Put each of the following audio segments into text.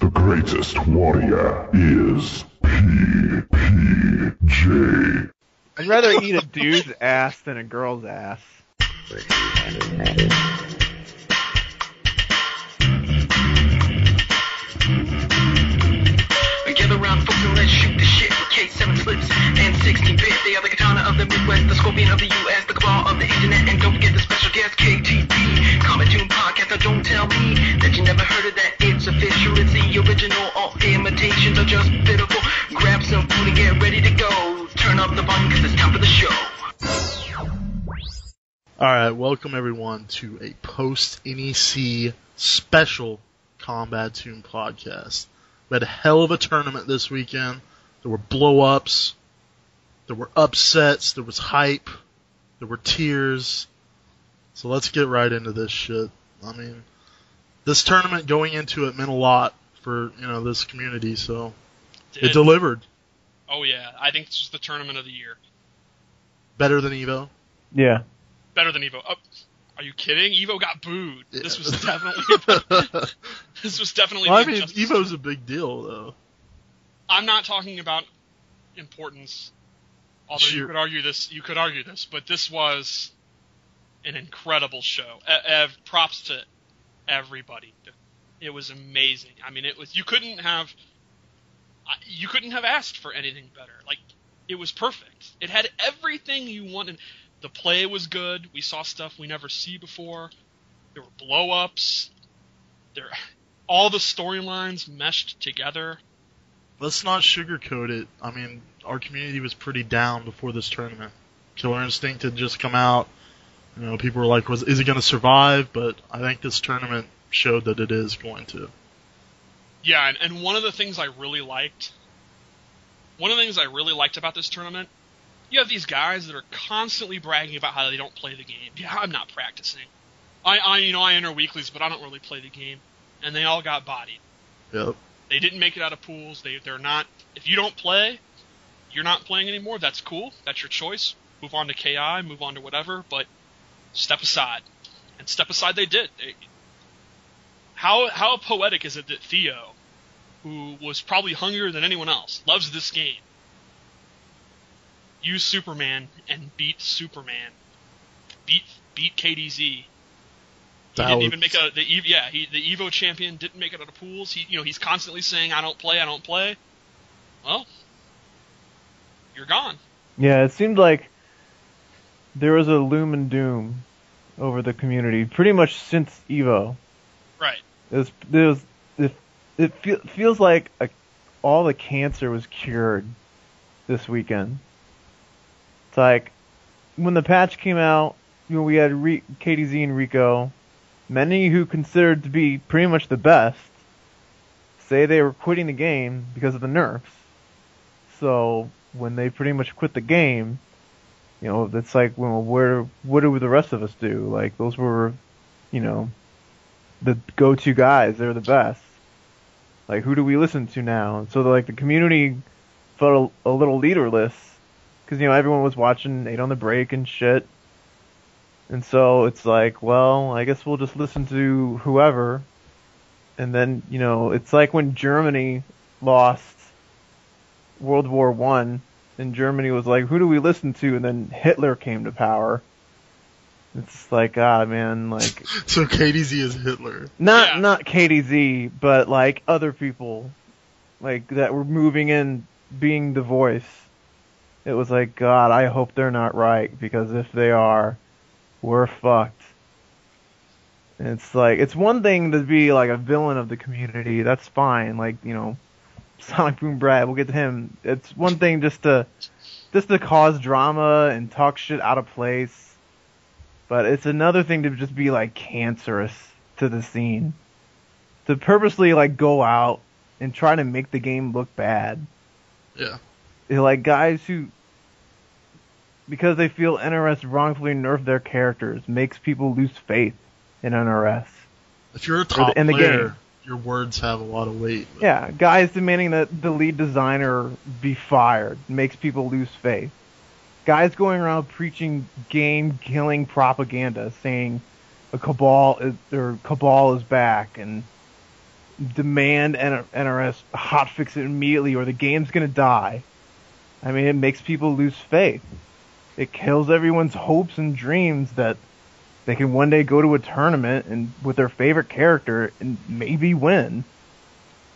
The greatest warrior is PPJ. I'd rather eat a dude's ass than a girl's ass. Gather around, folks, and let's shoot the shit with K7 slips and 16-bit. They are the katana of the Midwest, the scorpion of the U.S., the cabal of the internet, and don't forget the special guest, KTP. Kombat Tune Podcast, now don't tell me that you never heard of that. It's official, it's the original, all imitations are just pitiful. Grab some food and get ready to go. Turn up the volume, cause it's time for the show. Alright, welcome everyone to a post-NEC special Kombat Tune Podcast. We had a hell of a tournament this weekend. There were blow-ups, there were upsets, there was hype, there were tears. So let's get right into this shit. I mean, this tournament going into it meant a lot for, this community, so it delivered. Oh yeah, I think this was the tournament of the year. Better than EVO? Yeah. Better than EVO. Oh, are you kidding? EVO got booed. Yeah. This was definitely Well, I mean, EVO's a big deal, though. I'm not talking about importance, although sure. You could argue this, but this was an incredible show. Props to everybody. It was amazing. I mean, you couldn't have asked for anything better. Like, it was perfect. It had everything you wanted. The play was good. We saw stuff we never see before. There were blow-ups. All the storylines meshed together. Let's not sugarcoat it. I mean, our community was pretty down before this tournament. Killer Instinct had just come out. People were like, is he going to survive? But I think this tournament showed that it is going to. Yeah, and one of the things I really liked about this tournament, you have these guys that are constantly bragging about how they don't play the game. Yeah, I'm not practicing. I enter weeklies, but I don't really play the game. And they all got bodied. Yep. They didn't make it out of pools. They're not. If you don't play, you're not playing anymore. That's cool. That's your choice. Move on to KI. Move on to whatever. But step aside. And step aside they did. How poetic is it that Theo, who was probably hungrier than anyone else, loves this game, used Superman and beat Superman, beat KDZ. He didn't even make the Evo champion didn't make it out of pools. He's constantly saying I don't play. Well, you're gone. Yeah, it seemed like there was a loom and doom over the community pretty much since Evo. Right. It feels like all the cancer was cured this weekend. It's like, when the patch came out, we had KDZ and Rico, many who considered to be pretty much the best, say they were quitting the game because of the nerfs. So, when they pretty much quit the game, it's like, well, what do the rest of us do? Like, those were, the go-to guys, they're the best. Like, who do we listen to now? And so, the community felt a little leaderless, because, everyone was watching 8 on the Break and shit. And so it's like, well, I guess we'll just listen to whoever. And then, it's like when Germany lost World War I, and Germany was like, who do we listen to? And then Hitler came to power. It's like, man, like... So KDZ is Hitler. Not KDZ, but, other people, that were moving in, being the voice. It was like, God, I hope they're not right, because if they are, we're fucked. And it's like, it's one thing to be a villain of the community, that's fine, Sonic Boom Brad, we'll get to him. It's one thing just to cause drama and talk shit out of place, but it's another thing to just be cancerous to the scene. To purposely go out and try to make the game look bad. Yeah. They're guys who, because they feel NRS wrongfully nerfed their characters, makes people lose faith in NRS. If you're a top in the player, game. Your words have a lot of weight. But... Yeah, guys demanding that the lead designer be fired makes people lose faith. Guys going around preaching game-killing propaganda, saying a cabal is back, and demand NRS hotfix it immediately or the game's gonna die. I mean, it makes people lose faith. It kills everyone's hopes and dreams that they can one day go to a tournament and with their favorite character and maybe win.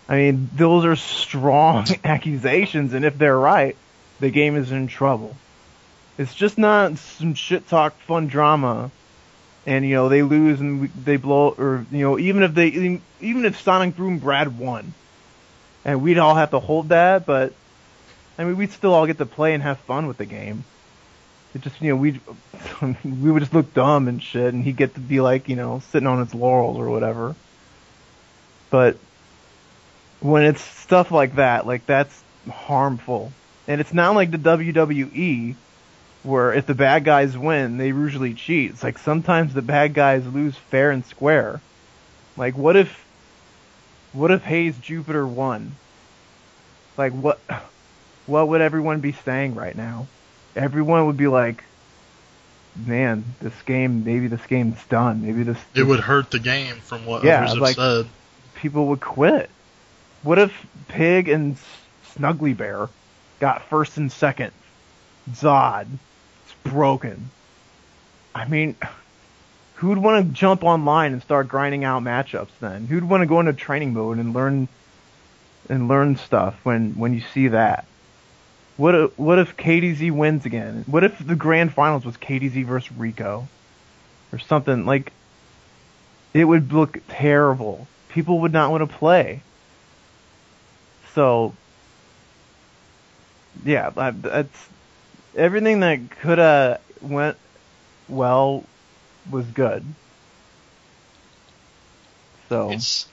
I mean, those are strong accusations, and if they're right, the game is in trouble. It's just not some shit talk fun drama, and they lose and they blow, or even if Sonic Boom Brad won, and we'd all have to hold that, but I mean, we'd still all get to play and have fun with the game. It just, we would just look dumb and shit, and he'd get to be like, sitting on his laurels or whatever. But when it's stuff like that, that's harmful. And it's not like the WWE, where if the bad guys win, they usually cheat. It's like sometimes the bad guys lose fair and square. Like, what if Hayes Jupiter won? Like, what would everyone be saying right now? Everyone would be like, man, maybe this game's done. Maybe this... It would hurt the game from what others have said. People would quit. What if Pig and Snuggly Bear got first and second? Zod. It's broken. I mean, who'd want to jump online and start grinding out matchups then? Who'd want to go into training mode and learn stuff when you see that? What if KDZ wins again? What if the grand finals was KDZ versus Rico? Or something like... It would look terrible. People would not want to play. So... Yeah, that's... Everything that could have went well was good. So... It's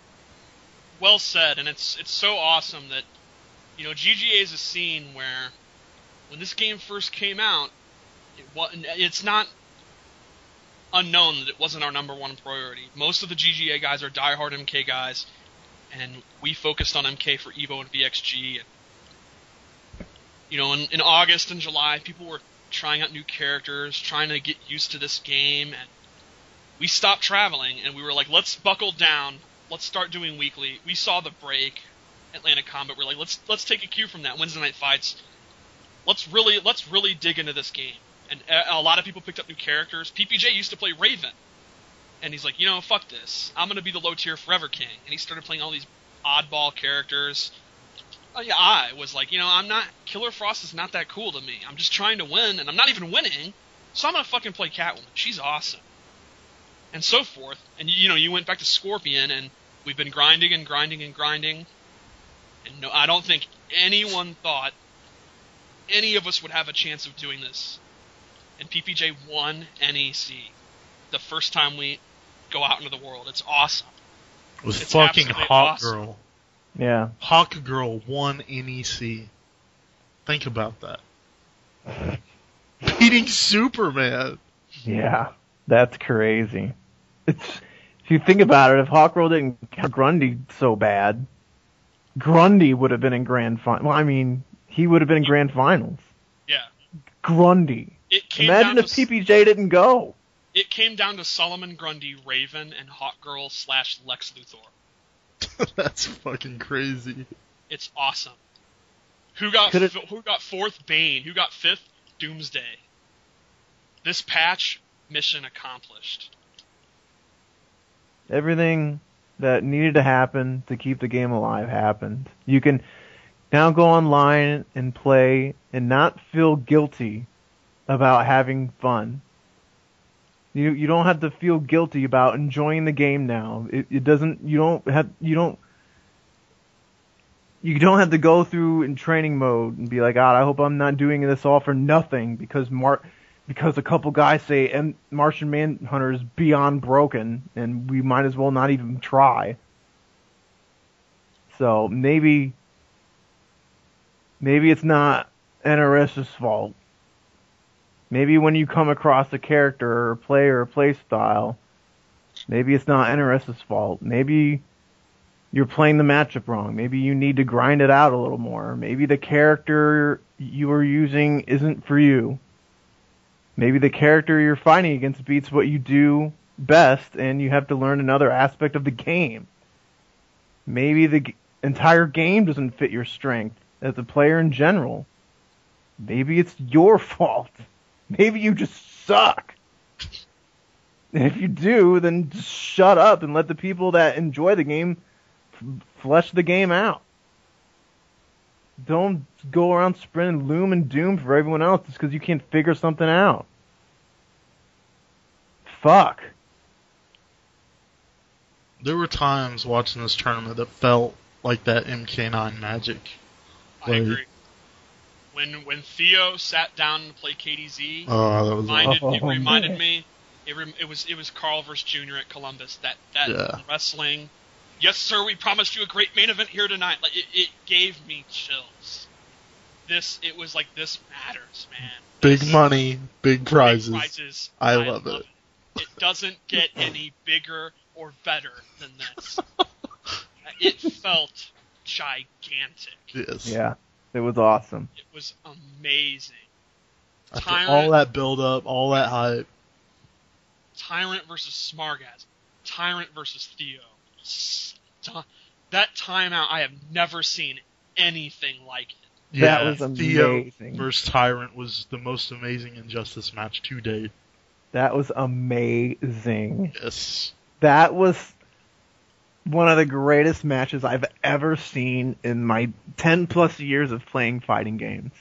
well said, and it's so awesome that GGA is a scene where, when this game first came out, it's not unknown that it wasn't our number one priority. Most of the GGA guys are diehard MK guys, and we focused on MK for EVO and VXG. And, in August and July, people were trying out new characters, trying to get used to this game, and we stopped traveling, and we were like, let's buckle down, let's start doing weekly. We saw the break. Atlantic Combat, we're like, let's take a cue from that Wednesday night fights. Let's really dig into this game. And a lot of people picked up new characters. PPJ used to play Raven, and he's like, fuck this. I'm gonna be the low tier Forever King. And he started playing all these oddball characters. I was like, I'm not... Killer Frost is not that cool to me. I'm just trying to win, and I'm not even winning, so I'm gonna fucking play Catwoman. She's awesome. And so forth. And, you went back to Scorpion, and we've been grinding and grinding and grinding. And no, I don't think anyone thought any of us would have a chance of doing this. And PPJ won NEC the first time we go out into the world. It's awesome. It was It's fucking absolutely Hawk awesome. Girl. Yeah. Hawk Girl won NEC. Think about that. Beating Superman. Yeah, that's crazy. If you think about it, if Hawk Girl didn't count Grundy so bad, Grundy would have been in grand final. Well, I mean, he would have been in grand finals. Yeah. Grundy. Imagine if PPJ didn't go. It came down to Solomon Grundy, Raven, and Hawk Girl / Lex Luthor. That's fucking crazy. It's awesome. Who got fourth? Bane. Who got fifth? Doomsday. This patch, mission accomplished. Everything that needed to happen to keep the game alive happened. You can now go online and play and not feel guilty about having fun. You don't have to feel guilty about enjoying the game now. You don't have to go through in training mode and be like, God, I hope I'm not doing this all for nothing because a couple guys say Martian Manhunter is beyond broken and we might as well not even try. So maybe it's not NRS's fault. Maybe when you come across a character or a player or a play style, maybe it's not NRS's fault. Maybe you're playing the matchup wrong. Maybe you need to grind it out a little more. Maybe the character you are using isn't for you. Maybe the character you're fighting against beats what you do best, and you have to learn another aspect of the game. Maybe the entire game doesn't fit your strength as a player in general. Maybe it's your fault. Maybe you just suck. And if you do, then just shut up and let the people that enjoy the game flesh the game out. Don't go around spreading gloom and doom for everyone else just because you can't figure something out. Fuck. There were times watching this tournament that felt like that MK9 magic. I agree. When Theo sat down to play KDZ, it reminded me. It was Carl vs. Jr. at Columbus. That wrestling. Yes, sir. We promised you a great main event here tonight. Like it gave me chills. It was like this matters, man. Big money, big prizes. I love it. It doesn't get any bigger or better than this. It felt gigantic. Yes. Yeah, it was awesome. It was amazing. All that build up, all that hype. Tyrant versus Smargasm. Tyrant versus Theo. That timeout, I have never seen anything like it. Yeah, that was amazing. Theo versus Tyrant was the most amazing Injustice match to date. That was amazing. Yes. That was one of the greatest matches I've ever seen in my 10 plus years of playing fighting games.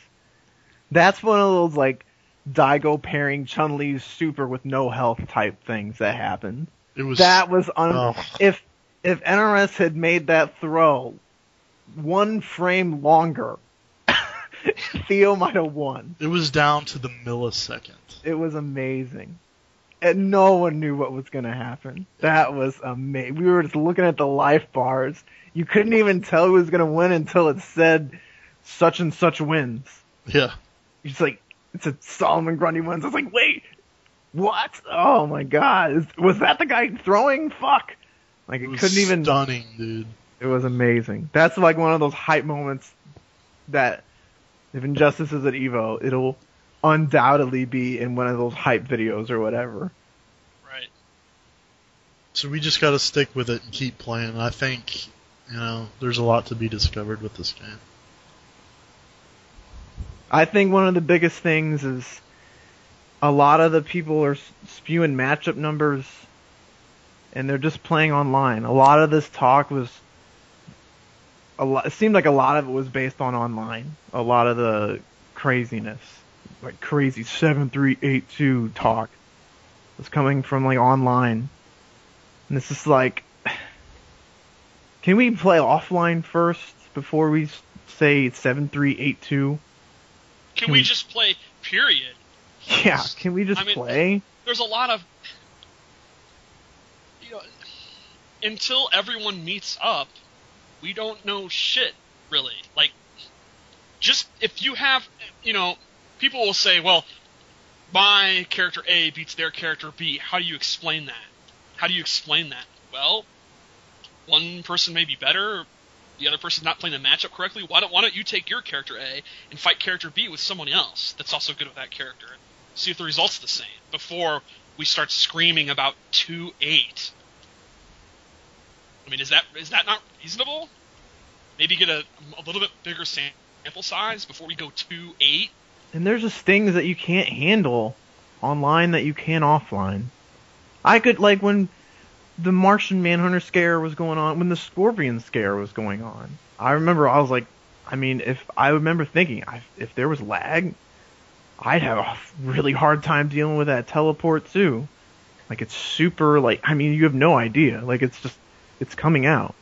That's one of those, like, Daigo pairing Chun-Li's super with no health type things that happened. If NRS had made that throw one frame longer, Theo might have won. It was down to the millisecond. It was amazing. And no one knew what was going to happen. That was amazing. We were just looking at the life bars. You couldn't even tell who was going to win until it said such and such wins. Yeah. It's like, it said Solomon Grundy wins. I was like, wait, what? Oh my god. Was that the guy throwing? Fuck. Like, it couldn't even... stunning, dude. It was amazing. That's like one of those hype moments that if Injustice is at EVO, it'll undoubtedly be in one of those hype videos or whatever. Right. So we just gotta stick with it and keep playing. I think, there's a lot to be discovered with this game. I think one of the biggest things is a lot of the people are spewing matchup numbers and they're just playing online. A lot of this talk was... It seemed like a lot of it was based on online. A lot of the craziness, like crazy 7382 talk, was coming from like online. And it's just like, can we play offline first before we say 7382? Can we just play, period? Yeah, can we just play? There's a lot of... until everyone meets up, we don't know shit, really. Like, just if you have, people will say, well, my character A beats their character B. How do you explain that? Well, one person may be better, the other person's not playing the matchup correctly. Why don't you take your character A and fight character B with someone else that's also good with that character? See if the result's the same before we start screaming about 2-8. I mean, is that not reasonable? Maybe get a little bit bigger sample size before we go 2-8? And there's just things that you can't handle online that you can offline. I could, like, when the Martian Manhunter scare was going on, when the Scorpion scare was going on, I remember I was like, I remember thinking, if there was lag, I'd have a really hard time dealing with that teleport too. Like, it's super, you have no idea. Like, it's coming out.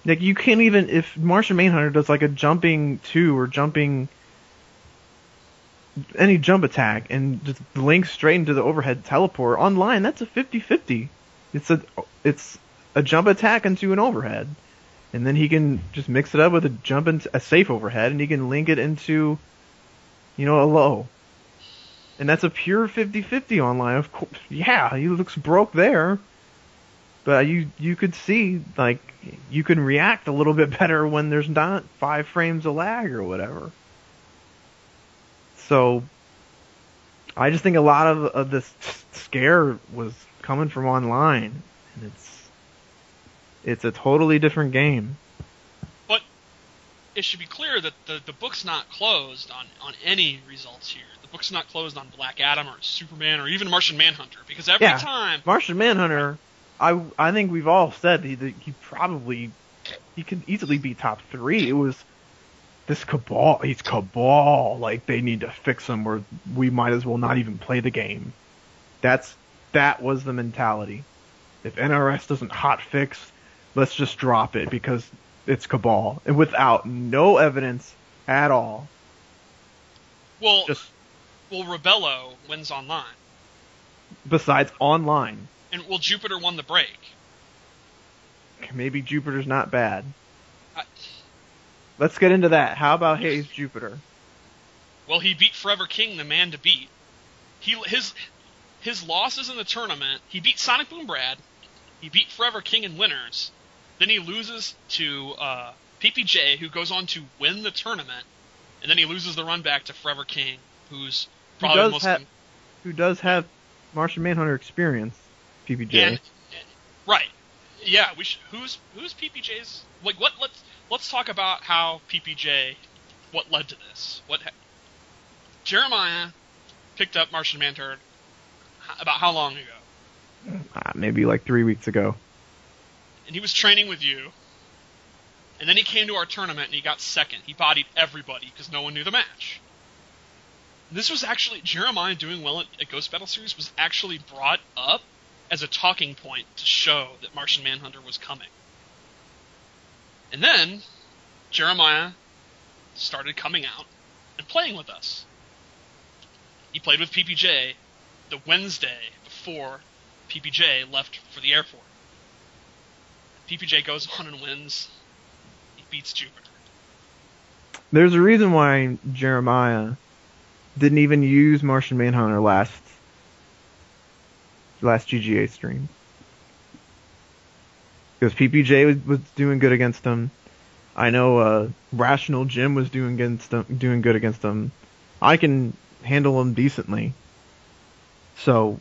Like, you can't even, if Martian Manhunter does like a jumping 2 or jumping, any jump attack and just links straight into the overhead teleport online, that's a 50-50. It's a jump attack into an overhead. And then he can just mix it up with a safe overhead and he can link it into, a low. And that's a pure 50-50 online. Of course, yeah, he looks broke there. But you could see, like, you can react a little bit better when there's not 5 frames of lag or whatever. So, I just think a lot of this scare was coming from online. And It's a totally different game. But it should be clear that the book's not closed on any results here. The book's not closed on Black Adam or Superman or even Martian Manhunter, because every time Martian Manhunter, I think we've all said he could easily be top 3. It was this Cabal. He's Cabal. Like, they need to fix him, or we might as well not even play the game. That was the mentality. If NRS doesn't hotfix, let's just drop it because it's Cabal, and without no evidence at all. Well, Rebello wins online. Besides online. And Jupiter won the break. Maybe Jupiter's not bad. Let's get into that. How about Hayes Jupiter? Well, he beat Forever King, the man to beat. His losses in the tournament, he beat Sonic Boom Brad, he beat Forever King in winners, then he loses to PPJ, who goes on to win the tournament, and then he loses the run back to Forever King, who does have Martian Manhunter experience, PPJ. Right. Yeah, who's PPJ's? Like, let's talk about how PPJ, what led to this. Jeremiah picked up Martian Manhunter about how long ago? Maybe like 3 weeks ago. And he was training with you, and then he came to our tournament and he got second. He bodied everybody because no one knew the match. This was actually, Jeremiah doing well at Ghost Battle Series was actually brought up as a talking point to show that Martian Manhunter was coming. And then, Jeremiah started coming out and playing with us. He played with PPJ the Wednesday before PPJ left for the airport. PPJ goes on and wins. He beats Jupiter. There's a reason why Jeremiah didn't even use Martian Manhunter last GGA stream. Because PPJ was doing good against him. I know Rational Jim was doing good against him. I can handle him decently. So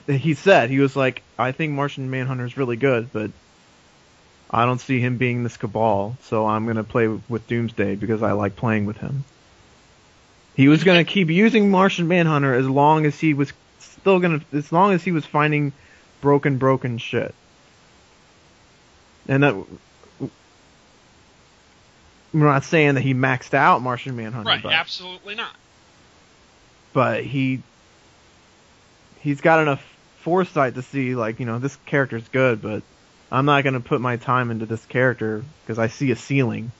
he said, he was like, I think Martian Manhunter's really good, but I don't see him being this Cabal, so I'm going to play with Doomsday because I like playing with him. He was going to keep using Martian Manhunter as long as he was finding broken shit. And that, we're not saying that he maxed out Martian Manhunter. Right, absolutely not. But he's got enough foresight to see, like, this character's good, but I'm not going to put my time into this character because I see a ceiling.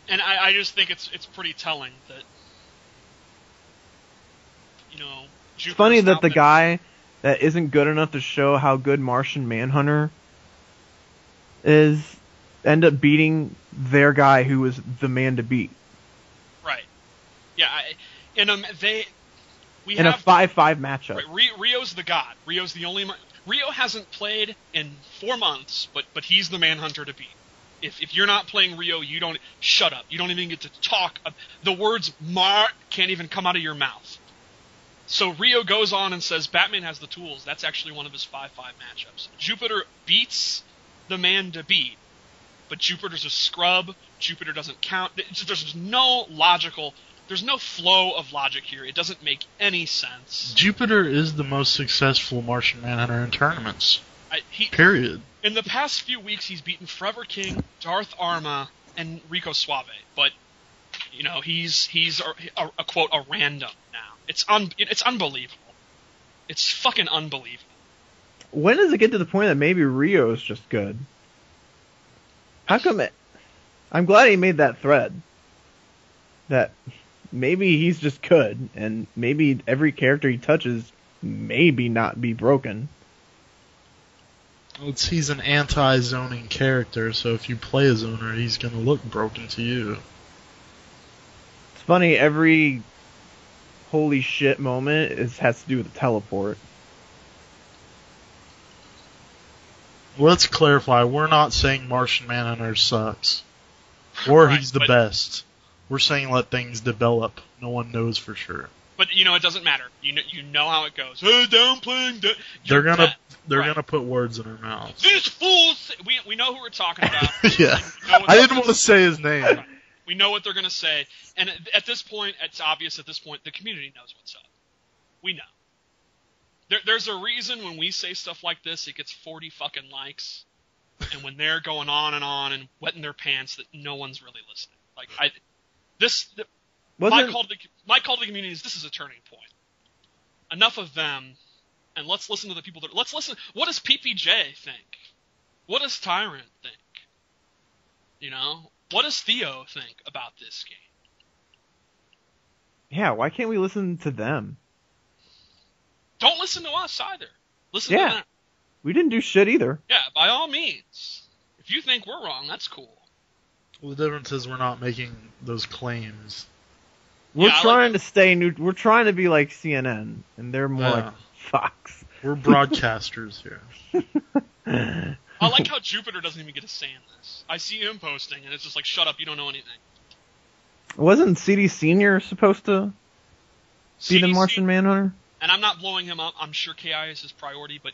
And I just think it's pretty telling that, it's funny that the guy that isn't good enough to show how good Martian Manhunter is end up beating their guy who was the man to beat. Right. Yeah. In a 5-5 matchup. Right, Rio's the god. Rio's the only. Rio hasn't played in 4 months, but he's the Manhunter to beat. If you're not playing Rio, you don't shut up. You don't even get to talk. The words "Mar" can't even come out of your mouth. So Rio goes on and says Batman has the tools. That's actually one of his 5-5 matchups. Jupiter beats the man to beat, but Jupiter's a scrub. Jupiter doesn't count. There's no flow of logic here. It doesn't make any sense. Jupiter is the most successful Martian Manhunter in tournaments. Period. In the past few weeks, he's beaten Forever King, Darth Arma, and Rico Suave. But he's a quote a random now. It's unbelievable. It's fucking unbelievable. When does it get to the point that maybe Rio's just good? How come it? I'm glad he made that thread. That maybe he's just good, and maybe every character he touches maybe not be broken. He's an anti-zoning character, so if you play a zoner, he's going to look broken to you. It's funny, every holy shit moment has to do with the teleport. Let's clarify, we're not saying Martian Manhunter sucks. Or he's the best. We're saying let things develop. No one knows for sure. But it doesn't matter. You know how it goes. Hey, downplaying. They're gonna put words in her mouth. These fools. We know who we're talking about. Yeah, I didn't want to say his name. Right. We know what they're gonna say, and at this point, it's obvious. At this point, the community knows what's up. We know. There's a reason when we say stuff like this, it gets 40 fucking likes, and when they're going on and wetting their pants, that no one's really listening. Like my call to the community is this is a turning point. Enough of them, and let's listen to the people that. Let's listen. What does PPJ think? What does Tyrant think? What does Theo think about this game? Yeah, why can't we listen to them? Don't listen to us either. Listen to them. We didn't do shit either. Yeah, by all means. If you think we're wrong, that's cool. Well, the difference is we're not making those claims. We're trying to stay new. We're trying to be like CNN, and they're more like Fox. We're broadcasters here. I like how Jupiter doesn't even get a say in this. I see him posting, and it's just like, shut up, you don't know anything. Wasn't CD Senior supposed to be the Martian Manhunter? And I'm not blowing him up. I'm sure KI is his priority, but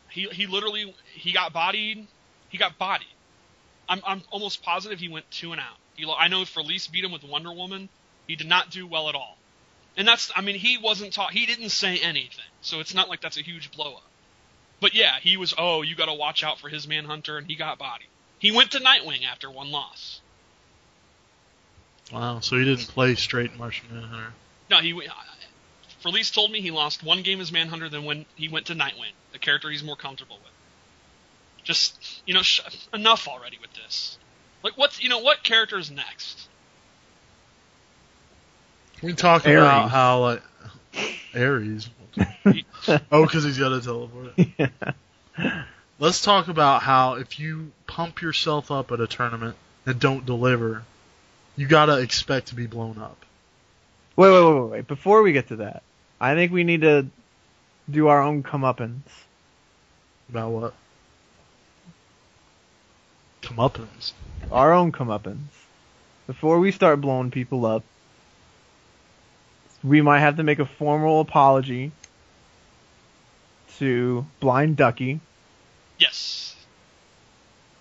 he literally got bodied. He got bodied. I'm almost positive he went 2 and out. I know Felice beat him with Wonder Woman. He did not do well at all. And he wasn't taught. He didn't say anything, so it's not like that's a huge blow up. But yeah, he was. Oh, you got to watch out for his Manhunter, and he got bodied. He went to Nightwing after 1 loss. Wow, so he didn't play straight Martian Manhunter. No, Felice told me he lost 1 game as Manhunter, then when he went to Nightwing, the character he's more comfortable with. Just enough already with this. Like what character is next? We talk about how Ares. Because he's got a teleport. Yeah. Let's talk about how if you pump yourself up at a tournament and don't deliver, you gotta expect to be blown up. Wait. Before we get to that, I think we need to do our own comeuppance. About what? Comeuppance. Our own comeuppance. Before we start blowing people up, we might have to make a formal apology to Blind Ducky. Yes.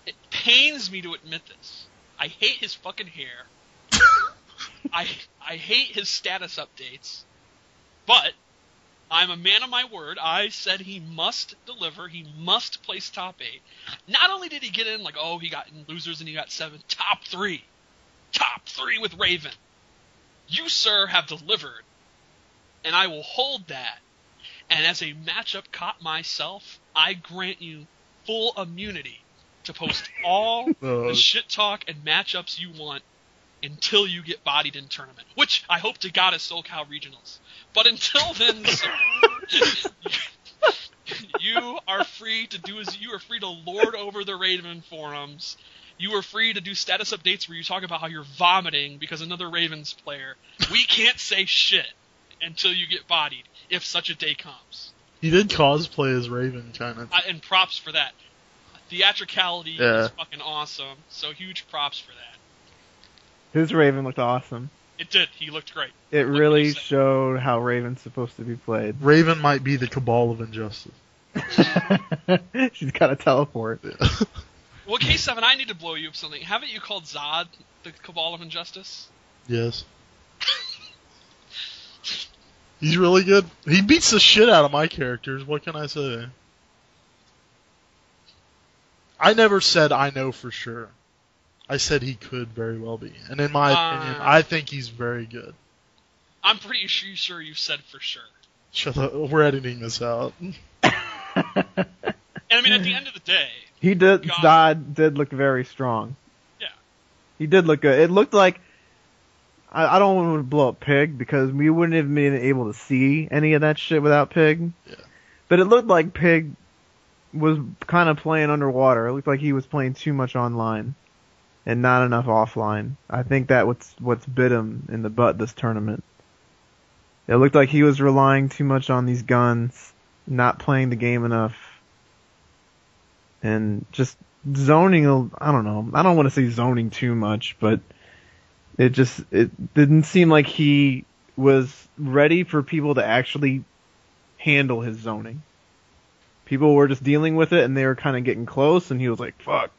It pains me to admit this. I hate his fucking hair. I hate his status updates. But I'm a man of my word. I said he must deliver. He must place top 8. Not only did he get in, he got in losers and he got 7. Top 3. Top 3 with Raven. You, sir, have delivered. And I will hold that. And as a matchup cop myself, I grant you full immunity to post all the shit talk and matchups you want until you get bodied in tournament. Which I hope to God is SoCal Regionals. But until then, sir, you are free to do as you are free to lord over the Raven forums. You are free to do status updates where you talk about how you're vomiting because another Ravens player. We can't say shit until you get bodied, if such a day comes. He did cosplay as Raven, kind of. And props for that. Theatricality is fucking awesome, so huge props for that. His Raven looked awesome. It did. He looked great. It really showed how Raven's supposed to be played. Raven might be the Cabal of Injustice. She's got a teleport. Yeah. Well, K7, I need to blow you up something. Haven't you called Zod the Cabal of Injustice? Yes. He's really good. He beats the shit out of my characters. What can I say? I never said I know for sure. I said he could very well be. And in my opinion, I think he's very good. I'm pretty sure you said for sure. Shut up. We're editing this out. And I mean, at the end of the day... Zod did look very strong. Yeah. He did look good. It looked like... I don't want to blow up Pig, because we wouldn't have been able to see any of that shit without Pig. Yeah. But it looked like Pig was kind of playing underwater. It looked like he was playing too much online and not enough offline. I think that what's bit him in the butt this tournament. It looked like he was relying too much on these guns, not playing the game enough, and just zoning. I don't know. I don't want to say zoning too much, but it didn't seem like he was ready for people to actually handle his zoning. People were just dealing with it, and they were kind of getting close, and he was like, fuck.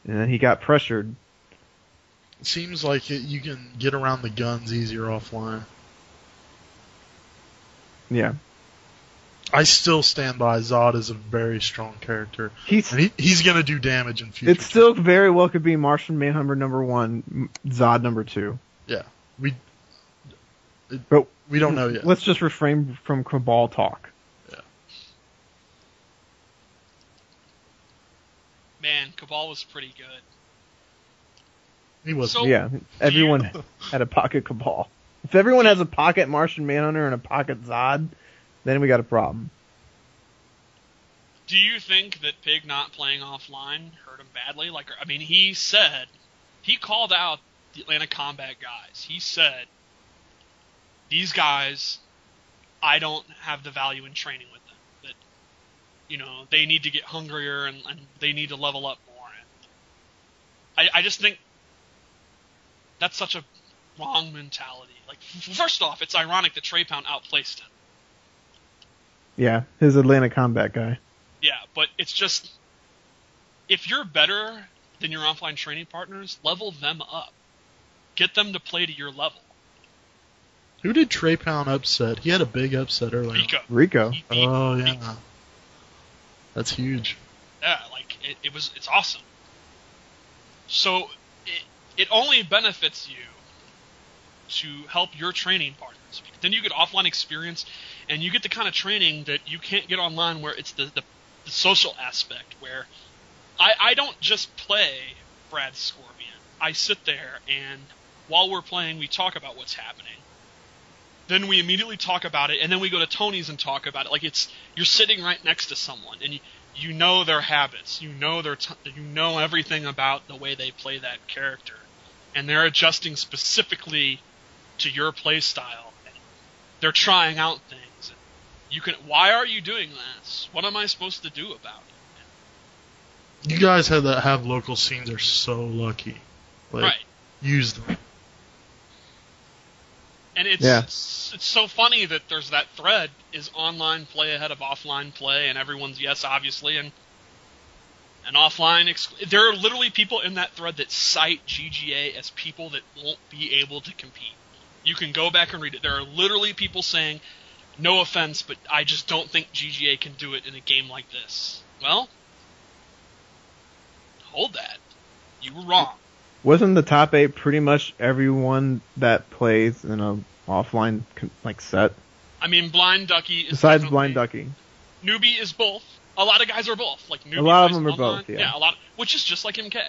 And then he got pressured. It seems like you can get around the guns easier offline. Yeah. I still stand by Zod as a very strong character. He's going to do damage in future. It still very well could be Martian Manhunter #1, Zod #2. Yeah. But we don't know yet. Let's just refrain from Cabal talk. Yeah. Man, Cabal was pretty good. He was. So, yeah, everyone had a pocket Cabal. If everyone has a pocket Martian Manhunter and a pocket Zod, then we got a problem. Do you think that Pig not playing offline hurt him badly? Like, I mean, he called out the Atlanta Kombat guys. He said, these guys, I don't have the value in training with them. That, you know, they need to get hungrier and they need to level up more. And I just think that's such a wrong mentality. Like, first off, it's ironic that Trey Pound outplaced him. Yeah, his Atlanta Kombat guy. Yeah, but it's just, if you're better than your offline training partners, level them up. Get them to play to your level. Who did Trey Pound upset? He had a big upset earlier. Rico. Oh, yeah. That's huge. Yeah, like, it's awesome. So, it only benefits you to help your training partners. Because then you get offline experience, and you get the kind of training that you can't get online, where it's the social aspect, where I don't just play Brad Scorpion. I sit there, and while we're playing, we talk about what's happening. Then we immediately talk about it, and then we go to Tony's and talk about it. Like, you're sitting right next to someone, and you know their habits, you know everything about the way they play that character, and they're adjusting specifically to your play style. They're trying out things. Why are you doing this? What am I supposed to do about it? You guys have local scenes are so lucky. Like, right. Use them. And it's so funny that there's that thread, is online play ahead of offline play, and everyone's yes, obviously, and offline. There are literally people in that thread that cite GGA as people that won't be able to compete. You can go back and read it. There are literally people saying, no offense, but I just don't think GGA can do it in a game like this. Well, hold that. You were wrong. Wasn't the top 8 pretty much everyone that plays in a offline set? I mean, Blind Ducky is besides Blind Ducky. Newbie is both. A lot of guys are both. Like Newbie, a lot of them are online. both. Yeah, a lot, which is just like MK.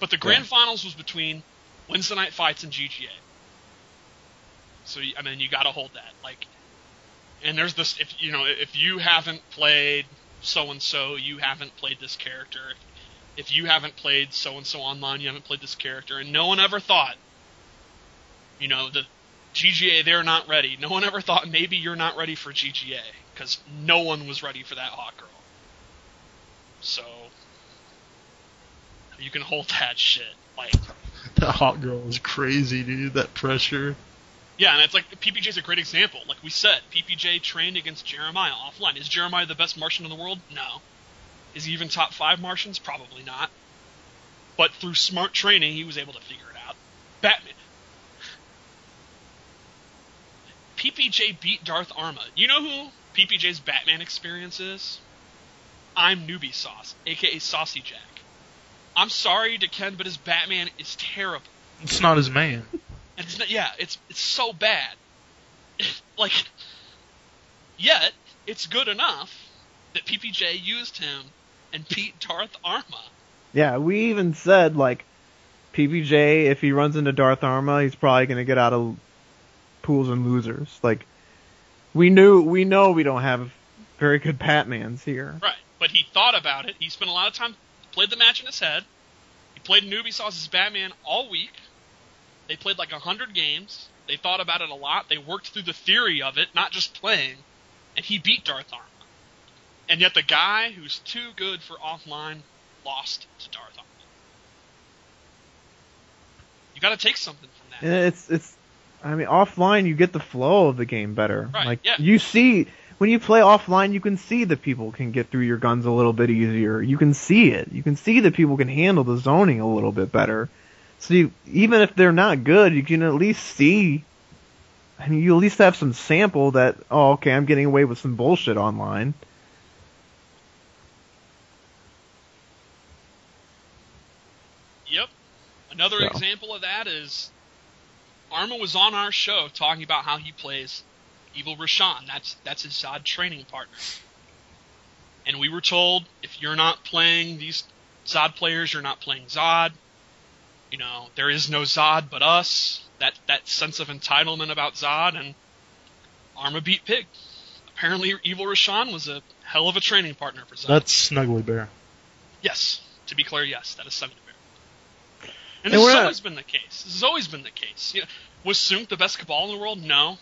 But the grand finals was between Wednesday Night Fights and GGA. So I mean, you got to hold that. Like, and there's this. If you haven't played so and so, you haven't played this character. If you haven't played so-and-so online, you haven't played this character. And no one ever thought, the GGA, they're not ready. No one ever thought maybe you're not ready for GGA, because no one was ready for that hot girl. So, you can hold that shit. Like, that hot girl is crazy, dude. That pressure. Yeah, and it's like, PPJ's a great example. Like we said, PPJ trained against Jeremiah offline. Is Jeremiah the best Martian in the world? No. Is he even top 5 Martians? Probably not. But through smart training, he was able to figure it out. Batman. PPJ beat Darth Arma. You know who PPJ's Batman experience is? I'm Newbie Sauce, a.k.a. Saucy Jack. I'm sorry to Ken, but his Batman is terrible. It's not his man. And it's so bad. Like, yet, it's good enough that PPJ used him and beat Darth Arma. Yeah, we even said, PPJ, if he runs into Darth Arma, he's probably going to get out of pools and losers. Like, we know we don't have very good Batmans here. Right, but he thought about it. He spent a lot of time, played the match in his head. He played Newbie Sauce's Batman all week. They played 100 games. They thought about it a lot. They worked through the theory of it, not just playing. And he beat Darth Arma. And yet the guy who's too good for offline lost to Darth Arma. You got to take something from that. And it's I mean, offline you get the flow of the game better. Right, Like yeah. you see when you play offline, you can see that people can get through your guns a little bit easier. You can see it. You can see that people can handle the zoning a little bit better. So even if they're not good, you can at least see. I mean, you at least have some sample that, oh, okay, I'm getting away with some bullshit online. Yep. Another So. example of that is Arma was on our show talking about how he plays Evil Rashan. That's his Zod training partner. And we were told, if you're not playing these Zod players, you're not playing Zod. You know, there is no Zod but us. That sense of entitlement about Zod, and Arma beat Pig. Apparently, Evil Rashan was a hell of a training partner for Zod. That's Snuggly Bear. Yes. To be clear, yes, that is Snuggly Bear. And And this we're has not- always been the case. This has always been the case. You know, was Sunk the best Cabal in the world? No.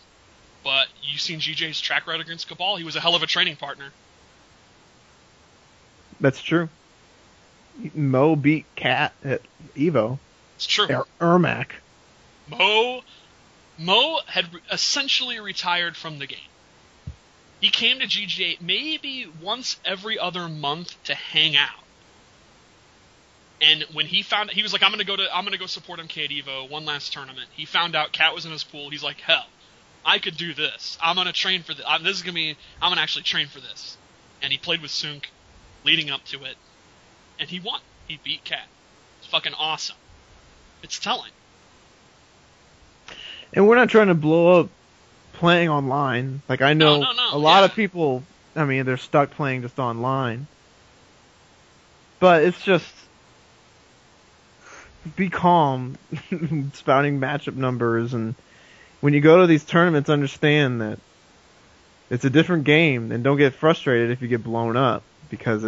But you've seen GJ's track record against Cabal. He was a hell of a training partner. That's true. Mo beat Cat at Evo. It's true. Ermac. Mo had essentially retired from the game. He came to GGA maybe once every other month to hang out. And when he found, he was like, I'm gonna go support MK at Evo, one last tournament. He found out Cat was in his pool. He's like, hell, I could do this. I'm gonna train for this. I'm gonna actually train for this. And he played with Sunk, leading up to it, and he won. He beat Cat. It's fucking awesome. It's telling. And we're not trying to blow up playing online. Like, I know No, a lot yeah. of people, I mean, they're stuck playing just online. But it's just, be calm, spouting matchup numbers, and when you go to these tournaments, understand that it's a different game, and don't get frustrated if you get blown up, because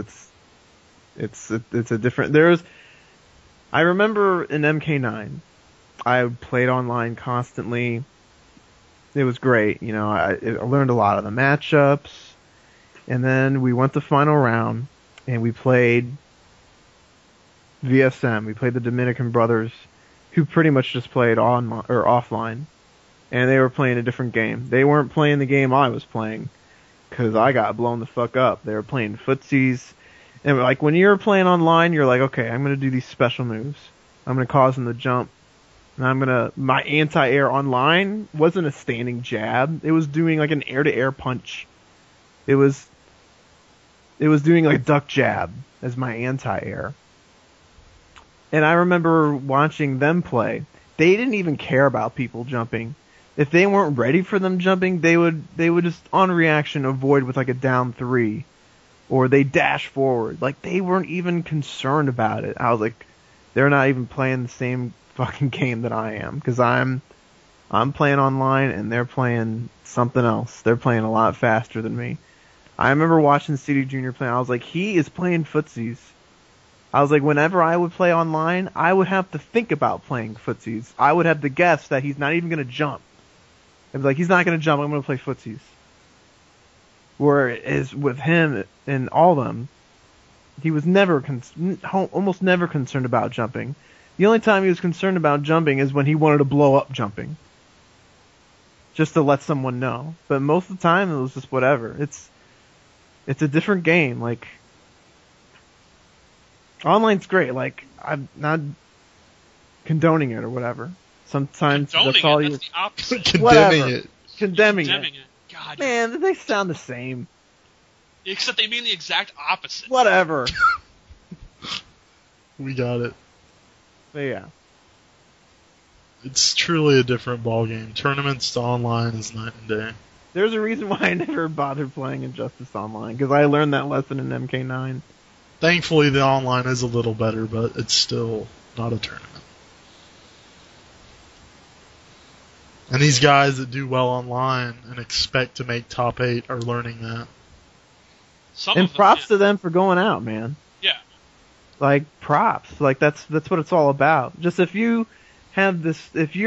it's a different, I remember in MK9, I played online constantly. It was great, you know, I learned a lot of the matchups, and then we went to final round, and we played VSM. We played the Dominican brothers, who pretty much just played offline, and they were playing a different game. They weren't playing the game I was playing, because I got blown the fuck up. They were playing footsies, and like when you're playing online, you're like, okay, I'm gonna do these special moves. I'm gonna cause them to jump. And my anti-air online wasn't a standing jab. It was doing like an air-to-air punch. It was doing like a duck jab as my anti-air. And I remember watching them play. They didn't even care about people jumping. If they weren't ready for them jumping, they would just on reaction avoid with like a down 3. Or they dash forward. Like they weren't even concerned about it. I was like, they're not even playing the same fucking game that I am, because I'm playing online and they're playing something else. They're playing a lot faster than me. I remember watching CD Junior play. I was like, he is playing footsies. I was like, whenever I would play online, I would have to think about playing footsies. I would have to guess that he's not even going to jump. I'd be like, he's not going to jump. I'm going to play footsies. Whereas with him and all of them, he was almost never concerned about jumping. The only time he was concerned about jumping is when he wanted to blow up jumping. Just to let someone know. But most of the time, it was just whatever. It's a different game. Like, online's great. Like, I'm not condoning it or whatever. Sometimes that's all That's the opposite. Condemning it. Condemning Condemning it. it. God. Man, they sound the same. Except they mean the exact opposite. Whatever. We got it. But yeah. It's truly a different ballgame. Tournaments to online is night and day. There's a reason why I never bothered playing Injustice Online, because I learned that lesson in MK9. Thankfully, the online is a little better, but it's still not a tournament. And these guys that do well online and expect to make top 8 are learning that. Some And of them, props yeah. to them for going out, man. Yeah. Like, props. Like, that's what it's all about. Just if you're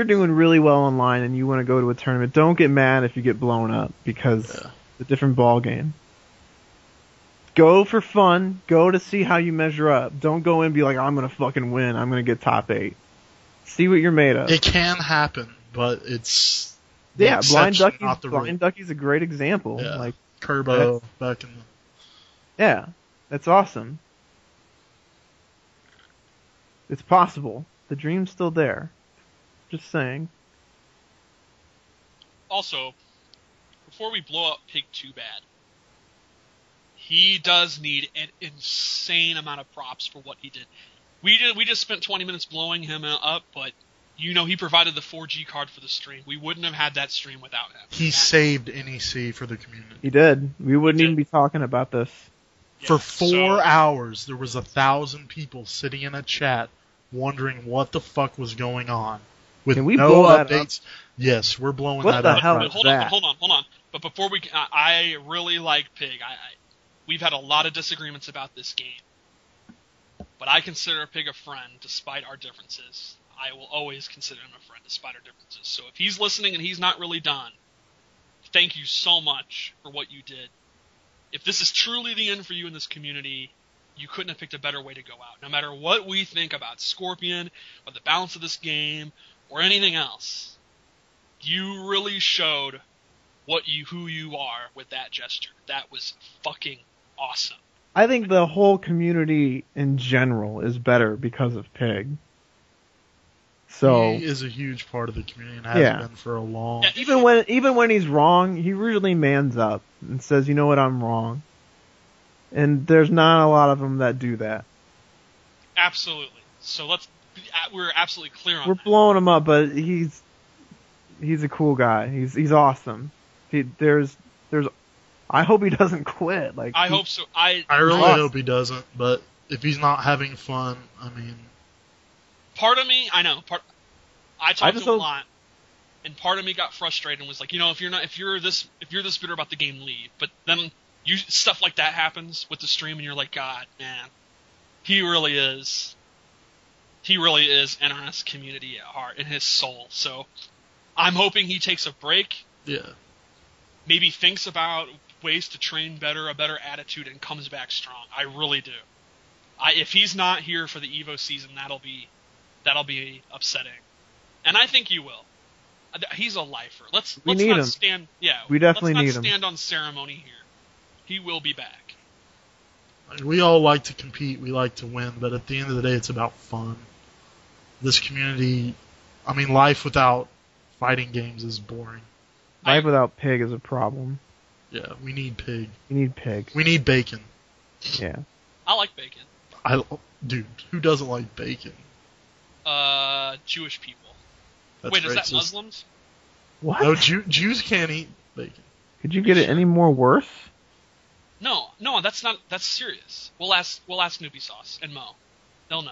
doing really well online and you want to go to a tournament, don't get mad if you get blown up, because it's a different ball game. Go for fun. Go to see how you measure up. Don't go in and be like, I'm going to fucking win. I'm going to get top 8. See what you're made of. It can happen, but it's the Yeah, Blind exception, not the rule. Blind Ducky's a great example. Yeah. Like, Turbo back in the... yeah, that's awesome. It's possible. The dream's still there. Just saying. Also, before we blow up Pig too bad, he does need an insane amount of props for what he did. We just spent 20 minutes blowing him up, but he provided the 4G card for the stream. We wouldn't have had that stream without him. He saved NEC for the community. He did. We wouldn't even be talking about this. Yeah, For 4 hours, there was 1,000 people sitting in a chat wondering what the fuck was going on. With Can we no blow that updates. Yes, we're blowing What that the up. hell right is now. that? Hold on. But before I really like Pig. We've had a lot of disagreements about this game. But I consider Pig a friend despite our differences. I will always consider him a friend despite our differences. So if he's listening and he's not really done, thank you so much for what you did. If this is truly the end for you in this community, you couldn't have picked a better way to go out. No matter what we think about Scorpion, or the balance of this game, or anything else, you really showed who you are with that gesture. That was fucking awesome. I think the whole community in general is better because of Pig. So He is a huge part of the community and has been for a long... Yeah, even when he's wrong, he really mans up and says, "You know what, I'm wrong." And there's not a lot of them that do that. Absolutely. So we're absolutely clear on We're that. blowing him up, but he's a cool guy. He's awesome. I hope he doesn't quit. Like, I hope so. I really hope he doesn't, but if he's not having fun, I mean... Part of me, I know. I talked to him hope- a lot, and part of me got frustrated and was like, if you're this bitter about the game, leave. But then stuff like that happens with the stream, and you're like, God, man, he really is NRS community at heart, in his soul. So I'm hoping he takes a break. Yeah. Maybe thinks about ways to train better, a better attitude, and comes back strong. I really do. If he's not here for the Evo season, that'll be upsetting. And I think you will. He's a lifer. Let's need not him. stand. Yeah, We definitely let's need not him. stand on ceremony here. He will be back. We all like to compete, we like to win, but at the end of the day, it's about fun. This community, I mean, life without fighting games is boring. life without Pig is a problem. Yeah, we need Pig. You need Pig. We need bacon. Yeah. I like bacon. Dude, who doesn't like bacon? Jewish people. That's Wait, is that racist. Muslims? What? No, Jews can't eat bacon. Could you get it any more worse? No, that's not. That's serious. We'll ask Newbie Sauce and Mo. They'll know.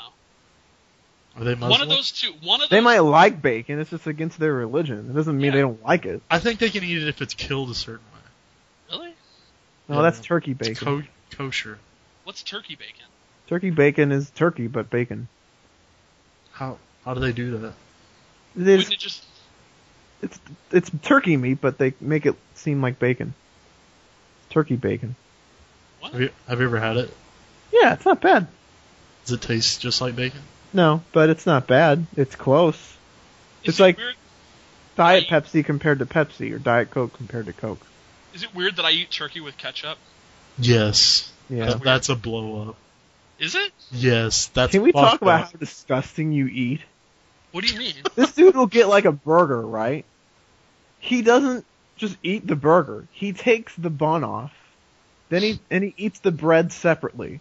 Are they Muslim? One of those two. They might like bacon. It's just against their religion. It doesn't mean they don't like it. I think they can eat it if it's killed a certain way. Really? No, Yeah. that's turkey It's bacon. kosher. What's turkey bacon? Turkey bacon is turkey, but bacon. How do they do that? They Wouldn't just, it just? it's turkey meat, but they make it seem like bacon. Turkey bacon. What? Have you ever had it? Yeah, it's not bad. Does it taste just like bacon? No, but it's not bad. It's close. Is It's it like weird? Diet I- Pepsi compared to Pepsi, or Diet Coke compared to Coke. Is it weird that I eat turkey with ketchup? Yes. Yeah. That's a blow up. Is it? Yes, that's. Can we talk fucked about up. how disgusting you eat? What do you mean? This dude will get like a burger, right? He doesn't just eat the burger. He takes the bun off. Then he eats the bread separately.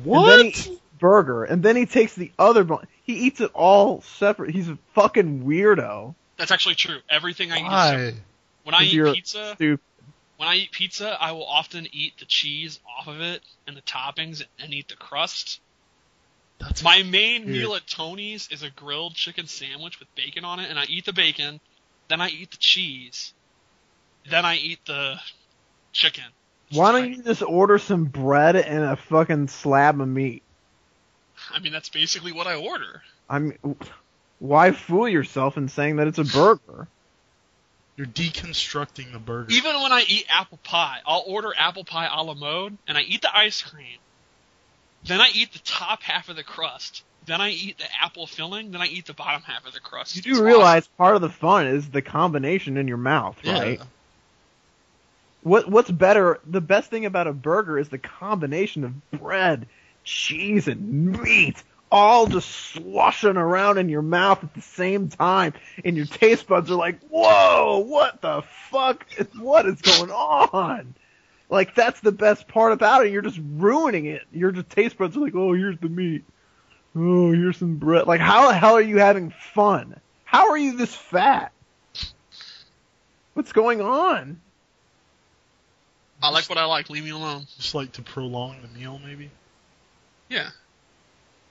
What? And then he eats the burger, and then he takes the other bun. He eats it all separate. He's a fucking weirdo. That's actually true. Everything I eat is Why? separate. When I You're eat pizza, stupid. I will often eat the cheese off of it and the toppings and eat the crust. That's My main weird. meal at Tony's is a grilled chicken sandwich with bacon on it, and I eat the bacon, then I eat the cheese, then I eat the chicken. Why don't you just order some bread and a fucking slab of meat? I mean, that's basically what I order. I mean, why fool yourself in saying that it's a burger? You're deconstructing the burger. Even when I eat apple pie, I'll order apple pie a la mode, and I eat the ice cream. Then I eat the top half of the crust. then I eat the apple filling, then I eat the bottom half of the crust. You do realize part of the fun is the combination in your mouth, right? Yeah. What's better? The best thing about a burger is the combination of bread, cheese, and meat, all just sloshing around in your mouth at the same time, and your taste buds are like, "Whoa, what the fuck? What is going on?" Like, that's the best part about it. You're just ruining it. Your taste buds are like, "Oh, here's the meat. Oh, here's some bread." Like, how the hell are you having fun? How are you this fat? What's going on? I like what I like. Leave me alone. Just like to prolong the meal, maybe? Yeah.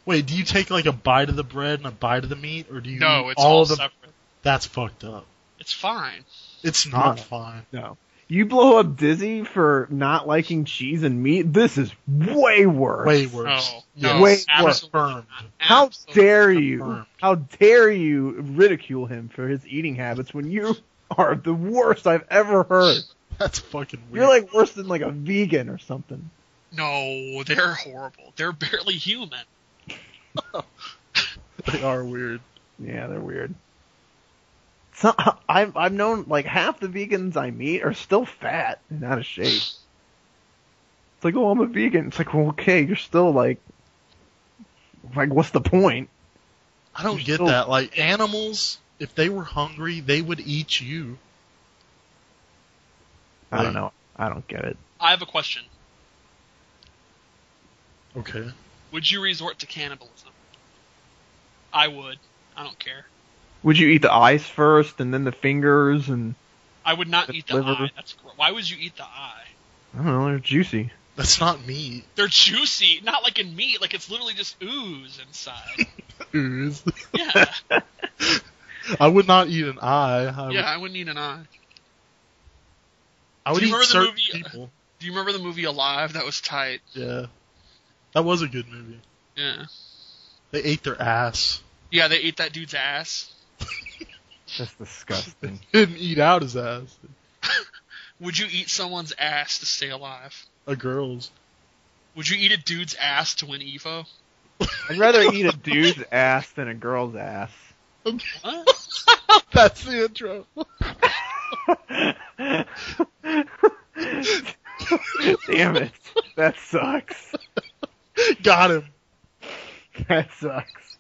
Wait, do you take like a bite of the bread and a bite of the meat, or do you No, eat it's all of the... separate. That's fucked up. It's fine. It's not No. fine. No. You blow up Dizzy for not liking cheese and meat? This is way worse. Way worse. No, Way absolutely worse. Confirmed. not. How Absolutely dare not. you? Confirmed. How dare you ridicule him for his eating habits when you are the worst I've ever heard? That's fucking weird. You're like worse than like a vegan or something. No, they're horrible. They're barely human. They are weird. Yeah, they're weird. So, I've known like half the vegans I meet are still fat and out of shape. It's like, oh, I'm a vegan. It's like, well, okay, you're still like what's the point? I don't You're get still- that. Like, animals, if they were hungry, they would eat you. I don't know. I don't get it. I have a question. Okay. Would you resort to cannibalism? I would. I don't care. Would you eat the eyes first and then the fingers and I would not eat the liver. eye. That's why would you eat the eye? I don't know, they're juicy. That's not meat. They're juicy, not like in meat. Like it's literally just ooze inside. Ooze. Yeah, I would not eat an eye. I wouldn't eat an eye. I would Do you eat remember the certain movie- people. Do you remember the movie Alive? That was tight. Yeah. That was a good movie. Yeah. They ate their ass. Yeah, they ate that dude's ass. That's disgusting. Didn't eat out his ass. Would you eat someone's ass to stay alive? A girl's. Would you eat a dude's ass to win Evo? I'd rather eat a dude's ass than a girl's ass. What? That's the intro. Damn it. That sucks. Got him. That sucks.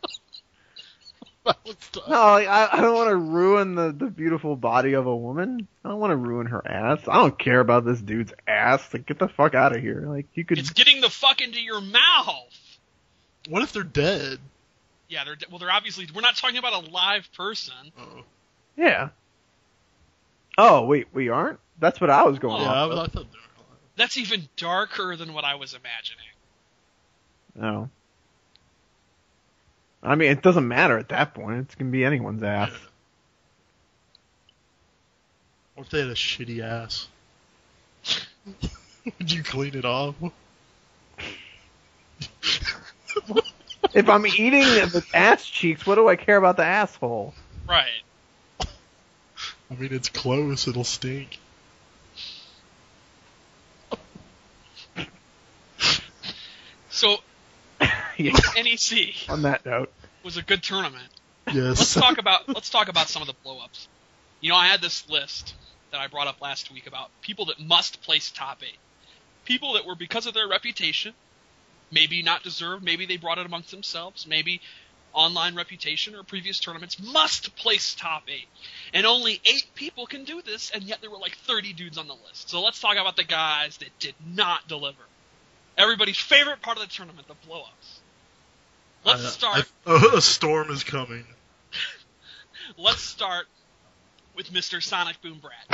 That was tough. No, like, I don't want to ruin the beautiful body of a woman. I don't want to ruin her ass. I don't care about this dude's ass. Like, get the fuck out of here. Like, you could. It's getting the fuck into your mouth. What if they're dead? Yeah, they're obviously. We're not talking about a live person. Oh. Yeah. Oh, wait, we aren't? That's what I was going Yeah, off I of. thought they were alive. That's even darker than what I was imagining. No. I mean, it doesn't matter at that point. It's going to be anyone's ass. What if they had a shitty ass? Would you clean it off? If I'm eating the ass cheeks, what do I care about the asshole? Right. I mean, it's close. It'll stink. So, Yeah, NEC on that note. was a good tournament. Yes. Let's talk about some of the blowups. You know, I had this list that I brought up last week about people that must place top 8. People that were, because of their reputation, maybe not deserved, maybe they brought it amongst themselves, maybe online reputation or previous tournaments, must place top 8. And only 8 people can do this, and yet there were like 30 dudes on the list. So let's talk about the guys that did not deliver. Everybody's favorite part of the tournament, the blowups. Let's start. A storm is coming. Let's start with Mr. Sonic Boom Brat.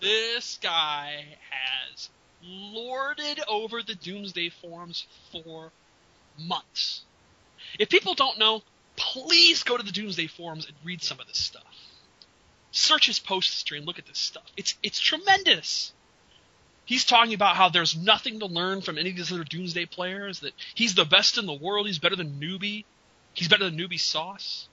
This guy has lorded over the Doomsday forums for months. If people don't know, please go to the Doomsday forums and read some of this stuff. Search his post history and look at this stuff. It's tremendous. He's talking about how there's nothing to learn from any of these other Doomsday players, that he's the best in the world, he's better than Newbie, he's better than Newbie Sauce.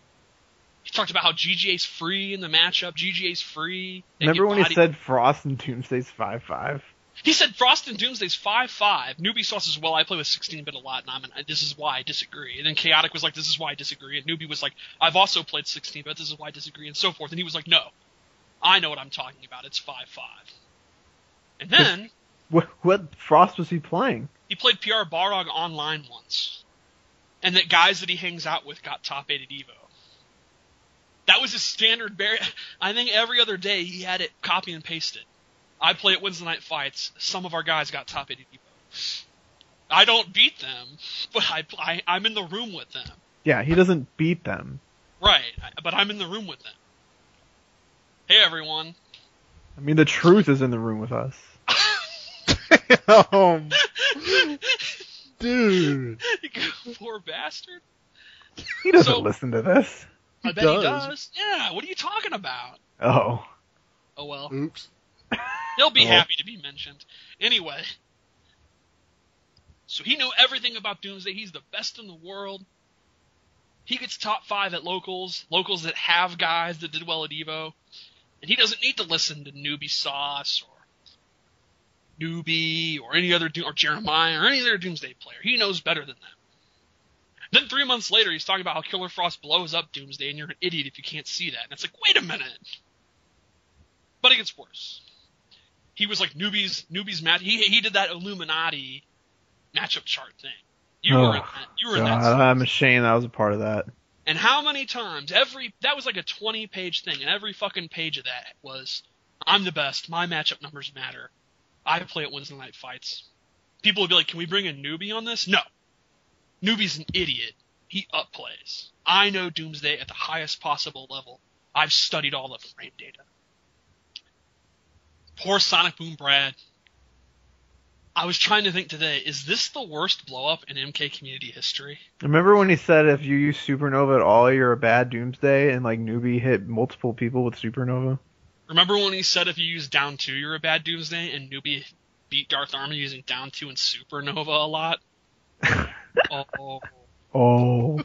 He talked about how GGA's free in the matchup, GGA's free. Remember when he said Frost and Doomsday's 5-5? He said Frost and Doomsday's 5-5. Newbie Sauce says, well, I play with 16-bit a lot, and this is why I disagree. And then Chaotic was like, this is why I disagree. And Newbie was like, I've also played 16-bit, this is why I disagree, and so forth. And he was like, no, I know what I'm talking about. It's 5-5. And then... What Frost was he playing? He played PR Balrog online once. And that guys that he hangs out with got top 8 at EVO. That was his standard I think every other day he had it copy and pasted. I play at Wednesday Night Fights. Some of our guys got top 8 at EVO. I don't beat them, but I'm in the room with them. Yeah, he doesn't beat them. Right, but I'm in the room with them. Hey, everyone. I mean, the truth is in the room with us. Dude. You poor bastard. He doesn't listen to this. I bet he does. Yeah, what are you talking about? Oh. Oh, well. Oops. He'll be happy to be mentioned. Anyway. So he knew everything about Doomsday. He's the best in the world. He gets top 5 at locals that have guys that did well at EVO. And he doesn't need to listen to Newbie Sauce or Newbie or any other or Jeremiah or any other Doomsday player. He knows better than them. Then 3 months later, he's talking about how Killer Frost blows up Doomsday, and you're an idiot if you can't see that. And it's like, wait a minute. But it gets worse. He was like Newbie's match. He did that Illuminati matchup chart thing. You were in that. I'm ashamed I was a part of that. And how many times? That was like a 20-page thing, and every fucking page of that was, I'm the best. My matchup numbers matter. I play at Wednesday Night Fights. People would be like, can we bring a newbie on this? No. Newbie's an idiot. He upplays. I know Doomsday at the highest possible level. I've studied all the frame data. Poor Sonic Boom Brad. I was trying to think today, is this the worst blow-up in MK community history? Remember when he said if you use Supernova at all, you're a bad Doomsday, and like Newbie hit multiple people with Supernova? Remember when he said if you use down 2, you're a bad Doomsday, and Newbie beat Darth Armor using down 2 and Supernova a lot? Oh.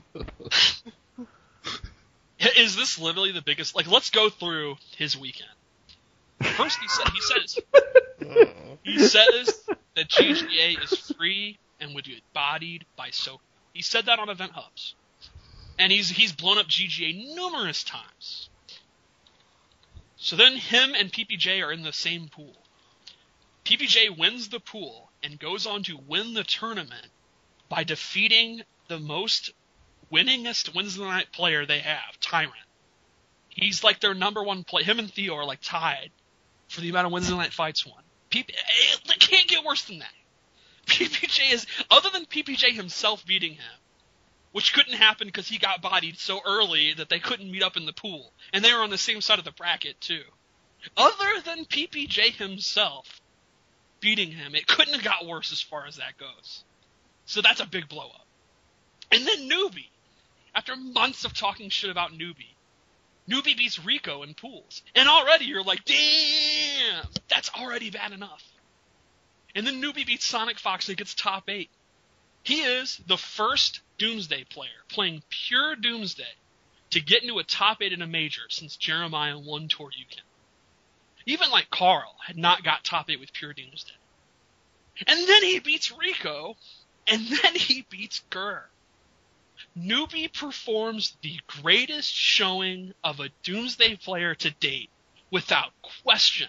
Is this literally the biggest? Like, let's go through his weekend. First, he says that GGA is free and would get bodied by Soka. He said that on Event Hubs, and he's blown up GGA numerous times. So then him and PPJ are in the same pool. PPJ wins the pool and goes on to win the tournament by defeating the most winningest Wednesday night player they have, Tyrant. He's like their number one player. Him and Theo are like tied for the amount of Wednesday night fights won. It can't get worse than that. PPJ is, other than PPJ himself beating him, which couldn't happen because he got bodied so early that they couldn't meet up in the pool. And they were on the same side of the bracket, too. Other than PPJ himself beating him, it couldn't have got worse as far as that goes. So that's a big blow up. And then Newbie. After months of talking shit about Newbie beats Rico in pools. And already you're like, damn, that's already bad enough. And then Newbie beats Sonic Fox and gets top 8. He is the first Doomsday player playing pure Doomsday to get into a top 8 in a major since Jeremiah won Toryuken. Even like Carl had not got top 8 with pure Doomsday. And then he beats Rico, and then he beats Gurr. Newbie performs the greatest showing of a Doomsday player to date, without question,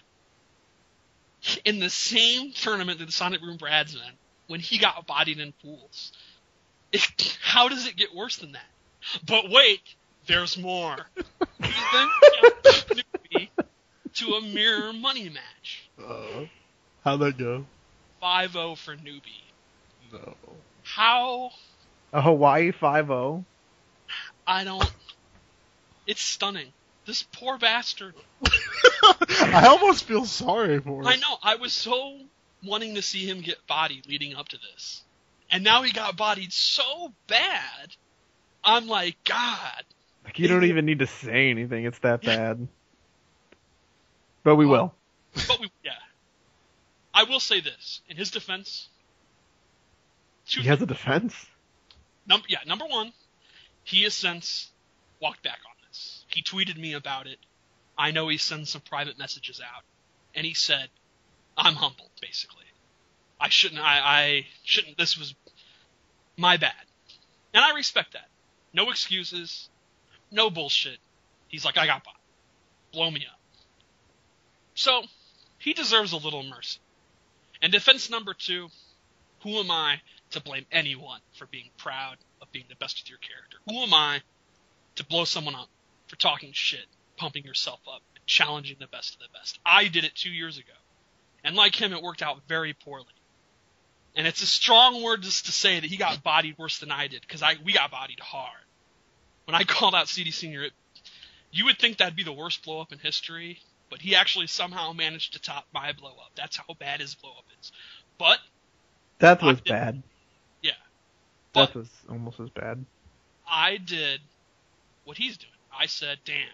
in the same tournament that the Sonic Boom Brad's in, when he got bodied in pools. How does it get worse than that? But wait, there's more. He then challenged Newbie to a mirror money match. How'd that go? 5-0 for Newbie. No. How? A Hawaii 5-0? I don't... It's stunning. This poor bastard. I almost feel sorry for him. I know. I was so wanting to see him get bodied leading up to this. And now he got bodied so bad, I'm like, God. Like, you don't even need to say anything. It's that bad. But we will. Yeah. I will say this. In his defense... He has a defense? Number one, he has since walked back on this. He tweeted me about it. I know he sends some private messages out. And he said, I'm humbled, basically. I shouldn't, this was my bad. And I respect that. No excuses, no bullshit. He's like, I got bodied. Blow me up. So, he deserves a little mercy. And defense number 2, who am I to blame anyone for being proud of being the best with your character? Who am I to blow someone up for talking shit, pumping yourself up, and challenging the best of the best? I did it 2 years ago. And like him, it worked out very poorly. And it's a strong word just to say that he got bodied worse than I did, because we got bodied hard. When I called out CD Senior, you would think that'd be the worst blow-up in history, but he actually somehow managed to top my blow-up. That's how bad his blow-up is. But That was bad. Yeah. That was almost as bad. I did what he's doing. I said, damn,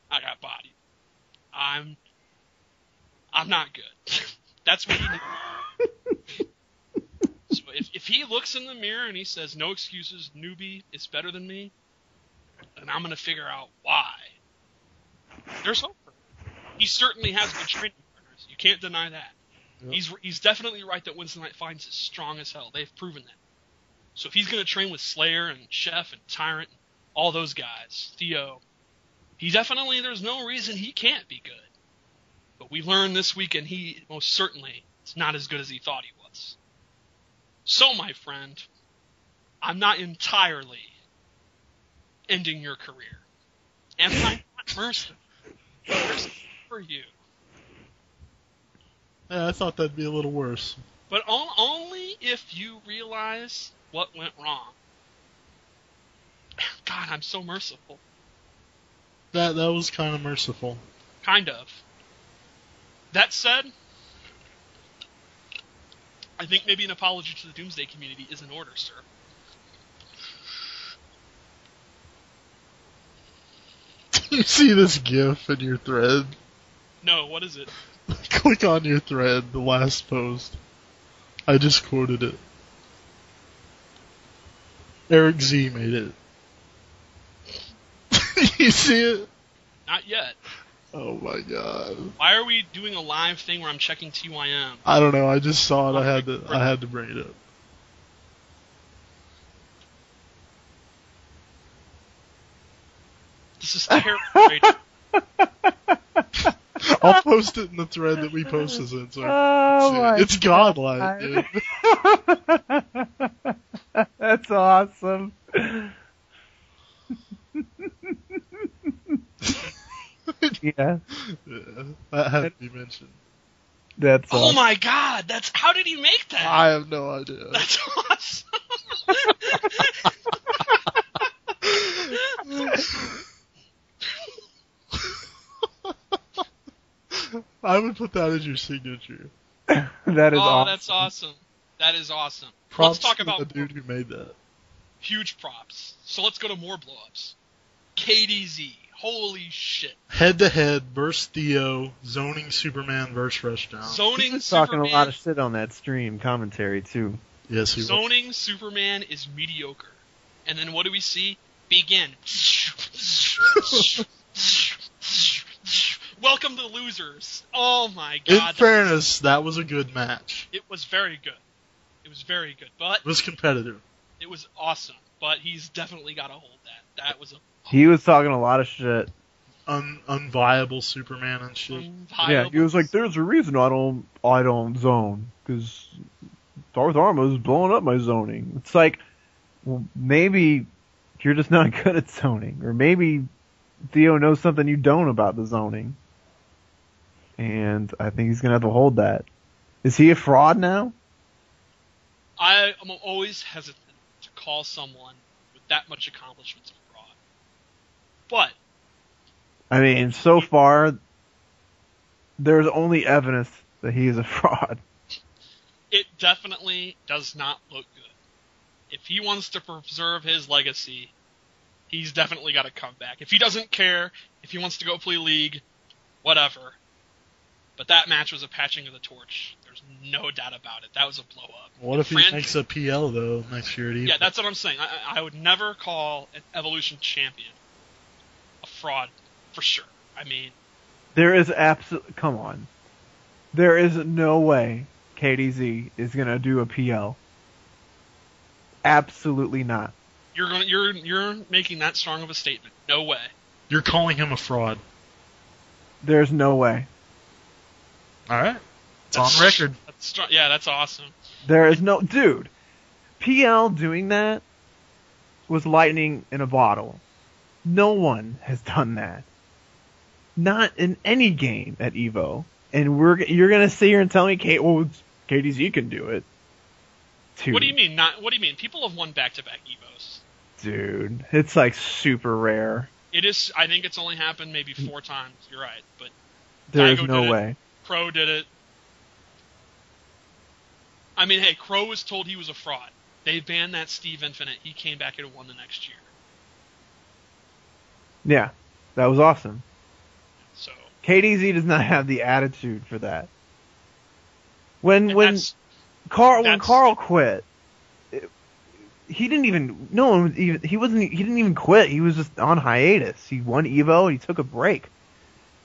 I got bodied. I'm not good. That's what he did. So if he looks in the mirror and he says, no excuses, newbie, it's better than me, then I'm going to figure out why. There's hope for him. He certainly has good training partners. You can't deny that. Yep. He's definitely right that Wednesday Night Finds is strong as hell. They've proven that. So if he's going to train with Slayer and Chef and Tyrant and all those guys, Theo, there's no reason he can't be good. But we learned this weekend he most certainly is not as good as he thought he was. So, my friend, I'm not entirely ending your career. And I'm not merciful for you. Yeah, I thought that'd be a little worse. But only if you realize what went wrong. God, I'm so merciful. That was kind of merciful. Kind of. That said, I think maybe an apology to the Doomsday community is in order, sir. Do you see this GIF in your thread? No, what is it? Click on your thread, the last post. I just quoted it. Eric Z made it. You see it? Not yet. Oh my god. Why are we doing a live thing where I'm checking TYM? I don't know, I just saw it, I had to bring it up. This is terrible, Brady. I'll post it in the thread that we posted in, so it's godlike, dude. That's awesome. Yeah. That had to be mentioned. That's oh my god, how did he make that? I have no idea. That's awesome. I would put that as your signature. That is awesome. That's awesome. That is awesome. Props Let's talk to about the dude who made that. Huge props. So let's go to more blow-ups. KDZ. Holy shit. Head-to-head versus Theo, zoning Superman versus Rushdown. Zoning He was Superman. talking a lot of shit on that stream commentary, too. Yes, he was. Zoning Superman is mediocre. And then what do we see? Begin. Welcome to losers. Oh my god. In fairness, that was a good match. It was very good. It was very good. But It was competitive. it was awesome. But he's definitely got to hold that. That was a He was talking a lot of shit. Unviable Superman and shit. Yeah, he was like, "There's a reason I don't zone, because Darth Arma's blowing up my zoning." It's like, well, maybe you're just not good at zoning, or maybe Theo knows something you don't about the zoning. And I think he's gonna have to hold that. Is he a fraud now? I am always hesitant to call someone with that much accomplishments a fraud. But I mean, so far, there's only evidence that he is a fraud. it definitely does not look good. If he wants to preserve his legacy, he's definitely got to come back. If he doesn't care, if he wants to go play League, whatever. But that match was a patching of the torch. There's no doubt about it. That was a blow-up. What if he makes a PL, though, next year at EVO? Yeah, that's what I'm saying. I would never call an Evolution champion a fraud, for sure. I mean... There is absolute... Come on. There is no way KDZ is gonna do a PL. Absolutely not. You're making that strong of a statement. No way. You're calling him a fraud. There's no way. All right. It's on record. That's awesome. There is no... Dude, PL doing that was lightning in a bottle. No one has done that. Not in any game at EVO. And you're going to sit here and tell me, KDZ can do it. Dude. What do you mean? What do you mean? People have won back-to-back EVOs. Dude, it's like super rare. It is. I think it's only happened maybe 4 times. You're right, but there's Daigo no way. Crow did it. I mean, hey, Crow was told he was a fraud. They banned that Steve Infinite. He came back and won the next year. Yeah, that was awesome. So KDZ does not have the attitude for that. When Carl quit, he didn't even quit. He was just on hiatus. He won EVO. He took a break.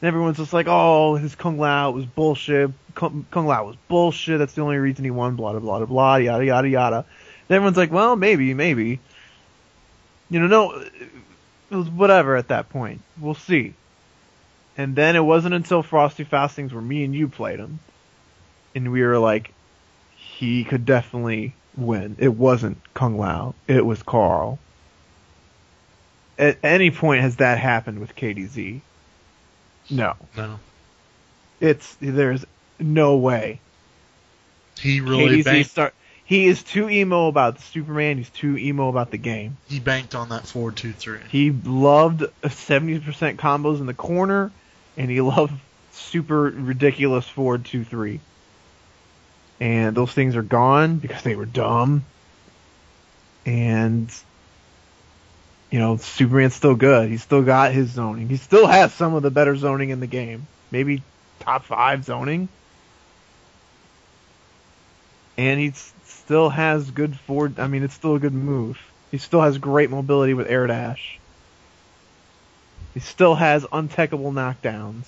And everyone's just like, oh, his Kung Lao was bullshit. Kung Lao was bullshit. That's the only reason he won. Blah, blah, blah, blah, yada, yada, yada. And everyone's like, well, maybe. No, it was whatever at that point. We'll see. And then it wasn't until Frosty Faustings where me and you played him. And we were like, he could definitely win. It wasn't Kung Lao. It was Carl. At any point has that happened with KDZ? No. There's no way. He really he is too emo about the Superman. He's too emo about the game. He banked on that 4-2-3. He loved 70% combos in the corner, and he loved super ridiculous 4-2-3. And those things are gone because they were dumb. And Superman's still good. He's still got his zoning. He still has some of the better zoning in the game. Maybe top 5 zoning. And he still has good forward... I mean, it's still a good move. He still has great mobility with air dash. He still has untechable knockdowns.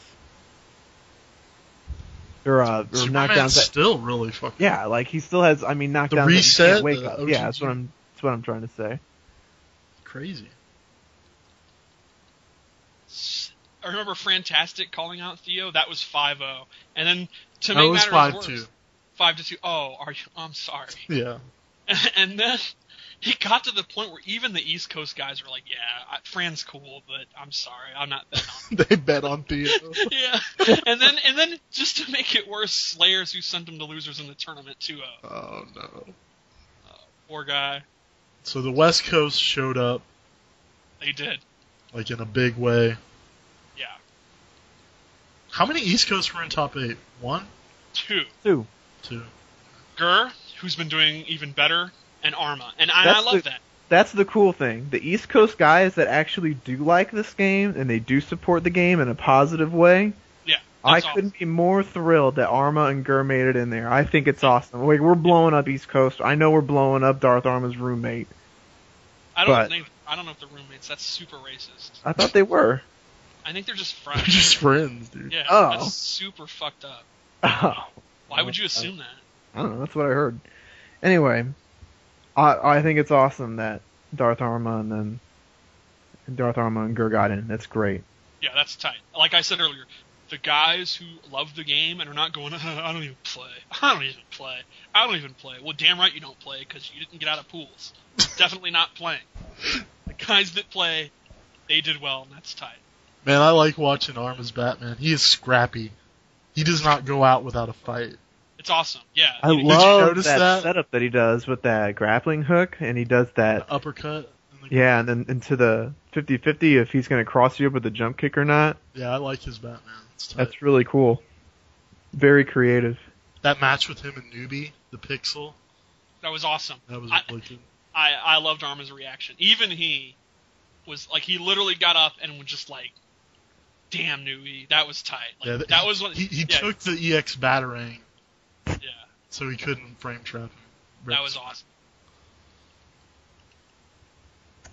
Or knockdowns. Still really fucking... Yeah, like he still has... I mean, knockdowns the reset, that you can't wake up. OG. Yeah, that's what I'm trying to say. Crazy. I remember Fantastic calling out Theo. That was 5-0. And then to No, make it was matters worse... 5-2. 5-2. Oh, are you? I'm sorry. Yeah. And then it got to the point where even the East Coast guys were like, "Yeah, Fran's cool, but I'm sorry, I'm not betting on him." They bet on Theo. Yeah. And then just to make it worse, Slayers who sent him to losers in the tournament 2-0. Oh no. Poor guy. So the West Coast showed up. They did. Like in a big way. Yeah. How many East Coast were in top 8? 1? 2. 2. Gur, who's been doing even better, and Arma. And I love that. That's the cool thing. The East Coast guys that actually do like this game, and they do support the game in a positive way, yeah, I couldn't be more thrilled that Arma and Gur made it in there. I think it's awesome. Like, we're blowing up East Coast. I know we're blowing up Darth Arma's roommate. I don't know if they're roommates. That's super racist. I thought they were. I think they're just friends. They're just friends, dude. Yeah, Oh. that's super fucked up. Oh. Why would you assume that? I don't know. That's what I heard. Anyway, I think it's awesome that Darth Arma and Gur got in. That's great. Yeah, that's tight. Like I said earlier, the guys who love the game and are not going, I don't even play. Well, damn right you don't play because you didn't get out of pools. Definitely not playing. The guys that play, they did well, and that's tight. Man, I like watching Arma's Batman. He is scrappy. He does not go out without a fight. It's awesome. Yeah. I love that setup that he does with that grappling hook, and he does that the uppercut. Yeah, and then into the 50-50 if he's going to cross you up with a jump kick or not. Yeah, I like his Batman. That's really cool. Very creative. That match with him and Newbie, the Pixel. That was awesome. That was really good. I loved Arma's reaction. Even he was like, he literally got up and was just like, damn, Newbie, that was tight. Like, yeah, that was what he took the EX Batarang. Yeah. So he couldn't frame trap him. That was awesome.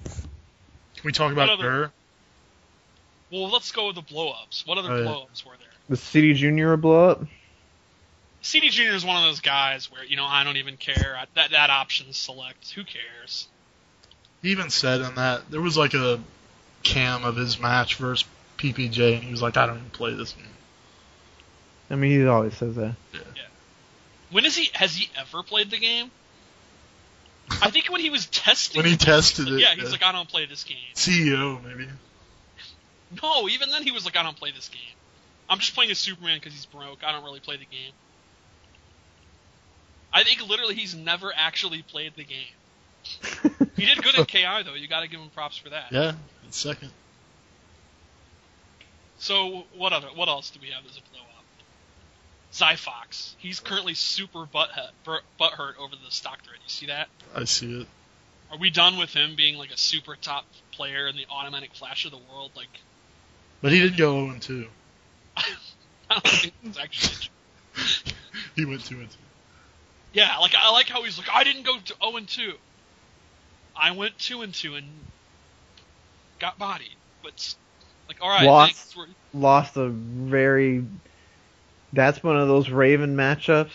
Can we talk about Gur? Well, let's go with the blow-ups. What other blow-ups were there? The City Junior blow-up? CD Jr. is one of those guys where, I don't even care. That option's select. Who cares? He even said in that, there was like a cam of his match versus PPJ, and he was like, I don't even play this game. I mean, he always says that. Yeah. Has he ever played the game? I think when he was testing when he tested it. Yeah, he's like, I don't play this game. CEO, maybe. No, even then he was like, I don't play this game. I'm just playing as Superman because he's broke. I don't really play the game. I think literally he's never actually played the game. He did good at KI, though. You got to give him props for that. Yeah, it's second. So, what else do we have as a blow-up? Zyfox. He's currently super butthurt over the stock thread. You see that? I see it. Are we done with him being like a super top player in the automatic flash of the world? Like, but he didn't go 0-2. I don't think that's actually true. He went 2-2. Yeah, I like how he's like, I didn't go to 0-2. I went 2-2 and got bodied. But like, all right, thanks. Lost a very. That's one of those Raven matchups,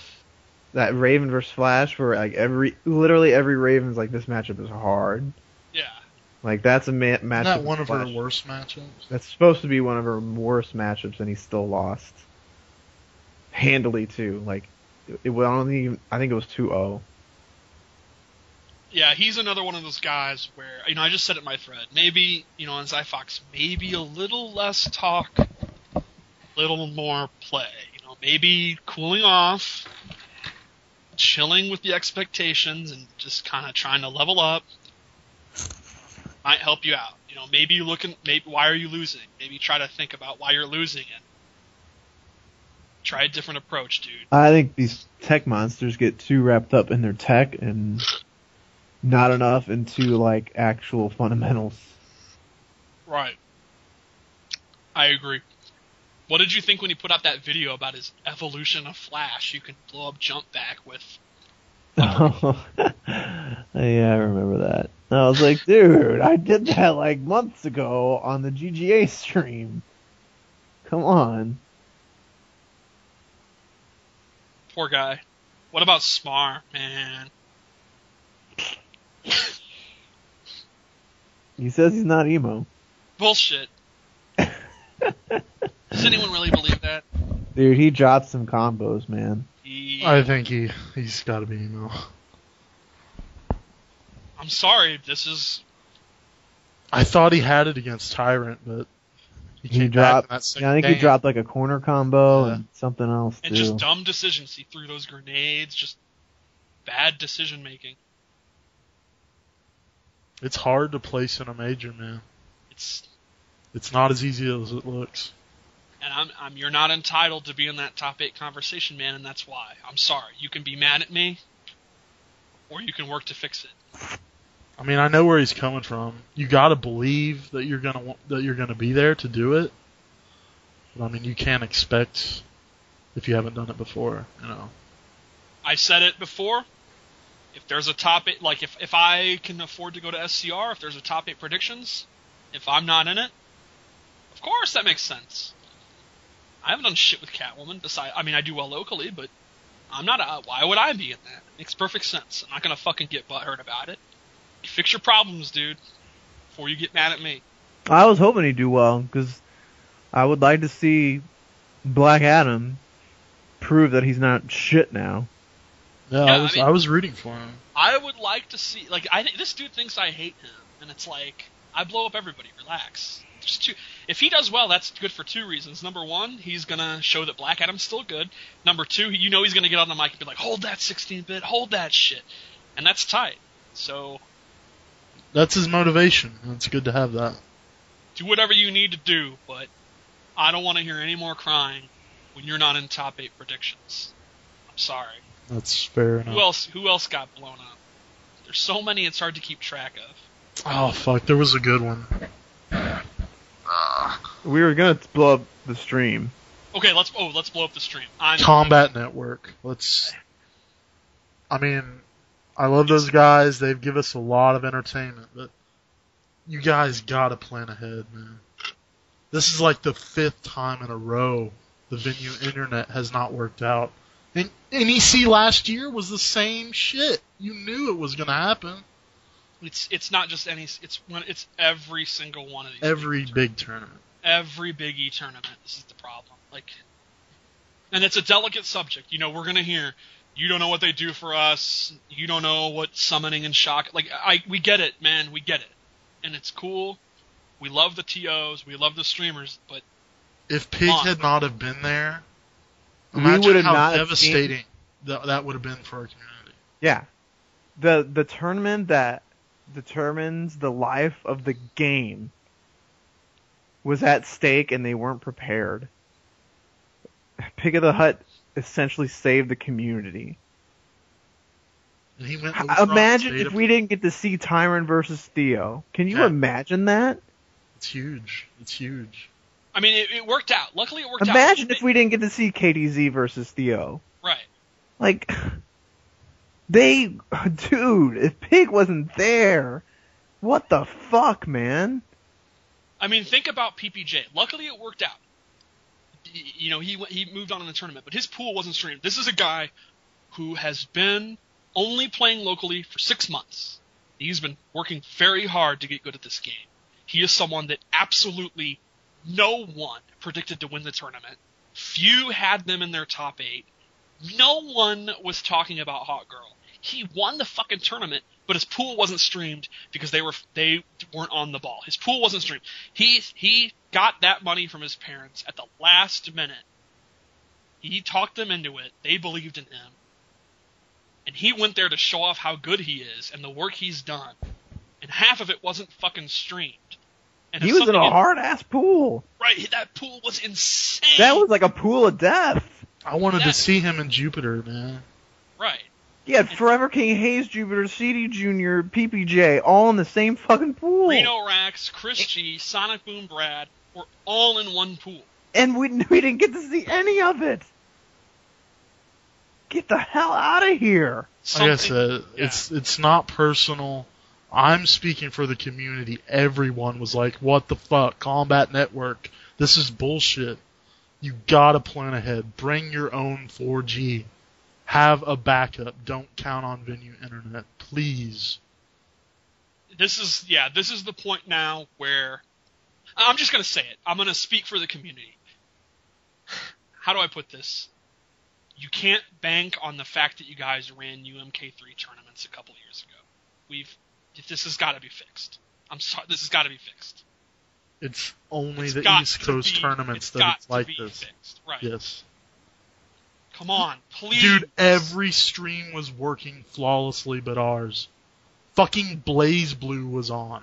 that Raven versus Flash, where like literally every Raven's like, this matchup is hard. Yeah. Like that's a matchup. Isn't that one of her worst matchups? That's supposed to be one of her worst matchups, and he still lost handily too. Like I think it was 2-0. Yeah, he's another one of those guys where I just said it in my thread. Maybe on Zyfox, maybe a little less talk, little more play. Maybe cooling off, chilling with the expectations, and just kind of trying to level up might help you out. Maybe why are you losing? Maybe try to think about why you're losing and try a different approach, dude. I think these tech monsters get too wrapped up in their tech and not enough into like actual fundamentals. Right. I agree. What did you think when he put out that video about his evolution of Flash? You can blow up jump back with. Oh, yeah, I remember that. I was like, dude, I did that like months ago on the GGA stream. Come on. Poor guy. What about Smar, man? He says he's not emo. Bullshit. Does anyone really believe that? Dude, he dropped some combos, man. I think he's got to be emo. I'm sorry, I thought he had it against Tyrant, but he dropped. I think he dropped like a corner combo and something else and too. Just dumb decisions. He threw those grenades. Just bad decision making. It's hard to place in a major, man. It's not as easy as it looks. And you're not entitled to be in that top 8 conversation, man, and that's why. I'm sorry. You can be mad at me, or you can work to fix it. I mean, I know where he's coming from. You got to believe that you're gonna be there to do it. But I mean, you can't expect if you haven't done it before, I said it before. If there's a top 8, like if I can afford to go to SCR, if there's a top 8 predictions, if I'm not in it, of course that makes sense. I haven't done shit with Catwoman. I do well locally, but I'm not. Why would I be in that? It makes perfect sense. I'm not gonna fucking get butthurt about it. You fix your problems, dude, before you get mad at me. I was hoping he'd do well because I would like to see Black Adam prove that he's not shit now. Yeah, I was rooting for him. I would like to see. I think this dude thinks I hate him, and it's like I blow up everybody. Relax. If he does well, that's good for 2 reasons. Number 1, he's going to show that Black Adam's still good. Number 2, he's going to get on the mic and be like, hold that 16-bit, hold that shit. And that's tight. So that's his motivation. It's good to have that. Do whatever you need to do, but I don't want to hear any more crying when you're not in top 8 predictions. I'm sorry. That's fair enough. Who else got blown up? There's so many it's hard to keep track of. Oh, fuck. There was a good one. We were gonna blow up the stream. Okay, let's blow up the stream. Kombat Network. I mean, I love those guys. They give us a lot of entertainment, but you guys gotta plan ahead, man. This is like the 5th time in a row the venue internet has not worked out. And NEC last year was the same shit. You knew it was going to happen. It's not just NEC. It's every single one of these. Every big tournament. Every Big E tournament. This is the problem. And it's a delicate subject. You know, we're gonna hear, you don't know what they do for us. You don't know what summoning and shock. We get it, man. We get it, and it's cool. We love the TOs. We love the streamers. But if Pig had not have been there, we imagine would have how not devastating that would have been for our community. Yeah, the tournament that determines the life of the game was at stake, and they weren't prepared. Pig of the Hut essentially saved the community. And he went imagine if we didn't get to see Tyron versus Theo. Can you imagine that? It's huge. It's huge. I mean, it worked out. Luckily, it worked out. Imagine if we didn't get to see KDZ versus Theo. Right. Dude, if Pig wasn't there, what the fuck, man? I mean, think about PPJ. Luckily, it worked out. You know, he moved on in the tournament, but his pool wasn't streamed. This is a guy who has been only playing locally for 6 months. He's been working very hard to get good at this game. He is someone that absolutely no one predicted to win the tournament. Few had them in their top 8. No one was talking about Hot Girl. He won the fucking tournament, but his pool wasn't streamed because they weren't on the ball. His pool wasn't streamed. He got that money from his parents at the last minute. He talked them into it. They believed in him. And he went there to show off how good he is and the work he's done. And half of it wasn't fucking streamed. And he was in a hard-ass pool. Right, that pool was insane. That was like a pool of death. I wanted to see him in Jupiter, man. Right. Yeah, Forever King, Hayes, Jupiter, CD Jr., PPJ, all in the same fucking pool. Reno Rax, Chris G, Sonic Boom Brad were all in one pool. And we didn't get to see any of it. Get the hell out of here. Like I said, it's not personal. I'm speaking for the community. Everyone was like, what the fuck? Kombat Network. This is bullshit. You gotta plan ahead. Bring your own 4G. Have a backup. Don't count on Venue Internet. Please. This is the point now where I'm just going to say it. I'm going to speak for the community. How do I put this? You can't bank on the fact that you guys ran UMK3 tournaments a couple years ago. This has got to be fixed. I'm sorry. This has got to be fixed. It's only the East Coast tournaments that it's like this. Fixed. Right. Yes. Come on, please. Dude, every stream was working flawlessly but ours. Fucking Blaze Blue was on.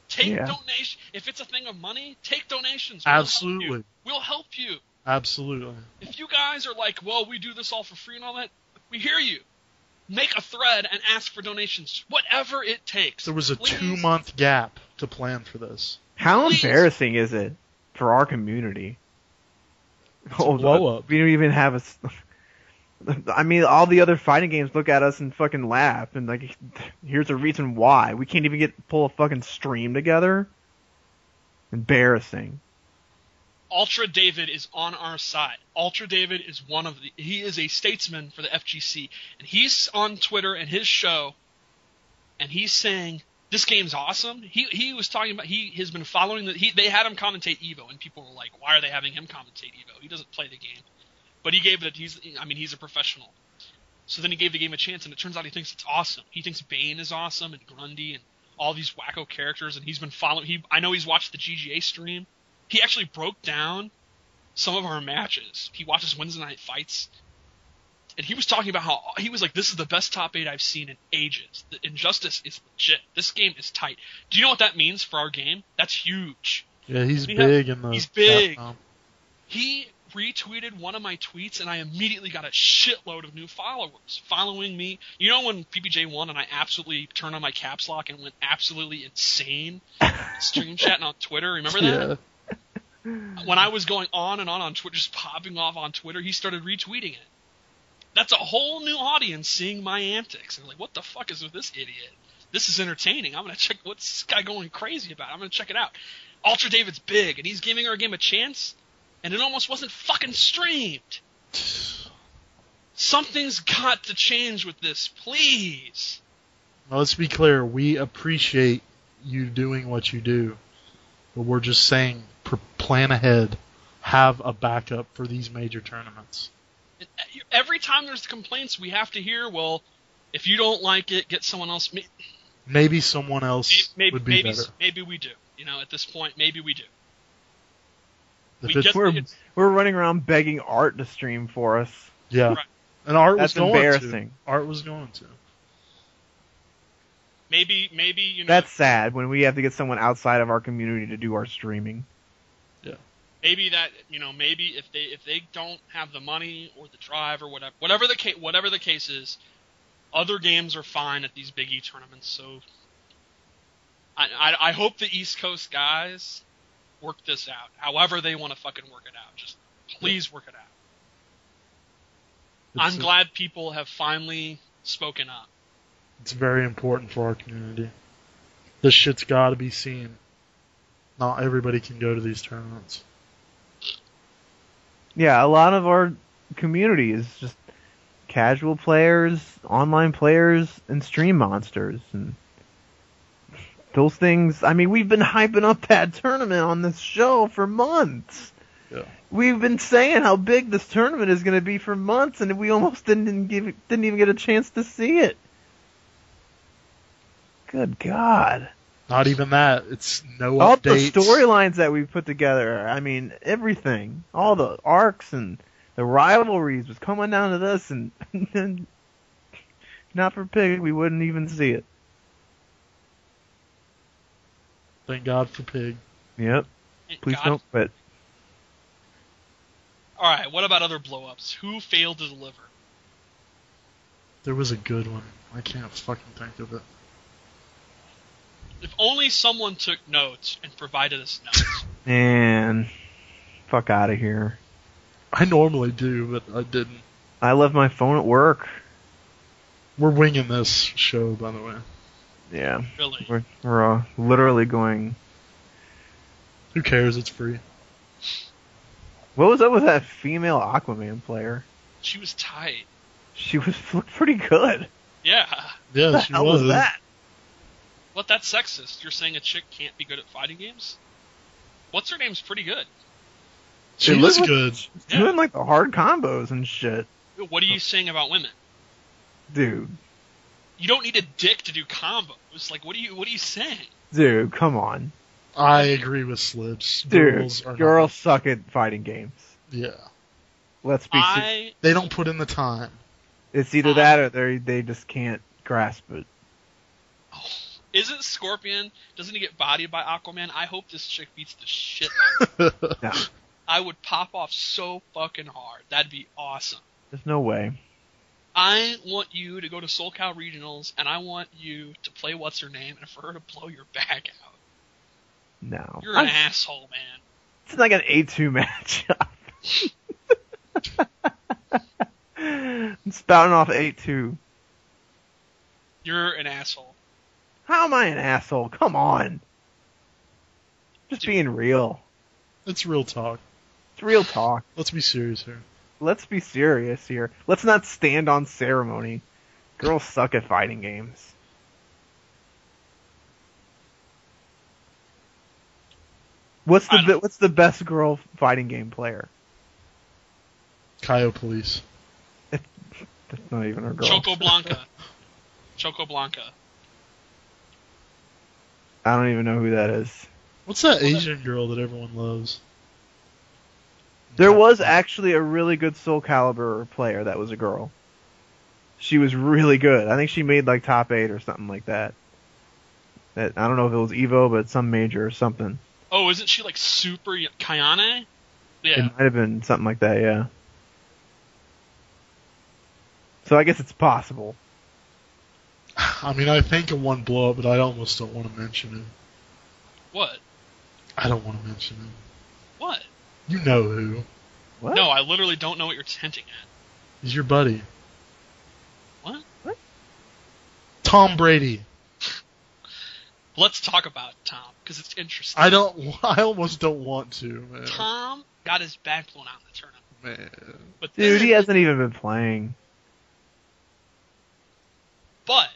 Take donations. If it's a thing of money, take donations. Absolutely. We'll help you. Absolutely. If you guys are like, well, we do this all for free and all that, we hear you. Make a thread and ask for donations. Whatever it takes. There was a 2-month gap to plan for this. How embarrassing is it for our community? Blow up. We don't even have I mean, all the other fighting games look at us and fucking laugh, and like, here's a reason why. We can't even pull a fucking stream together. Embarrassing. Ultra David is on our side. Ultra David is he is a statesman for the FGC, and he's on Twitter and his show, and he's saying, this game's awesome. He was talking about, he has been following they had him commentate EVO, and people were like, why are they having him commentate EVO? He doesn't play the game. But he gave it, he's a professional. So then he gave the game a chance, and it turns out he thinks it's awesome. He thinks Bane is awesome, and Grundy, and all these wacko characters, and he's been following, I know he's watched the GGA stream. He actually broke down some of our matches. He watches Wednesday Night Fights. And he was talking about how, he was like, this is the best top 8 I've seen in ages. The Injustice is legit. This game is tight. Do you know what that means for our game? That's huge. Yeah, he's big in the... He's big. He retweeted one of my tweets, and I immediately got a shitload of new followers following me. You know when PPJ won and I absolutely turned on my caps lock and went absolutely insane stream chatting on Twitter? Remember that? Yeah. When I was going on and on Twitter, just popping off on Twitter, he started retweeting it. That's a whole new audience seeing my antics. And like, what the fuck is with this idiot? This is entertaining. I'm going to check, what's this guy going crazy about? I'm going to check it out. Ultra David's big, and he's giving our game a chance. and it almost wasn't fucking streamed. Something's got to change with this, please. Now, let's be clear. We appreciate you doing what you do, but we're just saying, plan ahead. Have a backup for these major tournaments. Every time there's complaints, we have to hear, well, if you don't like it, get someone else. Maybe someone else would be better. Maybe we do. At this point, maybe we do. We're running around begging Art to stream for us. Yeah. Right. And Art That's was going embarrassing. to. Art was going to. Maybe That's sad when we have to get someone outside of our community to do our streaming. Yeah. Maybe that maybe if they don't have the money or the drive or whatever the case is, other games are fine at these Big E tournaments. So I hope the East Coast guys work this out. However they want to fucking work it out, just please work it out. I'm glad people have finally spoken up. It's very important for our community. This shit's got to be seen. Not everybody can go to these tournaments. Yeah, a lot of our community is just casual players, online players, and stream monsters. And those things, I mean, we've been hyping up that tournament on this show for months. Yeah. We've been saying how big this tournament is going to be for months, and we almost didn't even get a chance to see it. Good God. Not even that. It's no all updates. The storylines that we put together, I mean, everything. All the arcs and the rivalries was coming down to this, and not for Pig, we wouldn't even see it. Thank God for Pig. Yep. Please don't quit. Alright, what about other blow-ups? Who failed to deliver? There was a good one. I can't fucking think of it. If only someone took notes and provided us notes. Man, fuck out of here. I normally do, but I didn't. I left my phone at work. We're winging this show, by the way. Yeah. Really? We're literally going... Who cares? It's free. What was up with that female Aquaman player? She was tight. She looked pretty good. Yeah. Yeah, What she the hell was. was that? What, that's sexist. You're saying a chick can't be good at fighting games? What's her name's pretty good. She was good. She's doing like the hard combos and shit. What are you saying about women? Dude. You don't need a dick to do combos. Like, what are you saying? Dude, come on. I agree with Slips. Dude, girls suck at fighting games. Yeah. Let's be They don't put in the time. It's either that or they just can't grasp it. Oh, isn't Scorpion, doesn't he get bodied by Aquaman? I hope this chick beats the shit out of him. No. I would pop off so fucking hard. That'd be awesome. There's no way. I want you to go to SoulCal Regionals, and I want you to play What's Her Name, and for her to blow your back out. No. You're an asshole, man. It's like an 8-2 matchup. I'm spouting off 8-2. You're an asshole. How am I an asshole? Come on. Just being real. It's real talk. It's real talk. Let's be serious here. Let's be serious here. Let's not stand on ceremony. Girls suck at fighting games. What's the best girl fighting game player? Kaio Police. That's not even a girl. Choco Blanca. Choco Blanca. I don't even know who that is. What's that Asian girl that everyone loves? There was actually a really good Soul Calibur player that was a girl. She was really good. I think she made like top 8 or something like that. I don't know if it was Evo, but some major or something. Oh, isn't she like super Kayane? Yeah. It might have been something like that, yeah. So I guess it's possible. I mean, I think of one blow up, but I almost don't want to mention him. What? I don't want to mention him. What? You know who. What? No, I literally don't know what you're hinting at. He's your buddy. What? Tom Brady. Let's talk about Tom, because it's interesting. I almost don't want to, man. Tom got his back blown out in the tournament. Man. But Dude, then, he hasn't even been playing. But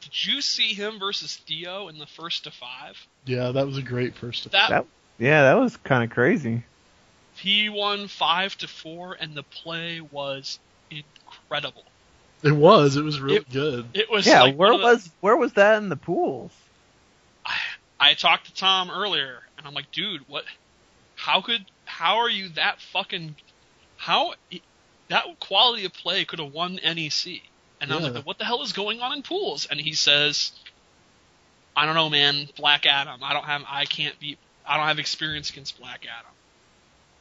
did you see him versus Theo in the first to 5? Yeah, that was a great first. That was kind of crazy. He won 5-4, and the play was incredible. It was really good. It was where was that in the pools? I talked to Tom earlier, and I'm like, dude, what? How are you that fucking? That quality of play could have won NEC? And I was like, what the hell is going on in pools? And he says, I don't know, man. Black Adam. I don't have experience against Black Adam.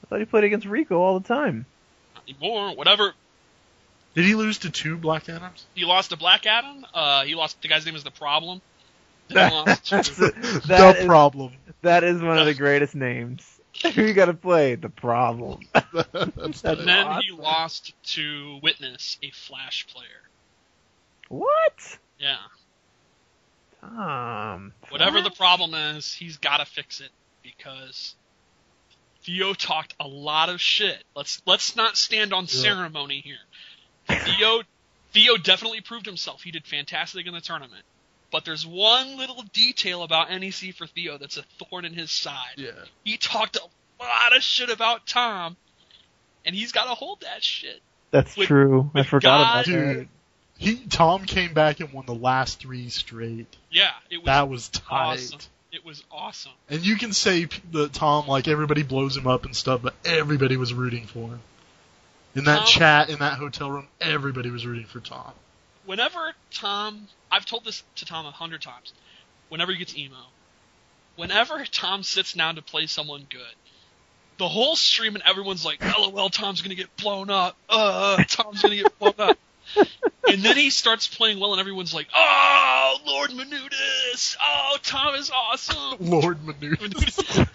I thought he played against Rico all the time. Not anymore. Whatever. Did he lose to 2 Black Adams? He lost to Black Adam. He lost. The guy's name is The Problem. The Problem. That is one of the greatest names. Who you gotta play? The Problem. And then awesome. He lost to Witness, a Flash player. What? Yeah. Whatever the problem is, he's gotta fix it, because Theo talked a lot of shit. Let's not stand on ceremony here. Theo definitely proved himself. He did fantastic in the tournament. But there's one little detail about NEC for Theo that's a thorn in his side. Yeah. He talked a lot of shit about Tom, and he's got to hold that shit. That's true. I forgot about that. Tom came back and won the last 3 straight. Yeah, that was tight. Awesome. It was awesome. And you can say that Tom, like, everybody blows him up and stuff, but everybody was rooting for him. In that chat, in that hotel room, everybody was rooting for Tom. Whenever Tom, I've told this to Tom 100 times, whenever he gets emo, whenever Tom sits down to play someone good, the whole stream and everyone's like, LOL, Tom's gonna get blown up. Tom's gonna get blown up. And then he starts playing well and everyone's like, oh, Lord Menudis! Oh, Tom is awesome! Lord Menudis.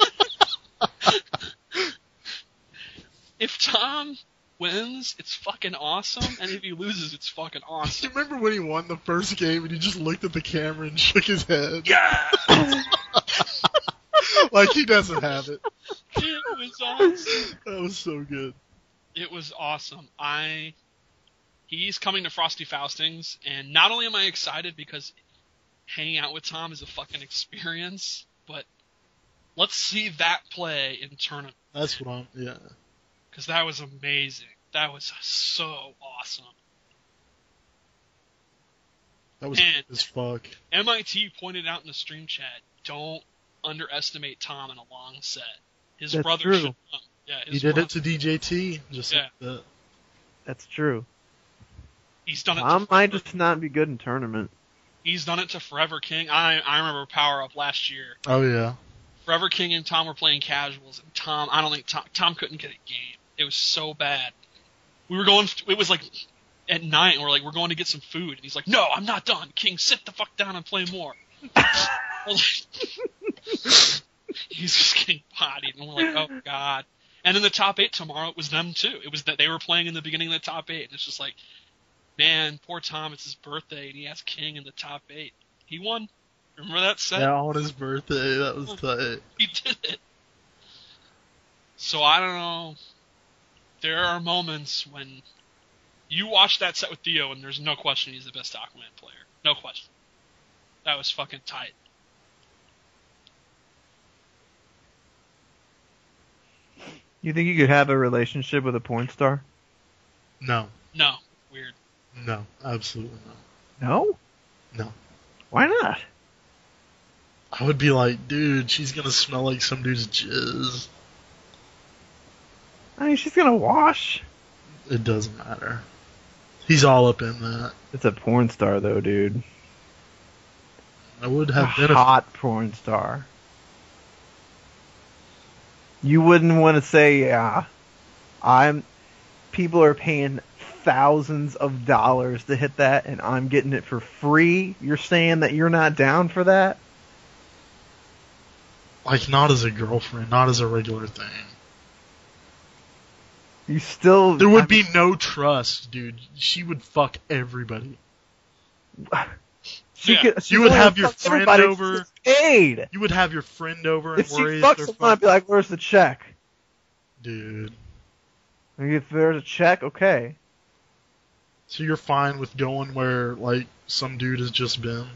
If Tom wins, it's fucking awesome, and if he loses, it's fucking awesome. You remember when he won the first game and he just looked at the camera and shook his head? Yeah! Like he doesn't have it. It was awesome. That was so good. It was awesome. He's coming to Frosty Faustings, and not only am I excited because hanging out with Tom is a fucking experience, but let's see that play in tournament. That's what yeah. Because that was amazing. That was so awesome. That was good as fuck. MIT pointed out in the stream chat, don't underestimate Tom in a long set. His That's brother true. should come. Yeah, he did it to DJT, just like that. That's true. He's done it. Tom might just not be good in tournament. He's done it to Forever King. I remember Power Up last year. Oh yeah. Forever King and Tom were playing casuals, and I don't think Tom couldn't get a game. It was so bad. We were going. It was like at night, and we're like, we're going to get some food, and he's like, no, I'm not done. King, sit the fuck down and play more. He's just getting bodied, and we're like, oh god. And in the top 8 tomorrow, it was them too. It was that they were playing in the beginning of the top 8, and it's just like, man, poor Tom. It's his birthday, and he has King in the top 8. He won. Remember that set? Yeah, on his birthday. That was tight. He did it. So I don't know. There are moments when you watch that set with Theo, and there's no question he's the best Aquaman player. No question. That was fucking tight. You think you could have a relationship with a porn star? No. No. Weird. No. Absolutely not. No? No. Why not? I would be like, dude, she's gonna smell like some dude's jizz. I mean, she's gonna wash. It doesn't matter. He's all up in that. It's a porn star, though, dude. I would have been a hot porn star. You wouldn't want to say, yeah, people are paying thousands of dollars to hit that, and I'm getting it for free. You're saying that you're not down for that? Like, not as a girlfriend, not as a regular thing. You still... There would be no trust, dude. She would fuck everybody. You would have your friend over. Paid. You would have your friend over and if worry she fucks someone, I'd be like, "Where's the check?" Dude. If there's a check, okay. So you're fine with going where, like, some dude has just been?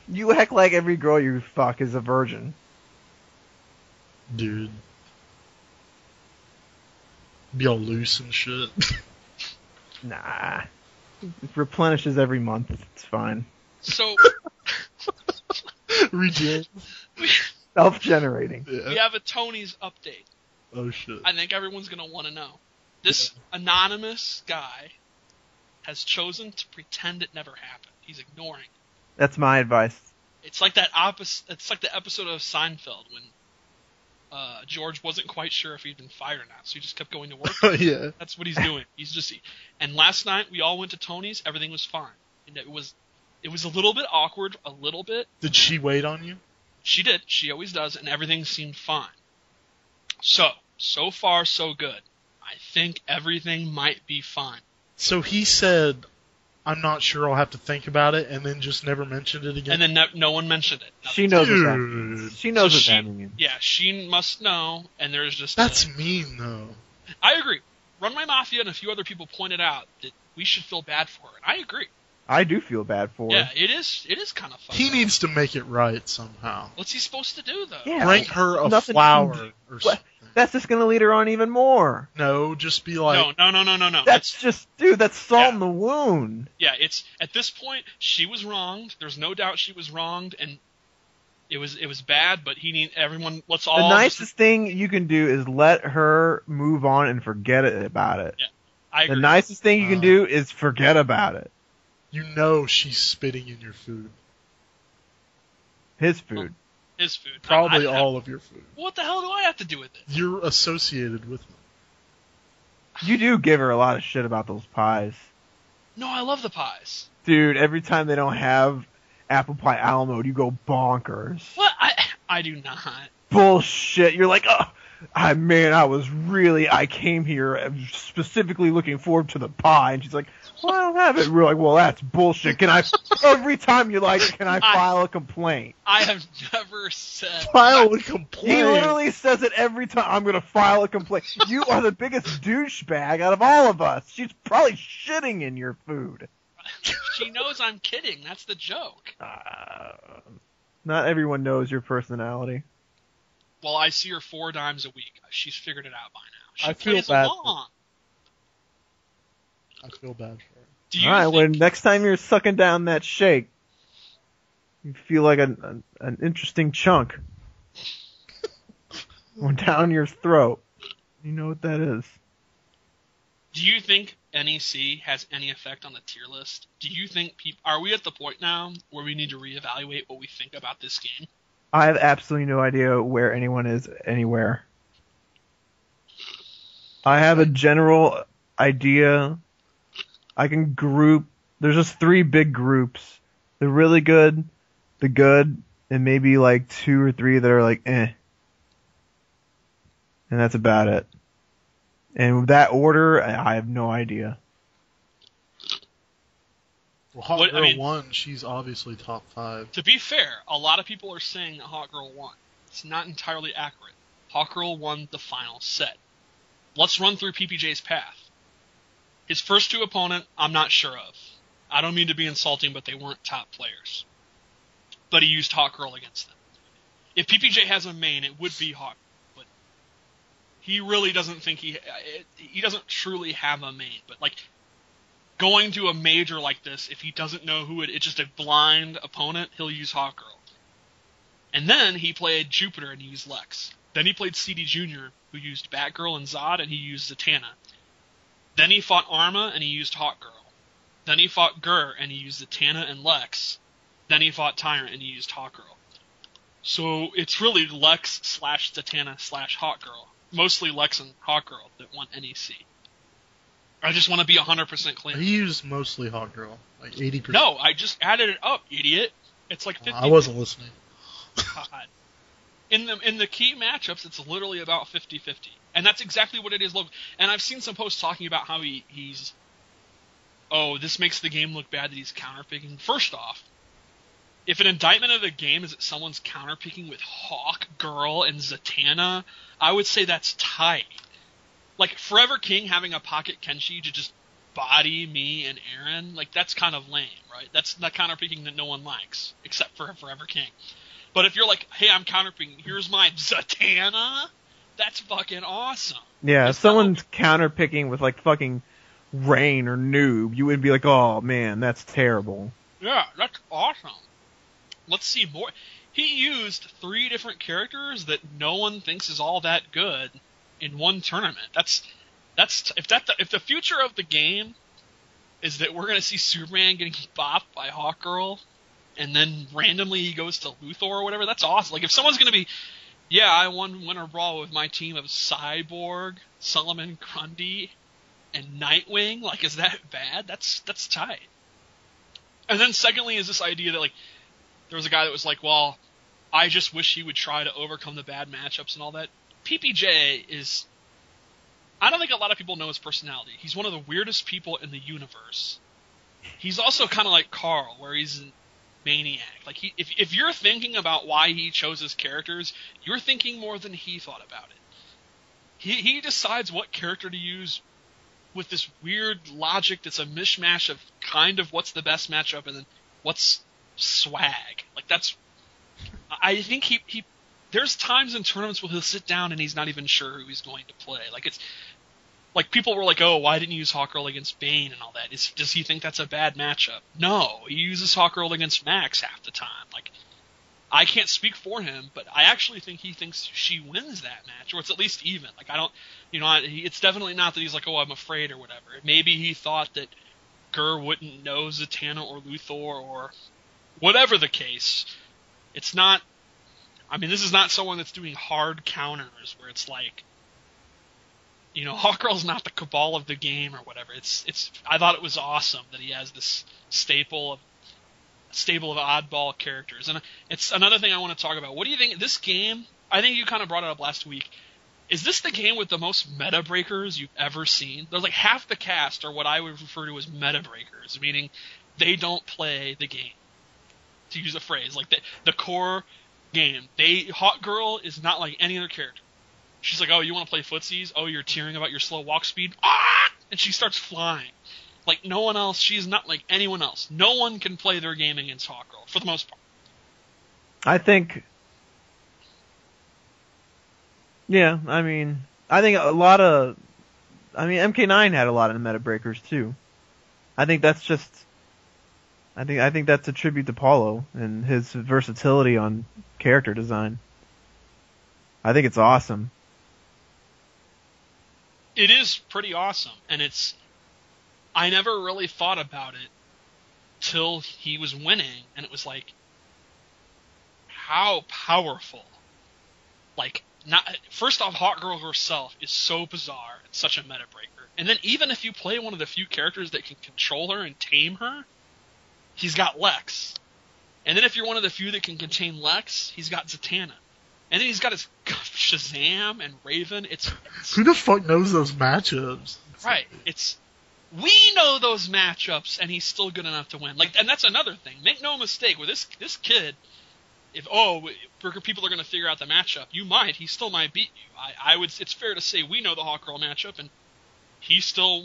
You act like every girl you fuck is a virgin. Dude. Be all loose and shit. Nah. It replenishes every month. It's fine. So Regen. Self-generating. Yeah. we have a Tony's update. Oh shit. I think everyone's going to want to know. This anonymous guy has chosen to pretend it never happened. He's ignoring. That's my advice. It's like that opposite. It's like the episode of Seinfeld when George wasn't quite sure if he'd been fired or not, so he just kept going to work. Oh yeah. That's what he's doing. He's just. And last night we all went to Tony's. Everything was fine. And it was a little bit awkward, a little bit. Did she wait on you? She did. She always does, and everything seemed fine. So far, so good. I think everything might be fine. So he said, "I'm not sure. I'll have to think about it," and then just never mentioned it again. And then no one mentioned it. She knows what that Dude. means. She knows So what that means. Yeah, she must know, and there's just... That's mean, though. I agree. Run My Mafia and a few other people pointed out that we should feel bad for her, and I agree. I do feel bad for her. Yeah, it is kind of fun. He needs to make it right somehow. What's he supposed to do, though? Yeah. Bring her a Nothing- flower or something. That's just going to lead her on even more. No, just be like, No. That's just, dude, that's salt Yeah. in the wound. Yeah, it's at this point she was wronged. There's no doubt she was wronged, and it was bad. But everyone. Let's all. The nicest thing you can do is let her move on and forget about it. Yeah, I agree. The nicest thing you can do is forget about it. you know she's spitting in your food. His food. His food. Probably I- all of your food. What the hell do I have to do with it? You're associated with them. You do give her a lot of shit about those pies. No, I love the pies. Dude, every time they don't have apple pie a la mode, you go bonkers. What? I do not. Bullshit. You're like, oh, I came here specifically looking forward to the pie. And she's like, well, I don't have it. We're like, well, that's bullshit. Every time you're like, can I file a complaint? I have never said. File a He complaint. literally says it every time. I'm going to file a complaint. You are the biggest douchebag out of all of us. She's probably shitting in your food. She knows I'm kidding. That's the joke. Not everyone knows your personality. Well, I see her 4 times a week. She's figured it out by now. She I feel plays bad. along. I feel bad for her. Do you All right, think, well, next time you're sucking down that shake, you feel like an interesting chunk going down your throat. You know what that is. do you think NEC has any effect on the tier list? Do you think are we at the point now where we need to reevaluate what we think about this game? I have absolutely no idea where anyone is anywhere. I have a general idea. I can group. There's just 3 big groups. The really good, the good, and maybe like 2 or 3 that are like, eh. And that's about it. And with that order, I have no idea. Well, Hot What- I Girl mean- 1, she's obviously top 5. To be fair, a lot of people are saying that Hot Girl won. It's not entirely accurate. Hot Girl won the final set. Let's run through PPJ's path. His first 2 opponent, I'm not sure of. I don't mean to be insulting, but they weren't top players. But he used Hot Girl against them. If PPJ has a main, it would be Hot Girl. But he really doesn't think he doesn't truly have a main. But like going to a major like this, if he doesn't know who it's just a blind opponent, he'll use Hot Girl. And then he played Jupiter and he used Lex. Then he played CD Jr., who used Batgirl and Zod, and he used Zatanna. Then he fought Arma, and he used Hot Girl. Then he fought Gur, and he used Zatanna and Lex. Then he fought Tyrant, and he used Hot Girl. So it's really Lex / Zatanna / Hot Girl. Mostly Lex and Hot Girl that won NEC. I just want to be 100% clear. He used mostly Hot Girl, like 80%. No, I just added it up, idiot. It's like 50. I wasn't listening. God. In the key matchups, it's literally about 50-50. And that's exactly what it is. And I've seen some posts talking about how he's... Oh, this makes the game look bad that he's counterpicking. First off, if an indictment of the game is that someone's counterpicking with Hawk Girl and Zatanna, I would say that's tight. Like, Forever King having a pocket Kenshi to just body me and Aaron, like, that's kind of lame, right? That's the counterpicking that no one likes, except for Forever King. But if you're like, hey, I'm counterpicking, here's my Zatanna, that's fucking awesome. Yeah, It's if someone's counterpicking with, like, fucking Rain or Noob, you would be like, oh, man, that's terrible. Yeah, that's awesome. Let's see more. He used 3 different characters that no one thinks is all that good in one tournament. That's if the future of the game is that we're gonna see Superman getting bopped by Hawkgirl, and then randomly he goes to Luthor or whatever, that's awesome. Like, if someone's gonna be, yeah, I won Winter Brawl with my team of Cyborg, Solomon Grundy, and Nightwing, like, is that bad? That's tight. And then secondly is this idea that, like, there was a guy that was like, well, I just wish he would try to overcome the bad matchups and all that. PPJ is, I don't think a lot of people know his personality. He's one of the weirdest people in the universe. He's also kind of like Carl, where he's a maniac. Like, if you're thinking about why he chose his characters, you're thinking more than he thought about it. He decides what character to use with this weird logic that's a mishmash of kind of what's the best matchup and then what's swag. Like, that's, I think he there's times in tournaments where he'll sit down and he's not even sure who he's going to play. Like, it's like, people were like, oh, why didn't you use Hawkgirl against Bane and all that? Does he think that's a bad matchup? No, he uses Hawkgirl against Max half the time. Like, I can't speak for him, but I actually think he thinks she wins that match, or it's at least even. Like, I don't, it's definitely not that he's like, oh, I'm afraid or whatever. Maybe he thought that Gur wouldn't know Zatanna or Luthor or whatever the case. It's not, I mean, this is not someone that's doing hard counters where it's like, Hawkgirl's not the Cabal of the game or whatever. I thought it was awesome that he has this stable of oddball characters. And it's another thing I want to talk about. What do you think? This game, I think you kind of brought it up last week. Is this the game with the most meta breakers you've ever seen? There's like half the cast are what I would refer to as meta breakers, meaning they don't play the game, to use a phrase. Like, the core game. Hawkgirl is not like any other character. She's like, oh, you want to play footsies? Oh, you're tearing about your slow walk speed? Ah! And she starts flying. Like, no one else. She's not like anyone else. No one can play their game against Hawkgirl, for the most part. I think MK9 had a lot of meta breakers too. I think that's a tribute to Paulo and his versatility on character design. I think it's awesome. It is pretty awesome, and I never really thought about it till he was winning, and it was like, how powerful. Like, first off, Hawkgirl herself is so bizarre and such a meta breaker. And then even if you play one of the few characters that can control her and tame her, he's got Lex. And then if you're one of the few that can contain Lex, he's got Zatanna. And then he's got his Shazam and Raven. Who the fuck knows those matchups? Right. We know those matchups, and he's still good enough to win. Like, and that's another thing. Make no mistake with this kid. If people are going to figure out the matchup, he still might beat you. It's fair to say we know the Hawkgirl matchup, and he still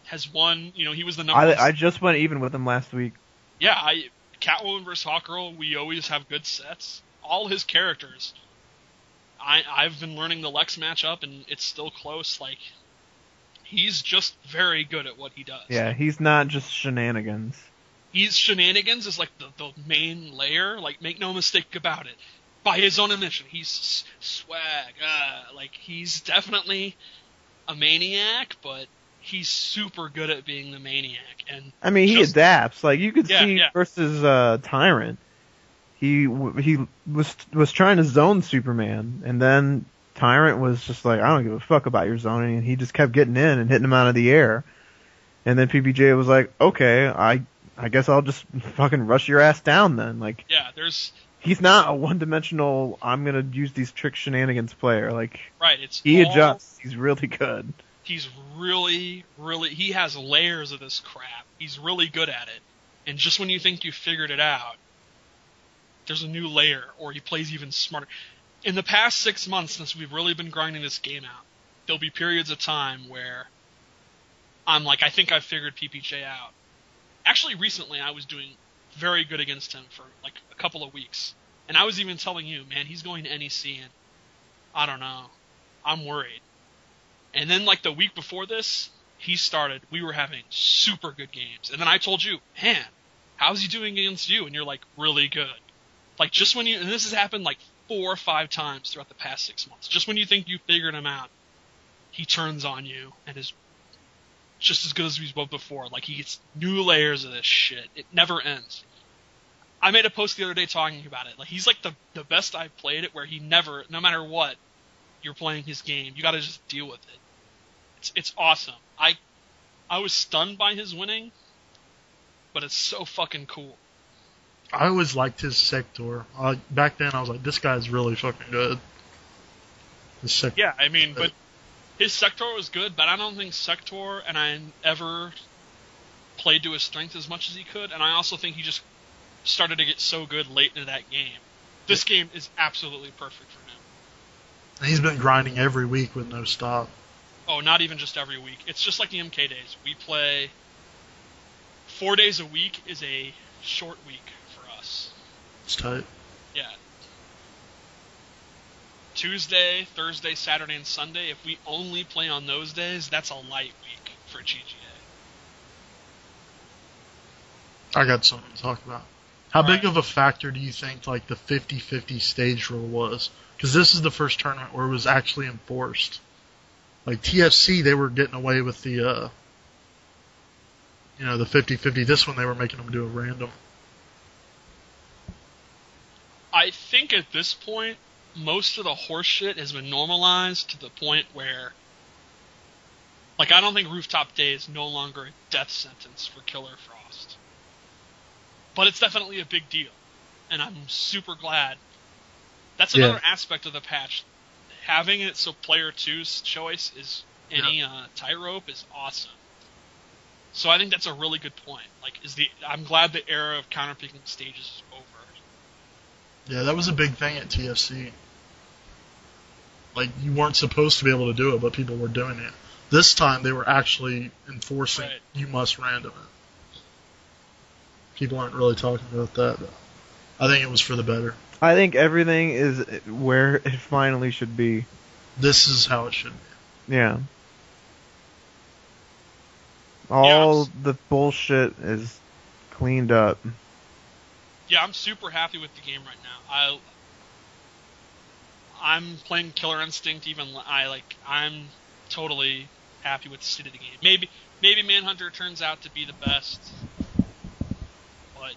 has won. He was the number one. I just went even with him last week. Yeah, Catwoman versus Hawkgirl, we always have good sets. All his characters. I've been learning the Lex matchup, and it's still close. Like, he's just very good at what he does. Yeah, he's not just shenanigans. Shenanigans is like the main layer. Like, make no mistake about it. By his own admission, he's swag. Like, he's definitely a maniac, but he's super good at being the maniac. And I mean, he adapts. Like, you could see versus Tyrant. He was trying to zone Superman, and then Tyrant was just like, I don't give a fuck about your zoning, and he just kept getting in and hitting him out of the air. And then PPJ was like, okay, I guess I'll just fucking rush your ass down then. Like, yeah, he's not a one-dimensional, I'm gonna use these trick shenanigans player. Like, right, he adjusts. He's really good. He's really, really, he has layers of this crap. He's really good at it. And just when you think you figured it out, there's a new layer, or he plays even smarter. In the past 6 months, since we've really been grinding this game out, there'll be periods of time where I'm like, I think I've figured PPJ out. Actually, recently I was doing very good against him for like a couple of weeks. And I was even telling you, man, he's going to NEC, and I don't know. I'm worried. And then like the week before this, he started, we were having super good games. And then I told you, man, how's he doing against you? And you're like, really good. Like just when and this has happened like 4 or 5 times throughout the past 6 months. Just when you think you figured him out, he turns on you and is just as good as we was before. Like he gets new layers of this shit. It never ends. I made a post the other day talking about it. Like he's like the best I've played it, where he never, no matter what, you're playing his game, you got to just deal with it. It's awesome. I was stunned by his winning, but it's so fucking cool. I always liked his sector. Back then, I was like, this guy's really fucking good. Yeah, I mean, but his sector was good, but I don't think sector and I ever played to his strength as much as he could, and I also think he just started to get so good late into that game. This game is absolutely perfect for him. He's been grinding every week with no stop. Oh, not even just every week. It's just like the MK days. We play 4 days a week is a short week for us. It's tight. Yeah. Tuesday, Thursday, Saturday, and Sunday, if we only play on those days, that's a light week for GGA. I got something to talk about. How big of a factor do you think like the 50-50 stage rule was? Because this is the first tournament where it was actually enforced. Like TFC, they were getting away with the, the 50-50. This one, they were making them do a random. I think at this point, most of the horse shit has been normalized to the point where, like, I don't think Rooftop Day is no longer a death sentence for Killer Frost. But it's definitely a big deal. And I'm super glad. That's another aspect of the patch. Having it so player 2's choice is any tightrope is awesome. So I think that's a really good point. Like, I'm glad the era of counterpicking stages is over. Yeah, that was a big thing at TFC. Like, you weren't supposed to be able to do it, but people were doing it. This time, they were actually enforcing you must random it. People aren't really talking about that, but I think it was for the better. I think everything is where it finally should be. This is how it should be. Yeah. All the bullshit is cleaned up. Yeah, I'm super happy with the game right now. I'm playing Killer Instinct. I'm totally happy with the state of the game. Maybe Manhunter turns out to be the best, but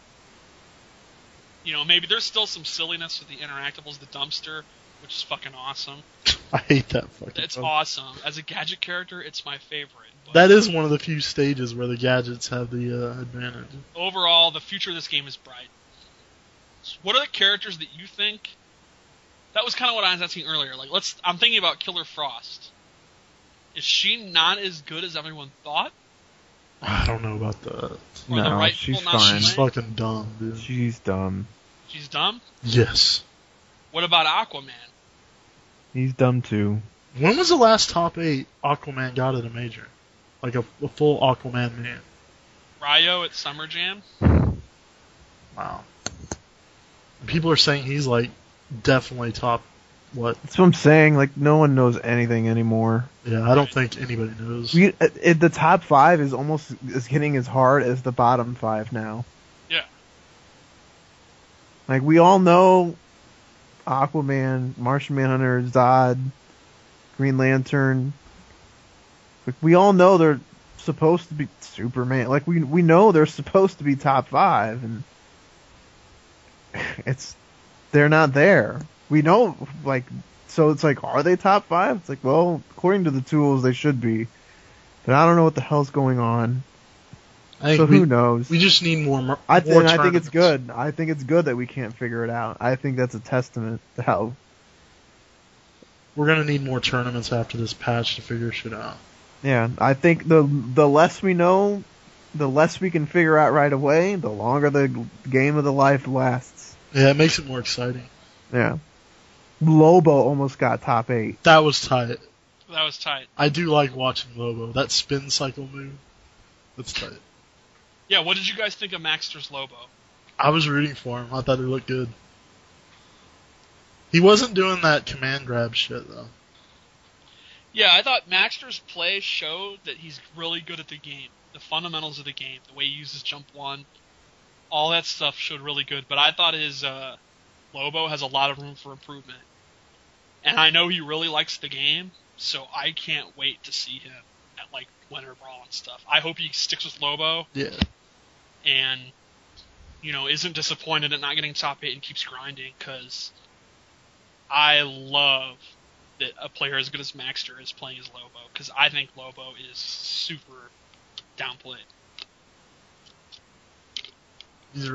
maybe there's still some silliness with the interactables, the dumpster, which is fucking awesome. I hate that fucking. It's awesome. As a gadget character, it's my favorite. That is one of the few stages where the gadgets have the advantage. Overall, the future of this game is bright. What are the characters that you think? That was kind of what I was asking earlier. Like, I'm thinking about Killer Frost. Is she not as good as everyone thought? I don't know about that. No, she's fine. She's fucking dumb, dude. She's dumb. She's dumb? Yes. What about Aquaman? He's dumb too. When was the last top 8 Aquaman got at a major? Like a full Aquaman man. Ryo at Summer Jam? Wow. People are saying he's like definitely top what? That's what I'm saying. Like, no one knows anything anymore. Yeah, I don't think anybody knows. The top 5 is almost hitting as hard as the bottom 5 now. Yeah. Like, we all know Aquaman, Martian Manhunter, Zod, Green Lantern. Like, we all know they're supposed to be Superman. Like, we know they're supposed to be top 5, and they're not there. We know, like, so it's like, are they top 5? It's like, well, according to the tools, they should be. But I don't know what the hell's going on. So who knows? We just need more I think it's good. I think it's good that we can't figure it out. I think that's a testament to how... We're going to need more tournaments after this patch to figure shit out. Yeah, I think the less we know, the less we can figure out right away, the longer the game of the life lasts. Yeah, it makes it more exciting. Yeah. Lobo almost got top 8. That was tight. That was tight. I do like watching Lobo. That spin cycle move. That's tight. Yeah, what did you guys think of Maxter's Lobo? I was rooting for him. I thought he looked good. He wasn't doing that command grab shit, though. Yeah, I thought Maxter's play showed that he's really good at the game. The fundamentals of the game, the way he uses jump 1, all that stuff showed really good. But I thought his Lobo has a lot of room for improvement. And I know he really likes the game, so I can't wait to see him at, like, Winter Brawl and stuff. I hope he sticks with Lobo. Yeah. And, you know, isn't disappointed at not getting top 8 and keeps grinding, because I love that a player as good as Maxter is playing as Lobo, because I think Lobo is super downplayed.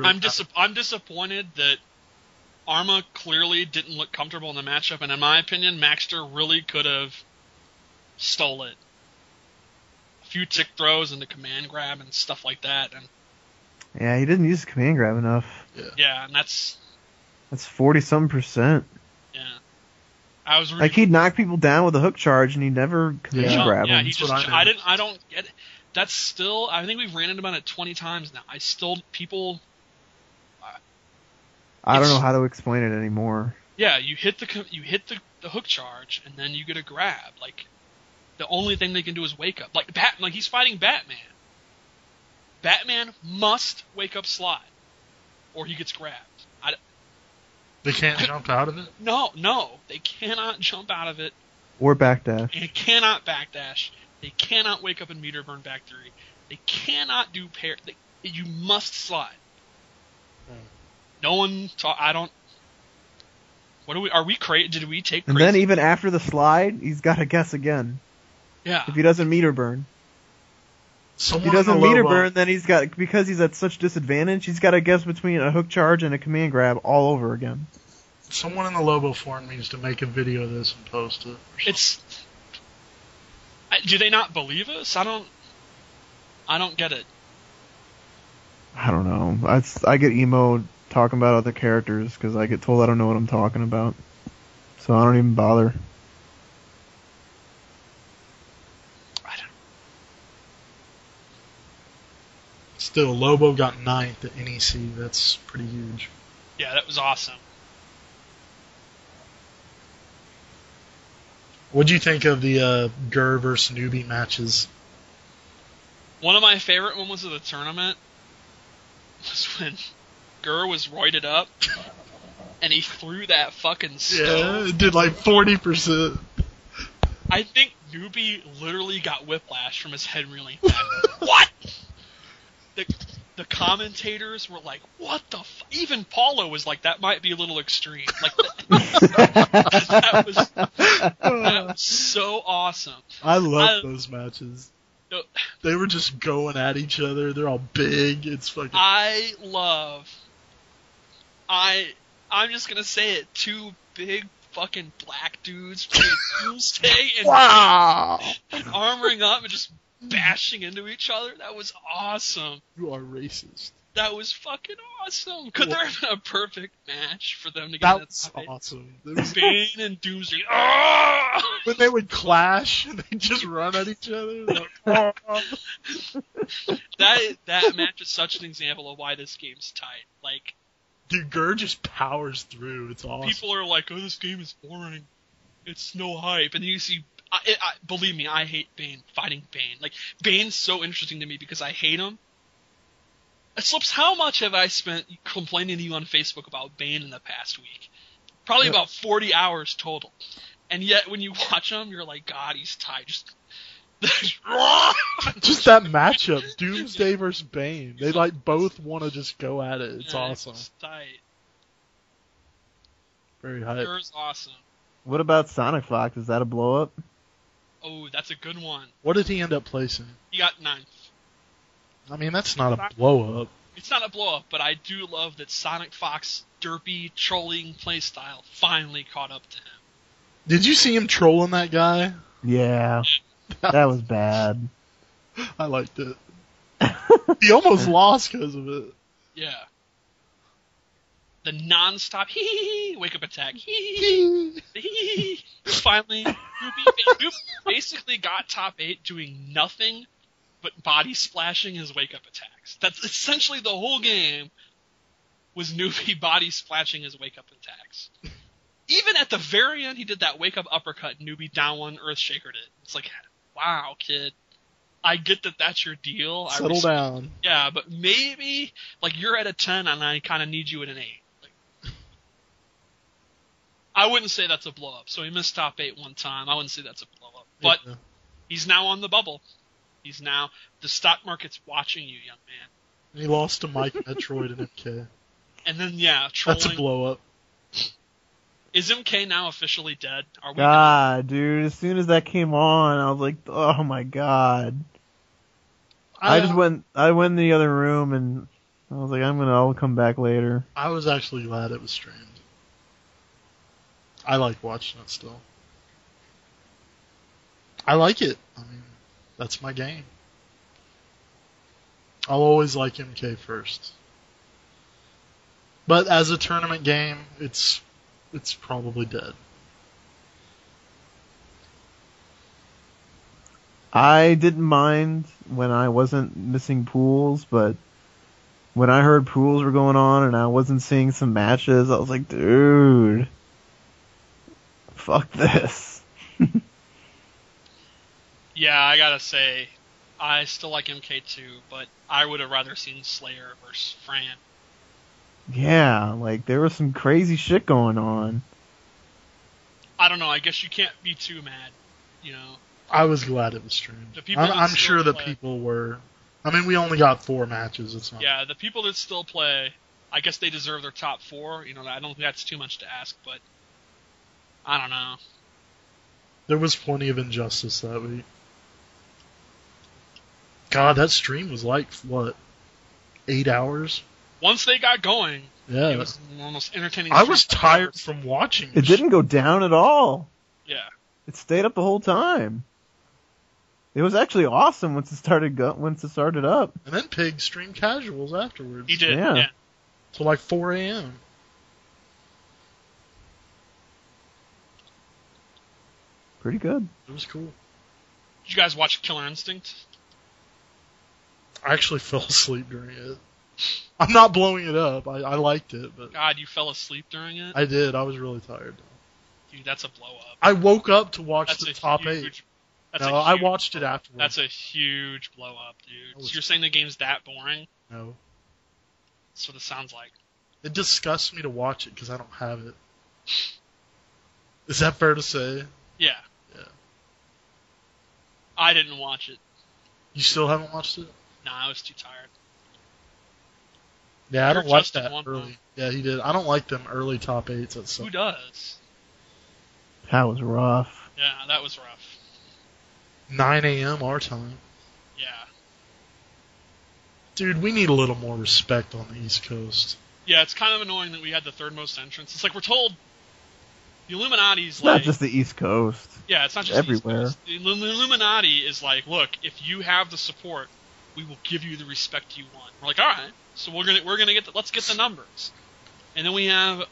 I'm disappointed that Arma clearly didn't look comfortable in the matchup, and in my opinion, Maxter really could have stole it. A few tick throws and the command grab and stuff like that, and Yeah, he didn't use command grab enough. yeah, and that's 40-some%. yeah. I was really Like, he'd knock people down with a hook charge, and he'd never command grab yeah, them. he just, what I noticed. I don't get it. That's still, I think we've ran into about it 20 times now. I don't know how to explain it anymore. Yeah, you hit the hook charge, and then you get a grab. Like, the only thing they can do is wake up. Like he's fighting Batman. Batman must wake up slide, or he gets grabbed. They can't jump out of it? No, they cannot jump out of it. Or backdash. And cannot backdash. They cannot wake up and meter burn back 3. They cannot do pair. You must slide. No one. I don't. What are we? Are we crazy? Did we take? And crazy? then even after the slide, he's got to guess again. Yeah. If he doesn't meter burn. Someone If he doesn't in the meter Lobo- burn, then because he's at such disadvantage, he's got to guess between a hook charge and a command grab all over again. Someone in the Lobo forum needs to make a video of this and post it. It's. Do they not believe us? I don't get it. I don't know. I get emo talking about other characters because I get told I don't know what I'm talking about. So I don't even bother. I don't. Still, Lobo got 9th at NEC. That's pretty huge. Yeah, that was awesome. What'd you think of the Gur versus newbie matches? One of my favorite moments of the tournament was when Gur was roided up and he threw that fucking stone. Yeah, it did like 40%. I think Newbie literally got whiplash from his head reeling back. What? The commentators were like, what the f-? Even Paulo was like, that might be a little extreme. Like, that was so awesome. I love those matches. They were just going at each other. They're all big. It's fucking... I'm just gonna say it, 2 big fucking black dudes playing Tuesday and armoring up and just bashing into each other. That was awesome. You are racist. That was fucking awesome. Could there have been a perfect match for them to get That was awesome. Bane and Doomsday. When they would clash and they just run at each other. That match is such an example of why this game's tight. Like, dude, Gur just powers through. It's awesome. people are like, oh, this game is boring. It's no hype. And then you see, believe me, I hate Bane, fighting Bane. Like, Bane's so interesting to me because I hate him. Slips, how much have I spent complaining to you on Facebook about Bane in the past week? Probably about 40 hours total. And yet, when you watch him, you're like, God, he's tight. Just that matchup, Doomsday versus Bane. They like both want to just go at it. It's awesome. It's tight. Very hype. Gur's awesome. What about Sonic Fox? Is that a blow up? Oh, that's a good one. What did he end up placing? He got 9th. I mean, that's not a blow up. It's not a blow up, but I do love that Sonic Fox derpy trolling playstyle finally caught up to him. Did you see him trolling that guy? Yeah. That was bad. I liked it. He almost lost because of it. Yeah. the non-stop wake up attack. Finally, Newbie basically got top 8 doing nothing but body splashing his wake up attacks. That's essentially the whole game. Was Newbie body splashing his wake up attacks. Even at the very end, he did that wake up uppercut. Newbie down one, Earth Shakered it. It's like, wow, kid. I get that that's your deal. Settle down. Yeah, but maybe like you're at a 10 and I kind of need you at an 8. Like, I wouldn't say that's a blow up. So he missed top 8 one time. I wouldn't say that's a blow up. But he's now on the bubble. He's now the stock market's watching you, young man. He lost to Mike Metroid and MK. And then trolling. That's a blow up. Is MK now officially dead? Are we God, dude, as soon as that came on, I was like, oh my god. I went in the other room and I was like, I'll come back later. I was actually glad it was streamed. I like watching it still. I like it. I mean, that's my game. I'll always like MK first. But as a tournament game, it's probably dead. I didn't mind when I wasn't missing pools, but when I heard pools were going on and I wasn't seeing some matches, I was like, dude, fuck this. Yeah, I gotta say, I still like MK2, but I would have rather seen Slayer versus Fran. Yeah, like, there was some crazy shit going on. I don't know, I guess you can't be too mad, you know. I was glad it was streamed. I'm sure that people were. I mean, we only got 4 matches. It's not. Yeah, the people that still play, I guess they deserve their top 4. You know, I don't think that's too much to ask, but I don't know. There was plenty of injustice that week. God, that stream was like, what, 8 hours? Once they got going, yeah, it was almost entertaining. I was tired from watching it. It didn't go down at all. Yeah. It stayed up the whole time. It was actually awesome once it started up. And then Pig streamed casuals afterwards. He did, yeah. Till like 4 a.m. Pretty good. It was cool. Did you guys watch Killer Instinct? I actually fell asleep during it. I'm not blowing it up. I liked it, but God, you fell asleep during it? I did. I was really tired. Dude, that's a blow up. I woke up to watch the top 8. I watched it afterwards. That's a huge blow up, dude. So you're saying the game's that boring? No. That's what it sounds like. It disgusts me to watch it because I don't have it. Is that fair to say? Yeah. Yeah. I didn't watch it. You still haven't watched it? No, I was too tired. Yeah, I don't like that early. Yeah, he did. I don't like them early top 8s. That's Who does? That was rough. Yeah, that was rough. 9 a.m. our time. Yeah. Dude, we need a little more respect on the East Coast. Yeah, it's kind of annoying that we had the third most entrants. It's like we're told the Illuminati's it's like... not just the East Coast. Yeah, it's not just everywhere. The East Coast. The Illuminati is like, look, if you have the support, we will give you the respect you want. We're like, all right, so we're gonna get let's get the numbers. And then we have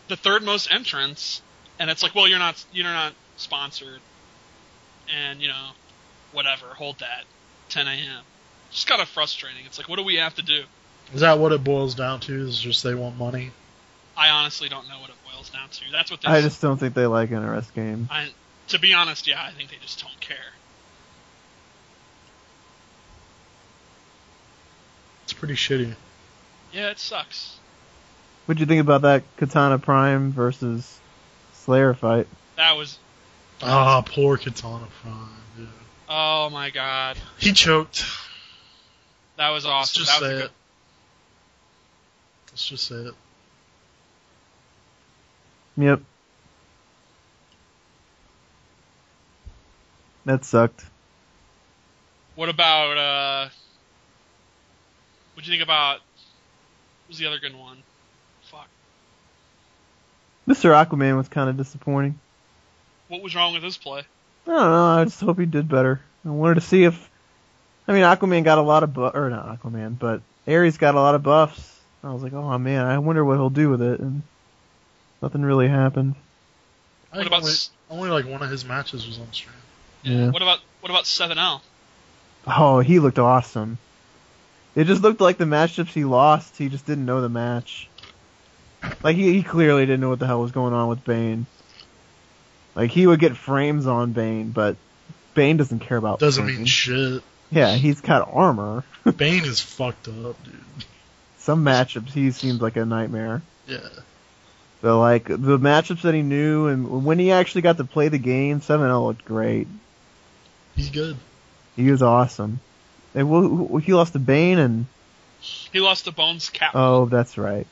the third most entrants, and it's like, well, you're not sponsored, and whatever, hold that, 10 a.m. Just kind of frustrating. It's like, what do we have to do? Is that what it boils down to? Is just they want money? I honestly don't know what it boils down to. That's what I just don't think they like NRS games. To be honest, yeah, I think they just don't care. It's pretty shitty. Yeah, it sucks. What'd you think about that Katana Prime versus Slayer fight? That was... poor Katana Prime, dude. Oh my god. He choked. That was awesome. Let's just say it. Let's just say it. Yep. That sucked. What about, what'd you think about, what was the other good one? Fuck. Mr. Aquaman was kind of disappointing. What was wrong with his play? I don't know, I just hope he did better. I wanted to see if... Aquaman got a lot of not Aquaman, but Ares got a lot of buffs. I was like, oh man, I wonder what he'll do with it, and nothing really happened. What about only like one of his matches was on stream. Yeah. What about 7L? Oh, he looked awesome. It just looked like the matchups he lost, he just didn't know the match. Like, he clearly didn't know what the hell was going on with Bane. Like, he would get frames on Bane, but Bane doesn't care about Doesn't frames. mean shit. Yeah, he's got armor. Bane is fucked up, dude. Some matchups, he seems like a nightmare. Yeah. But, like, the matchups that he knew, and when he actually got to play the game, 7L looked great. He's good. He was awesome. And he lost to Bane, and... He lost to Bones Catwoman. Oh, that's right.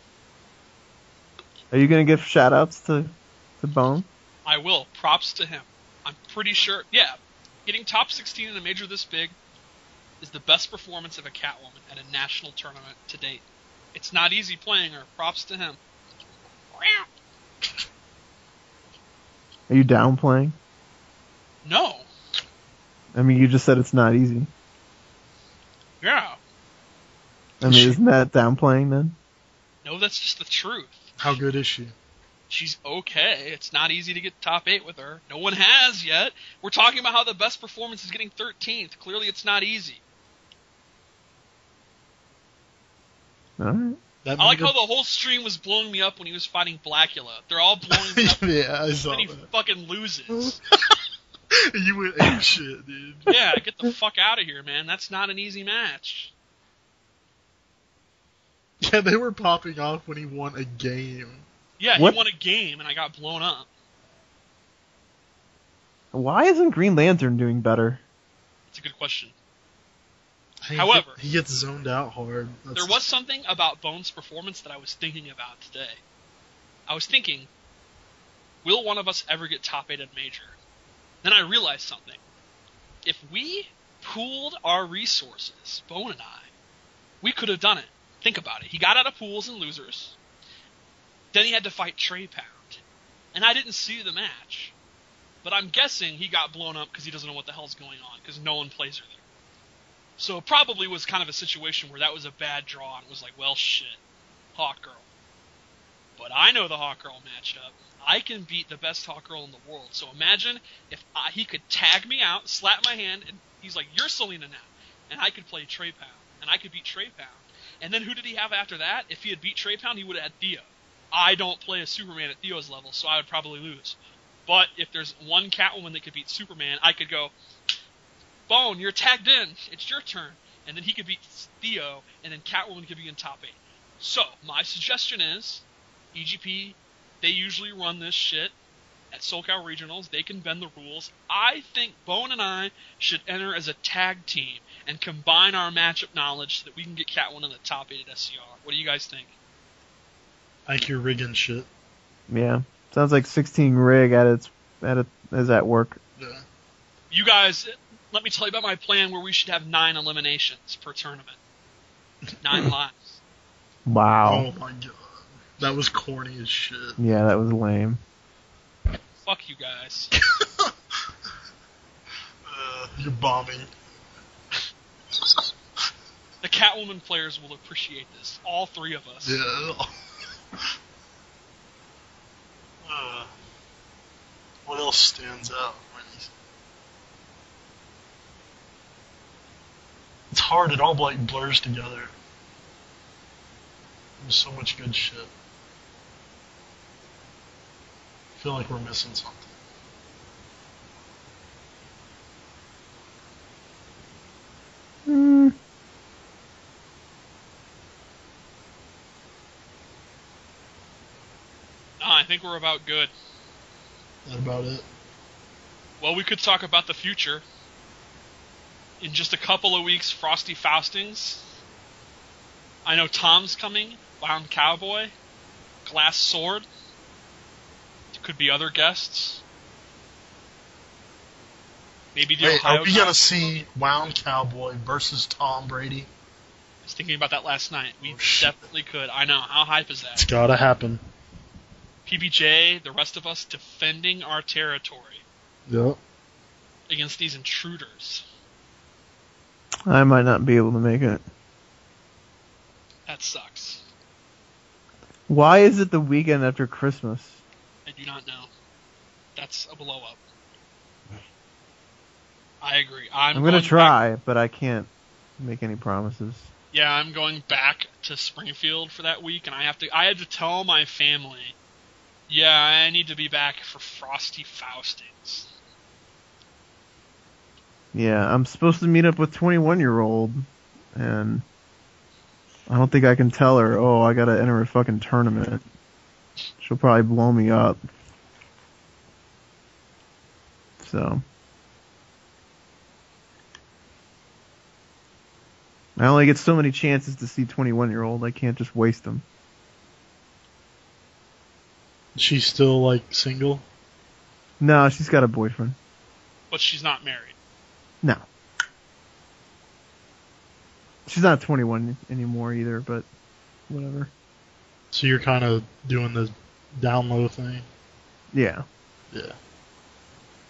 Are you going to give shout-outs to Bone? I will. Props to him. I'm pretty sure. Yeah, getting top 16 in a major this big is the best performance of a Catwoman at a national tournament to date. It's not easy playing her. Props to him. Are you downplaying? No. I mean, you just said it's not easy. Yeah. I mean, isn't that downplaying then? No, that's just the truth. How good is she? She's okay. It's not easy to get top 8 with her. No one has yet. We're talking about how the best performance is getting 13th. Clearly it's not easy. Alright. I like how the whole stream was blowing me up when he was fighting Blackula. They're all blowing me up. Yeah, I saw and he that. fucking loses. You went ape shit, dude. Yeah, get the fuck out of here, man. That's not an easy match. Yeah, they were popping off when he won a game. Yeah, What? he won a game and I got blown up. Why isn't Green Lantern doing better? It's a good question. Hey, However- he gets zoned out hard. There was something about Bones' performance that I was thinking about today. I was thinking, will one of us ever get top 8 at Major? Then I realized something. If we pooled our resources, Bone and I, we could have done it. Think about it. He got out of pools and losers. Then he had to fight Trey Pound. And I didn't see the match. But I'm guessing he got blown up because he doesn't know what the hell's going on, because no one plays her there. So it probably was kind of a situation where that was a bad draw, and it was like, well, shit, Hawk Girl. But I know the Hawk Girl matchup. I can beat the best Hawk Girl in the world. So imagine if he could tag me out, slap my hand, and he's like, you're Selena now. And I could play Trey Pound, and I could beat Trey Pound. And then who did he have after that? If he had beat Trey Pound, he would have had Theo. I don't play a Superman at Theo's level, so I would probably lose. But if there's one Catwoman that could beat Superman, I could go, Bone, you're tagged in. It's your turn. And then he could beat Theo, and then Catwoman could be in top 8. So, my suggestion is, EGP, they usually run this shit at SoCal Regionals. They can bend the rules. I think Bone and I should enter as a tag team and combine our matchup knowledge so that we can get Catwoman in the top 8 at SCR. What do you guys think? I think you're rigging shit. Yeah. Sounds like 16 rig is at work. Yeah. You guys, let me tell you about my plan where we should have 9 eliminations per tournament. 9 lives. Wow. Oh my god. That was corny as shit. Yeah, that was lame. Fuck you guys. You're bombing. The Catwoman players will appreciate this. All 3 of us. Yeah. What else stands out? It's hard. It all like blurs together. There's so much good shit. I feel like we're missing something. Hmm. I think we're about good. That about it? Well, we could talk about the future. In just a couple of weeks, Frosty Faustings. I know Tom's coming. Wound Cowboy. Glass Sword. Could be other guests. Maybe the Hey, Ohio are we guy. gonna see Wound Cowboy versus Tom Brady? I was thinking about that last night. We Oh, shit. definitely could. I know. How hype is It's that? gotta happen. PBJ, the rest of us defending our territory Yep. against these intruders. I might not be able to make it. That sucks. Why is it the weekend after Christmas? I do not know. That's a blow up. I agree. I'm gonna going try, but I can't make any promises. Yeah, I'm going back to Springfield for that week, and I had to tell my family, yeah, I need to be back for Frosty Faustings. Yeah, I'm supposed to meet up with 21-year-old, and I don't think I can tell her, oh, I gotta enter a fucking tournament. She'll probably blow me up. So. I only get so many chances to see 21-year-old. I can't just waste them. She's still, like, single? No, she's got a boyfriend. But she's not married. No. She's not 21 anymore either, but whatever. So you're kind of doing the down low thing? Yeah. Yeah.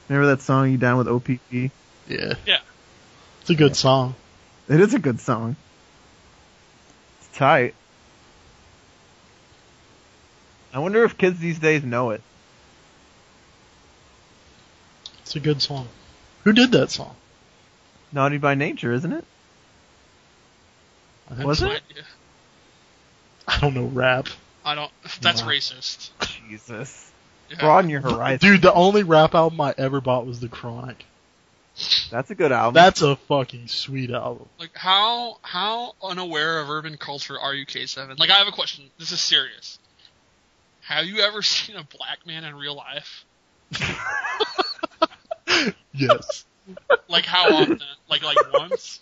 Remember that song, You Down with OPP? Yeah. Yeah. It's a good song. It is a good song. It's tight. I wonder if kids these days know it. It's a good song. Who did that song? Naughty by Nature, isn't it? I think Was so. it? I don't know rap. I don't. That's Wow. racist. Jesus. Yeah. Broaden your horizon. Dude, the only rap album I ever bought was The Chronic. That's a good album. That's a fucking sweet album. Like, how unaware of urban culture are you, K7? Like, I have a question. This is serious. Have you ever seen a black man in real life? Yes. Like, how often? Like once?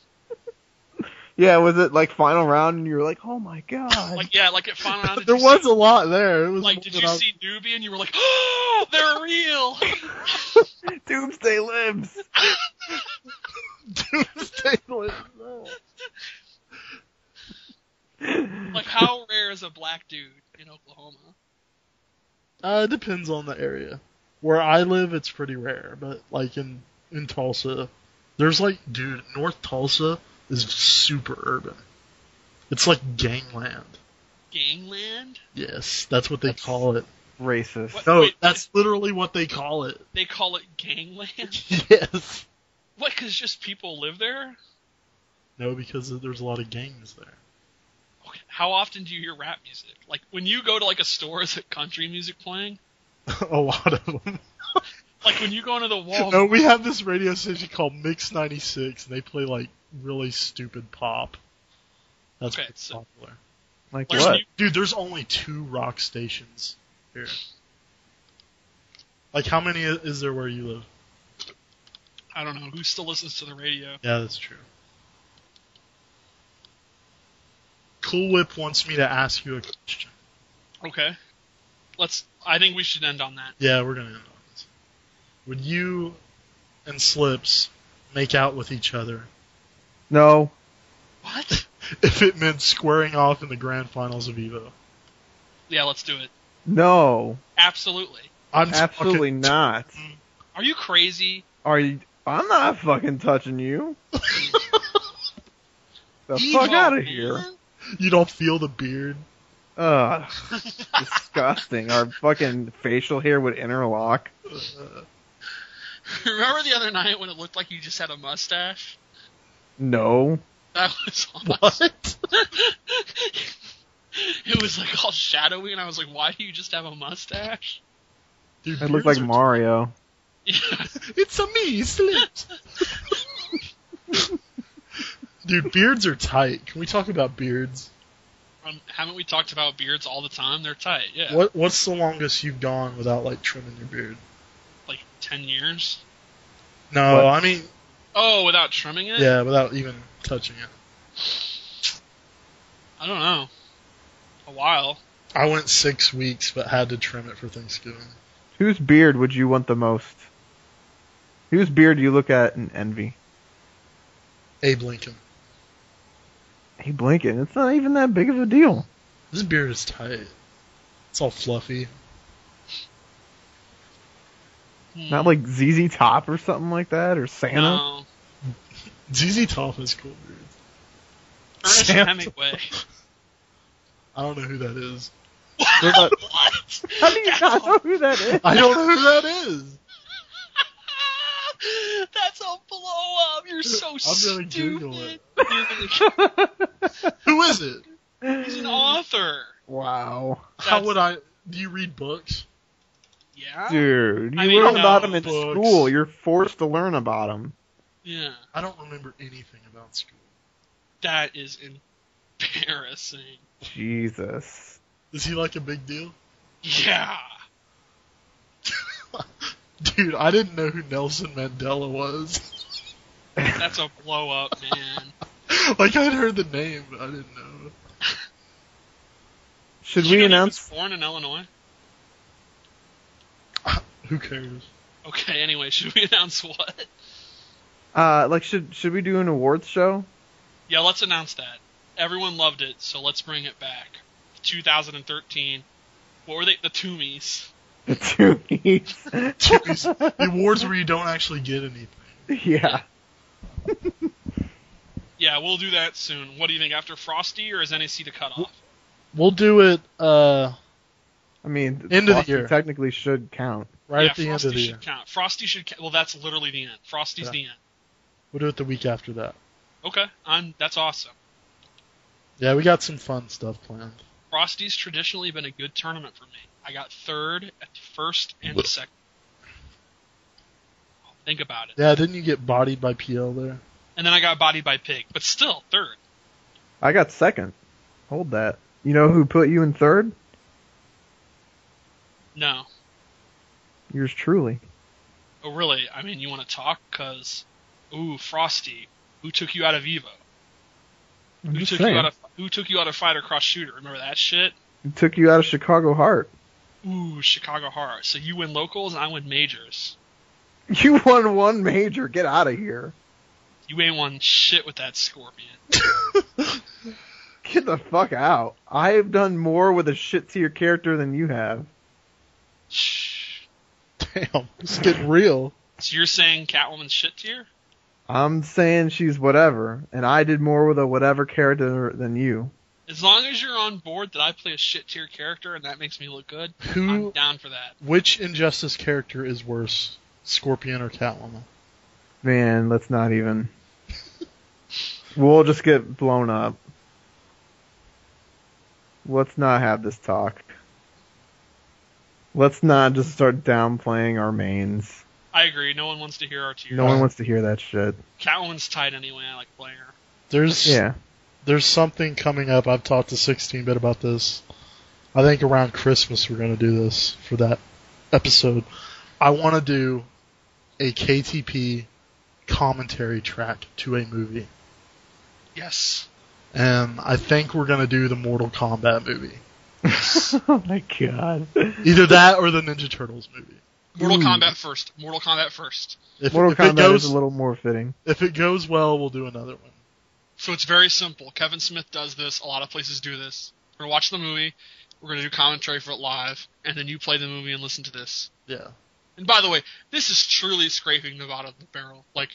Yeah, was it like final round and you were like, oh my god. Like, yeah, like at final round. There was a lot there. It was Like, more did than you I was- see Newbie and you were like, oh, they're real? Doomsday lives. Doomsday Lives. No. Like, how rare is a black dude in Oklahoma? It depends on the area. Where I live, it's pretty rare, but like in Tulsa, there's like, dude, North Tulsa is super urban. It's like gangland. Gangland? Yes, that's what they call it. Racist. What? No, Wait, that's literally what they call it. They call it gangland? Yes. What, because just people live there? No, because there's a lot of gangs there. Okay, how often do you hear rap music? Like, when you go to like a store, is it country music playing? A lot of them. Like, when you go into the Walmart... No, we have this radio station called Mix 96, and they play like really stupid pop. That's Okay, what's so- popular. Like There's what? new- Dude, there's only 2 rock stations here. Like, how many is there where you live? I don't know. Who still listens to the radio? Yeah, that's true. Cool Whip wants me to ask you a question. Okay. I think we should end on that. Yeah, we're gonna end on this. Would you and Slips make out with each other No. What? if it meant squaring off in the grand finals of EVO? Yeah, let's do it. No. Absolutely. I'm Absolutely not. Are you crazy? Are you? I'm not fucking touching you. The Evo, fuck out of man. here. You don't feel the beard? Ugh. Disgusting. Our fucking facial hair would interlock. Remember the other night when it looked like you just had a mustache? No. That was What? It was like all shadowy, and I was like, "Why do you just have a mustache?" Dude, I look like beards are- Mario. Yeah. It's a me, Slips. Dude, beards are tight. Can we talk about beards? Haven't we talked about beards all the time? They're tight. Yeah. What's the longest you've gone without like trimming your beard? Like 10 years? No, What? I mean, Oh, without trimming it? yeah, without even touching it. I don't know. A while. I went 6 weeks, but had to trim it for Thanksgiving. Whose beard would you want the most? Whose beard do you look at and envy? Abe Lincoln. Hey, Blinken, it's not even that big of a deal. His beard is tight. It's all fluffy. Not like ZZ Top or something like that, or Santa. No. ZZ Top has cool beards. Ernest Santa. Hemingway. I don't know who that is. They're not- What? How do you not know who that is? I don't know who that is. That's a blow up. You're so I'm stupid. gonna Google it. Who is it? He's an author. Wow. How would I? Do you read books? Yeah. Dude, I you mean, learn no, about him in books. school. You're forced to learn about him. Yeah. I don't remember anything about school. That is embarrassing. Jesus. Is he like a big deal? Yeah. Dude, I didn't know who Nelson Mandela was. That's a blow up, man. Like, I'd heard the name, but I didn't know. Should Did you we know he announce? was born in Illinois? Who cares? Okay, anyway, should we announce what? Should we do an awards show? Yeah, let's announce that. Everyone loved it, so let's bring it back. 2013. What were they? The Toomies. The Toomies. The awards where you don't actually get anything. Yeah. Yeah, we'll do that soon. What do you think, after Frosty, or is NEC the cutoff? We'll do it I mean, End of the Frosty year. technically should count. right Yeah, at the Frosty end of the should year. count. Frosty should count. Well, that's literally the end. Frosty's Yeah. the end. We'll do it the week after that. Okay, that's awesome. Yeah, we got some fun stuff planned. Frosty's traditionally been a good tournament for me. I got third at the first and the second. Think about it. Yeah, didn't you get bodied by PL there? And then I got bodied by Pig, but still third. I got second. Hold that. You know who put you in third? No. Yours truly. Oh, really? I mean, you want to talk? Because, ooh, Frosty, who took you out of Evo? I'm Who just took saying. you out of Fighter Cross Shooter? Remember that shit? It took you out of Chicago Heart. Ooh, Chicago Heart. So you win locals and I win majors. You won one major. Get out of here. You ain't won shit with that Scorpion. Get the fuck out. I have done more with a shit tier character than you have. Shh. Damn, it's getting real. So you're saying Catwoman's shit tier? I'm saying she's whatever, and I did more with a whatever character than you. As long as you're on board that I play a shit tier character and that makes me look good, I'm Who? down for that. Which Injustice character is worse, Scorpion or Catwoman? Man, let's not even. We'll just get blown up. Let's not have this talk. Let's not just start downplaying our mains. I agree. No one wants to hear our tier. No one wants to hear that shit. Catwoman's tight anyway. I like playing her. There's something coming up. I've talked to 16-bit about this. I think around Christmas we're going to do this for that episode. I want to do a KTP commentary track to a movie. Yes. And I think we're going to do the Mortal Kombat movie. Oh my god. Either that or the Ninja Turtles movie. Mortal Kombat first. Mortal Kombat first. Mortal If Kombat is a little more fitting. If it goes well, we'll do another one. So it's very simple. Kevin Smith does this. A lot of places do this. We're going to watch the movie. We're going to do commentary for it live. And then you play the movie and listen to this. Yeah. And by the way, this is truly scraping the bottom of the barrel. Like,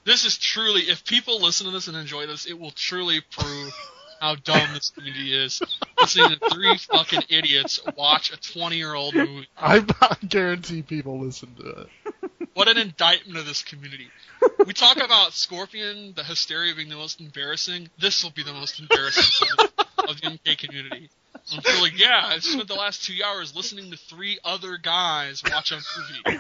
this is truly, if people listen to this and enjoy this, it will truly prove how dumb this community is. Listening to three fucking idiots watch a 20-year-old movie. I guarantee people listen to it. What an indictment of this community. We talk about Scorpion, the hysteria being the most embarrassing. This will be the most embarrassing of the MK community. I'm feeling, yeah, I've spent the last 2 hours listening to three other guys watch a movie.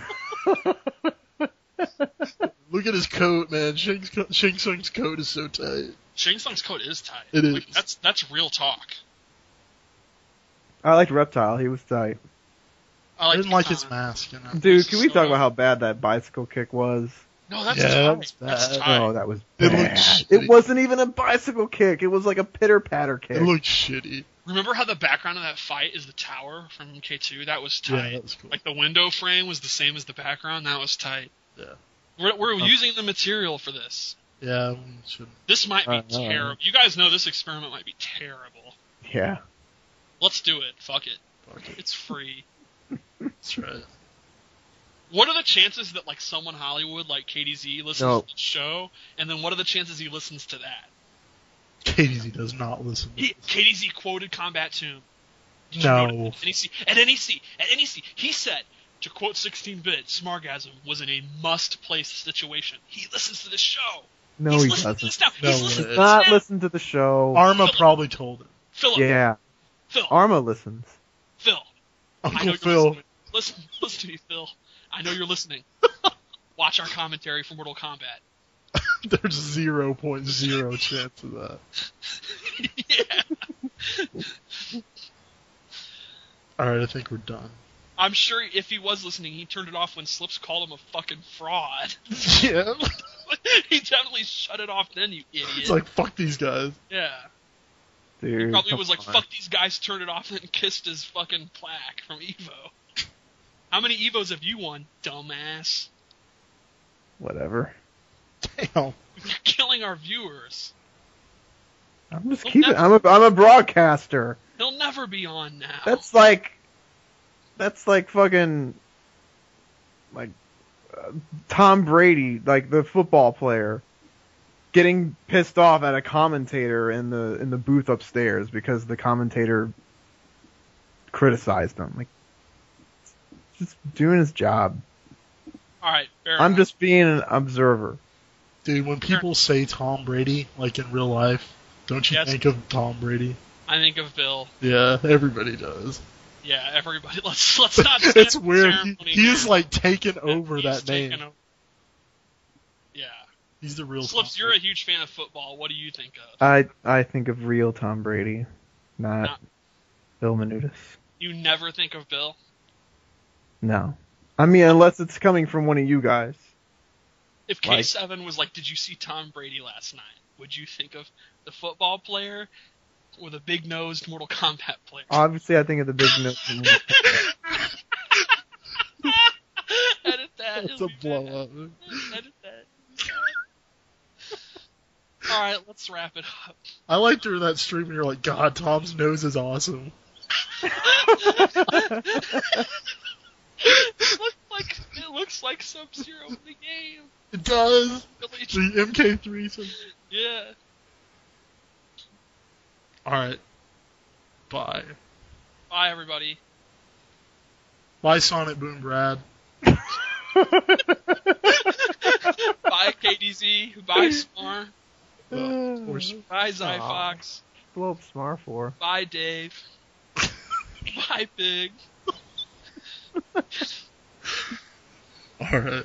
Look at his coat, man. Shang Tsung's coat is so tight. Shang Tsung's coat is tight. It is. Like, that's real talk. I liked Reptile. He was tight. I didn't like his Katana. mask. You know? Dude, can we talk about how bad that bicycle kick was? No, that's Yeah, tight. that was That's bad. tight. Oh, that was It bad. looked shitty. It wasn't even a bicycle kick. It was like a pitter-patter kick. It looked shitty. Remember how the background of that fight is the tower from MK2? That was tight. Yeah, that was cool. Like the window frame was the same as the background. That was tight. Yeah. We're using the material for this. Yeah, we should. This might be no. terrible. You guys know this experiment might be terrible. Yeah. Let's do it. Fuck it. Fuck it. It's free. That's right. What are the chances that like someone Hollywood like KDZ listens No. to the show, and then what are the chances he listens to that? KDZ does not listen. To this. KDZ quoted Combat Tomb. Did you know No. at NEC, he said, to quote 16-bit, Smargasm was in a must-play situation. He listens to this show. No, He's he listening to doesn't. this now. No He's listening way. to this Not now. listen to the show. Arma probably told him. Philip. Yeah, Phil. Arma listens. Phil. I know Uncle you're Phil. listening. Listen to me, Phil. I know you're listening. Watch our commentary for Mortal Kombat. There's 0.0 chance of that. Yeah. Alright, I think we're done. I'm sure if he was listening, he turned it off when Slips called him a fucking fraud. Yeah. He definitely shut it off then, you idiot. It's like, fuck these guys. Yeah. Dude, He probably come was like, on. fuck these guys, turned it off, and kissed his fucking plaque from Evo. How many Evos have you won, dumbass? Whatever. Damn. You're killing our viewers. I'm just Well, keeping. that's- I'm a broadcaster. He'll never be on now. That's like fucking like Tom Brady, like the football player, getting pissed off at a commentator in the booth upstairs because the commentator criticized him. Like, just doing his job. Alright, fair I'm enough. just being an observer. Dude, when people say Tom Brady, like in real life, don't you Yes. think of Tom Brady? I think of Bill. Yeah, everybody does. Yeah, everybody. Let's not. stand It's for weird. ceremony He's now. like taken over He's that taken name. over. Yeah. He's the real Slips, Tom you're a Brady. huge fan of football. What do you think of? I think of real Tom Brady, not No. Bill Menudas. You never think of Bill? No. I mean, unless it's coming from one of you guys. If Like- K7 was like, did you see Tom Brady last night? Would you think of the football player or the big-nosed Mortal Kombat player? Obviously, I think of the big note. Edit that. It's It'll a be blow bad. up. Edit that. Alright, let's wrap it up. I like during that stream when you're like, God, Tom's nose is awesome. It looks like Sub-Zero in the game. It does. Really. The MK3. Yeah. Alright. Bye. Bye, everybody. Bye, Sonic Boom Brad. Bye, KDZ. Bye, Smar. Of course. Bye, Zyfox. Blow up Smar for. Bye, Dave. Bye, Big. Alright.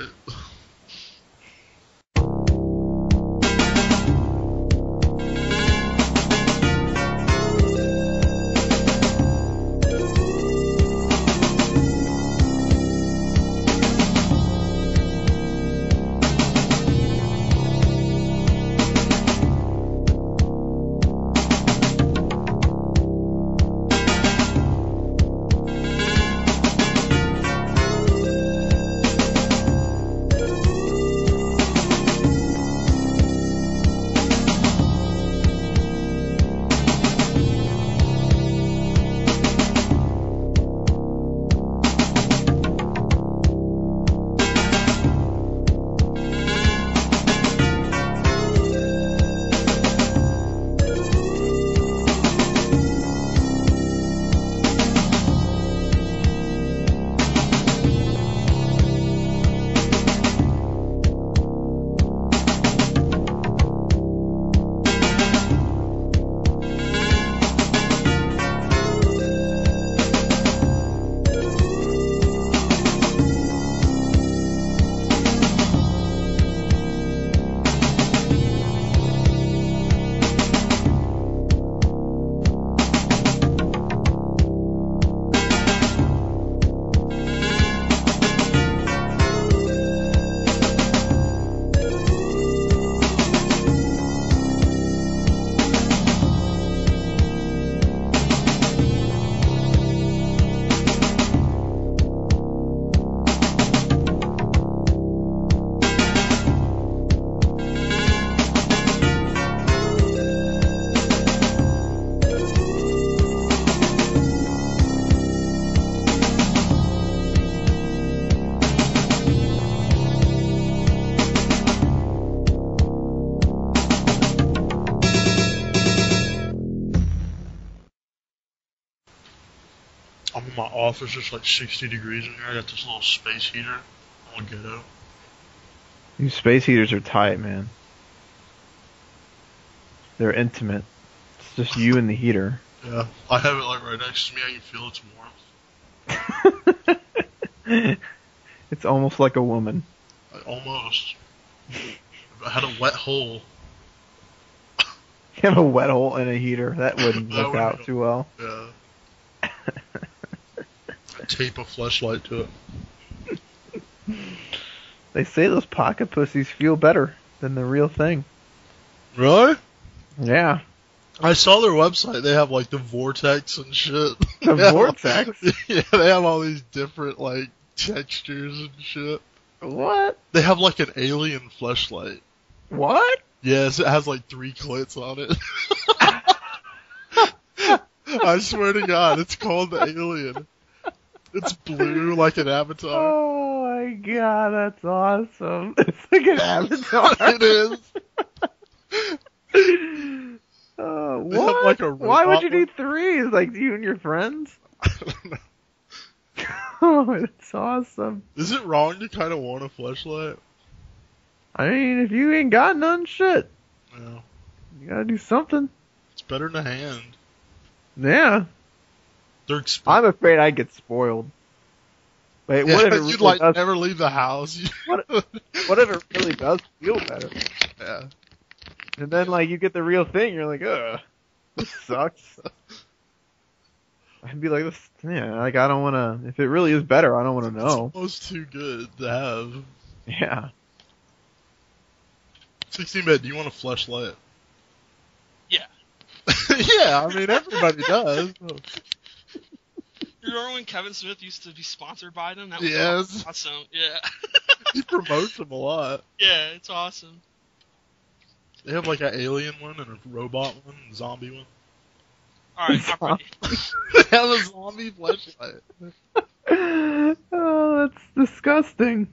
My office is like 60 degrees in here. I got this little space heater. All ghetto. These space heaters are tight, man. They're intimate. It's just you and the heater. Yeah, I have it like right next to me. I can feel its warmth. It's almost like a woman. Almost. If I had a wet hole. You have a wet hole in a heater. That wouldn't work out too well. Yeah. I tape a fleshlight to it. They say those pocket pussies feel better than the real thing. Really? Yeah. I saw their website. They have like the vortex and shit. The vortex? Yeah, they have all these different like textures and shit. What? They have like an alien fleshlight. What? Yes, it has like 3 clits on it. I swear to God, it's called the Alien. It's blue like an avatar. Oh my God, that's awesome. It's like an avatar. It is. They have, What? like, a Why would robot you do 3? Like you and your friends? I don't know. Oh, that's awesome. Is it wrong to kind of want a fleshlight? I mean, if you ain't got none, shit. Yeah. You gotta do something. It's better than a hand. Yeah. They're expensive. I'm afraid I get spoiled. Wait, Yeah, what if it you'd really like does, never leave the house. what if it really does feel better? Yeah. And then, like, you get the real thing, you're like, ugh, this sucks. I'd be like, this, yeah, like, I don't wanna, if it really is better, I don't wanna know. It's almost too good to have. Yeah. 16-bit, do you want a fleshlight? Yeah. Yeah, I mean, everybody does. You remember when Kevin Smith used to be sponsored by them? That was Yes. awesome. Yeah. He promotes them a lot. Yeah, it's awesome. They have like an alien one and a robot one and a zombie one. Alright, I'm ready. They have a zombie fleshlight. Oh, that's disgusting.